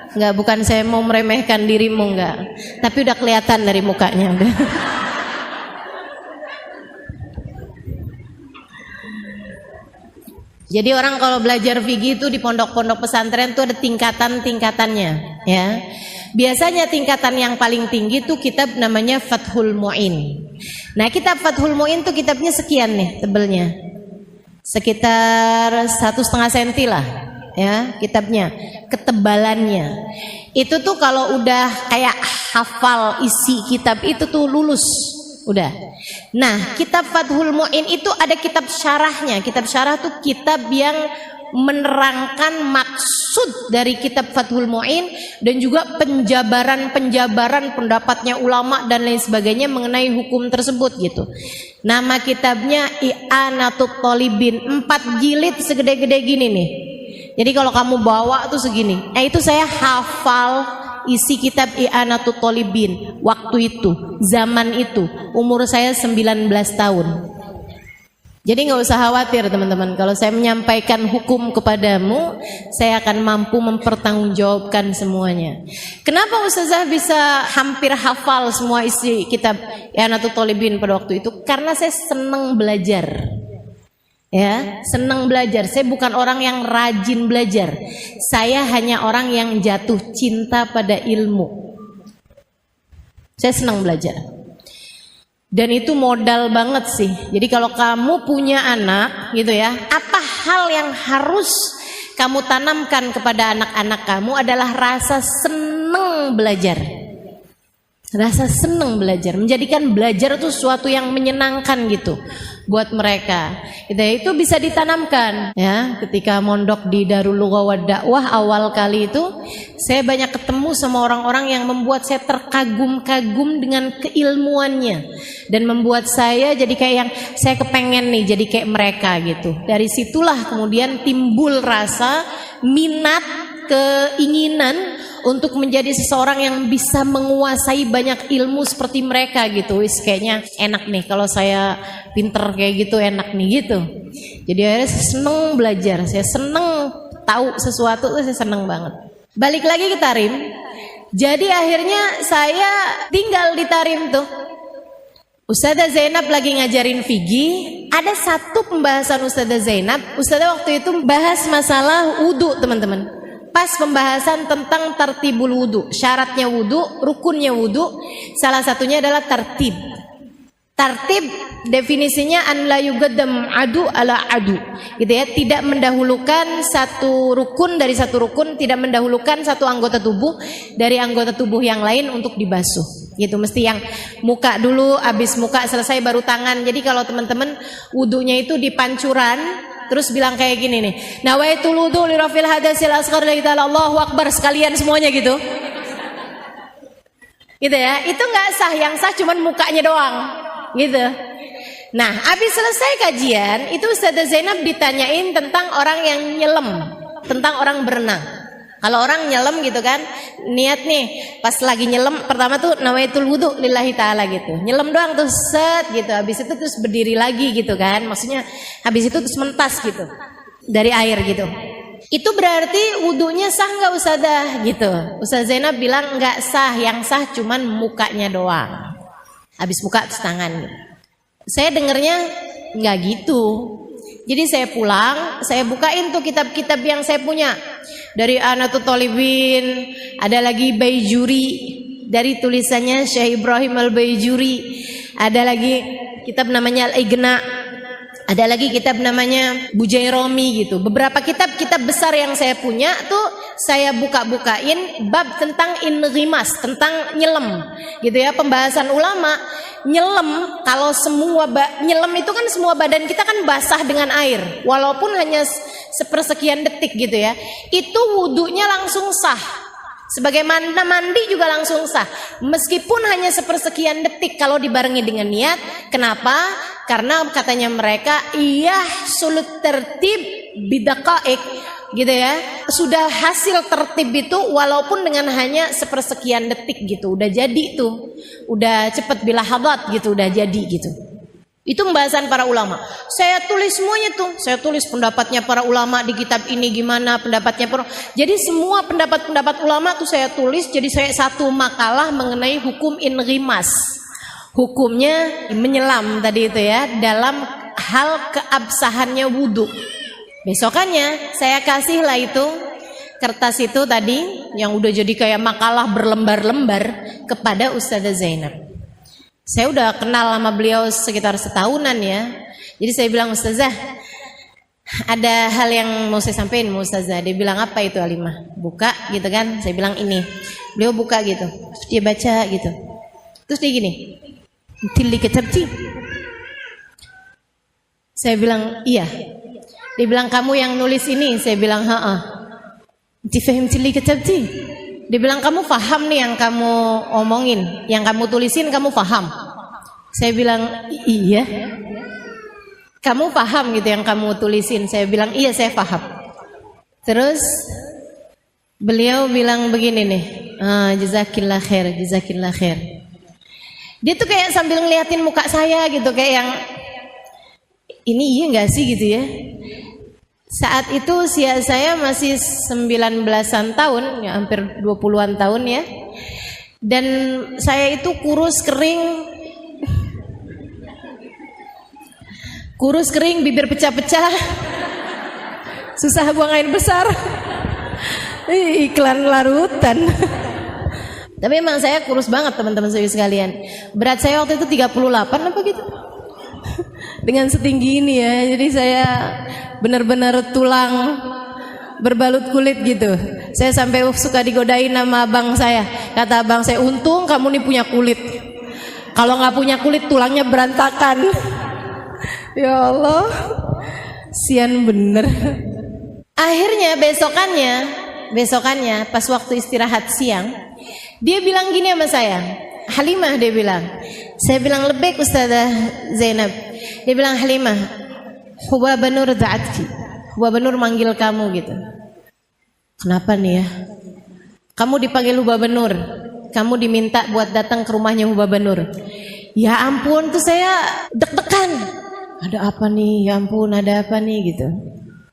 Enggak, bukan saya mau meremehkan dirimu, enggak. Tapi udah kelihatan dari mukanya udah. Jadi orang kalau belajar fikih itu di pondok-pondok pesantren itu ada tingkatan-tingkatannya, ya. Biasanya tingkatan yang paling tinggi itu kitab namanya Fathul Mu'in. Nah, kitab Fathul Mu'in tuh kitabnya sekian nih tebelnya. Sekitar 1,5 cm lah. Ya, kitabnya, ketebalannya itu tuh kalau udah kayak hafal isi kitab itu tuh lulus udah. Nah, kitab Fathul Mu'in itu ada kitab syarahnya. Kitab syarah tuh kitab yang menerangkan maksud dari kitab Fathul Mu'in dan juga penjabaran pendapatnya ulama dan lain sebagainya mengenai hukum tersebut gitu. Nama kitabnya I'anatut Thalibin, 4 jilid segede-gede gini nih. Jadi kalau kamu bawa tuh segini. Nah, itu saya hafal isi kitab I'anatut Thalibin waktu itu, zaman itu, umur saya 19 tahun. Jadi nggak usah khawatir teman-teman, kalau saya menyampaikan hukum kepadamu, saya akan mampu mempertanggungjawabkan semuanya. Kenapa Ustazah bisa hampir hafal semua isi kitab I'anatut Thalibin pada waktu itu? Karena saya senang belajar. Ya, senang belajar. Saya bukan orang yang rajin belajar. Saya hanya orang yang jatuh cinta pada ilmu. Saya senang belajar. Dan itu modal banget sih. Jadi kalau kamu punya anak gitu ya, apa hal yang harus kamu tanamkan kepada anak-anak kamu adalah rasa senang belajar. Rasa senang belajar, menjadikan belajar itu sesuatu yang menyenangkan gitu buat mereka. Itu bisa ditanamkan ya. Ketika mondok di Darul Lughah wa Dakwah awal kali itu, saya banyak ketemu sama orang-orang yang membuat saya terkagum-kagum dengan keilmuannya dan membuat saya jadi kayak yang saya kepengen nih jadi kayak mereka gitu. Dari situlah kemudian timbul rasa minat, keinginan untuk menjadi seseorang yang bisa menguasai banyak ilmu seperti mereka gitu. Wis kayaknya enak nih kalau saya pinter kayak gitu, enak nih gitu. Jadi akhirnya saya seneng belajar, saya seneng tahu sesuatu, saya seneng banget. Balik lagi ke Tarim. Jadi akhirnya saya tinggal di Tarim tuh. Ustazah Zainab lagi ngajarin fikih. Ada satu pembahasan Ustazah Zainab. Ustazah waktu itu bahas masalah wudu teman-teman. Pas pembahasan tentang tartibul wudu, syaratnya wudu, rukunnya wudu, salah satunya adalah tartib. Tartib definisinya an la yuqaddam adu ala adu, gitu ya, tidak mendahulukan satu rukun dari satu rukun, tidak mendahulukan satu anggota tubuh dari anggota tubuh yang lain untuk dibasuh. Gitu, mesti yang muka dulu, habis muka selesai baru tangan. Jadi kalau teman-teman wudunya itu di pancuran, terus bilang kayak gini nih, nawaitul wudu li rafil hadasil asghar lillahi ta'ala, Allahu akbar sekalian semuanya gitu. Gitu ya. Itu enggak sah, yang sah cuman mukanya doang. Gitu. Nah, habis selesai kajian, itu Ustazah Zainab ditanyain tentang orang yang nyelam, tentang orang berenang. Kalau orang nyelam gitu kan, niat nih, pas lagi nyelam pertama tuh nawaitul wudu lillahi ta'ala gitu. Nyelam doang tuh set gitu, habis itu terus berdiri lagi gitu kan. Maksudnya habis itu terus mentas gitu dari air gitu. Itu berarti wudunya sah nggak Ustazah gitu. Ustazah Zainab bilang nggak sah, yang sah cuman mukanya doang. Habis muka terus tangan gitu. Saya dengernya nggak gitu. Jadi saya pulang, saya bukain tuh kitab-kitab yang saya punya. Dari I'anatut Thalibin, ada lagi Baijuri, dari tulisannya Syekh Ibrahim Al-Baijuri. Ada lagi kitab namanya Al-Ighna, Ada lagi kitab namanya Bujairomi gitu. Beberapa kitab-kitab besar yang saya punya tuh saya buka-bukain bab tentang inrimas, tentang nyelem gitu ya. Pembahasan ulama nyelem, kalau nyelem itu kan semua badan kita kan basah dengan air, walaupun hanya sepersekian detik gitu ya. Itu wudunya langsung sah. Sebagaimana mandi juga langsung sah, meskipun hanya sepersekian detik kalau dibarengi dengan niat. Kenapa? Karena katanya mereka sulut tertib bidaqaik gitu ya. Sudah hasil tertib itu walaupun dengan hanya sepersekian detik gitu, udah jadi tuh, udah cepet bilahadat gitu, udah jadi gitu. Itu pembahasan para ulama. Saya tulis semuanya tuh. Saya tulis pendapatnya para ulama di kitab ini gimana, pendapatnya para. Jadi semua pendapat-pendapat ulama tuh saya tulis. Jadi saya satu makalah mengenai hukum inrimas. Hukumnya menyelam tadi itu ya, dalam hal keabsahannya wudu. Besokannya saya kasihlah itu kertas itu tadi yang udah jadi kayak makalah berlembar-lembar kepada Ustazah Zainab. Saya udah kenal sama beliau sekitar setahunan ya. Jadi saya bilang, Ustazah, ada hal yang mau saya sampaikan Ustazah. Dia bilang, apa itu Halimah? Buka gitu kan. Saya bilang ini. Beliau buka gitu. Terus dia baca gitu. Terus dia gini, Tilli ketabti. Saya bilang, iya. Dia bilang, kamu yang nulis ini? Saya bilang, haa. Tifahim tilli ketabti. Dia bilang, kamu paham nih yang kamu omongin, yang kamu tulisin kamu paham? Saya bilang, iya. Kamu paham gitu yang kamu tulisin? Saya bilang, iya saya paham. Terus beliau bilang begini nih, jazakillah khair, jazakillah khair. Dia tuh kayak sambil ngeliatin muka saya gitu, kayak yang, ini iya gak sih gitu ya. Saat itu usia saya masih 19-an tahun, ya hampir 20-an tahun ya. Dan saya itu kurus kering, bibir pecah-pecah, susah buang air besar, iklan larutan. Tapi emang saya kurus banget teman-teman saya sekalian. Berat saya waktu itu 38 apa gitu. Dengan setinggi ini ya, jadi saya benar-benar tulang berbalut kulit gitu. Saya sampai suka digodain sama abang saya. Kata abang saya, untung kamu nih punya kulit. Kalau nggak punya kulit tulangnya berantakan. Ya Allah, sian bener. Akhirnya besokannya pas waktu istirahat siang, dia bilang gini sama saya, Halimah, dia bilang. Saya bilang, lebih Ustazah Zainab. Dia bilang, Halimah, Hubaba Nur da'atki. Hubaba Nur manggil kamu gitu. Kenapa nih ya? Kamu dipanggil Hubaba Nur. Kamu diminta buat datang ke rumahnya Hubaba Nur. Ya ampun, tuh saya deg-degan. Ada apa nih? Ya ampun, ada apa nih gitu.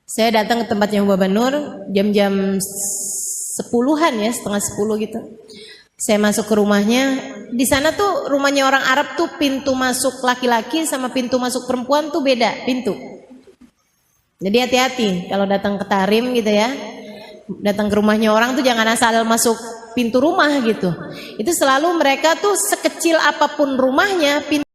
Saya datang ke tempatnya Hubaba Nur jam-jam 10-an ya, setengah 10 gitu. Saya masuk ke rumahnya. Di sana tuh rumahnya orang Arab tuh pintu masuk laki-laki sama pintu masuk perempuan tuh beda pintu. Jadi hati-hati kalau datang ke Tarim gitu ya. Datang ke rumahnya orang tuh jangan asal masuk pintu rumah gitu. Itu selalu mereka tuh sekecil apapun rumahnya, pintu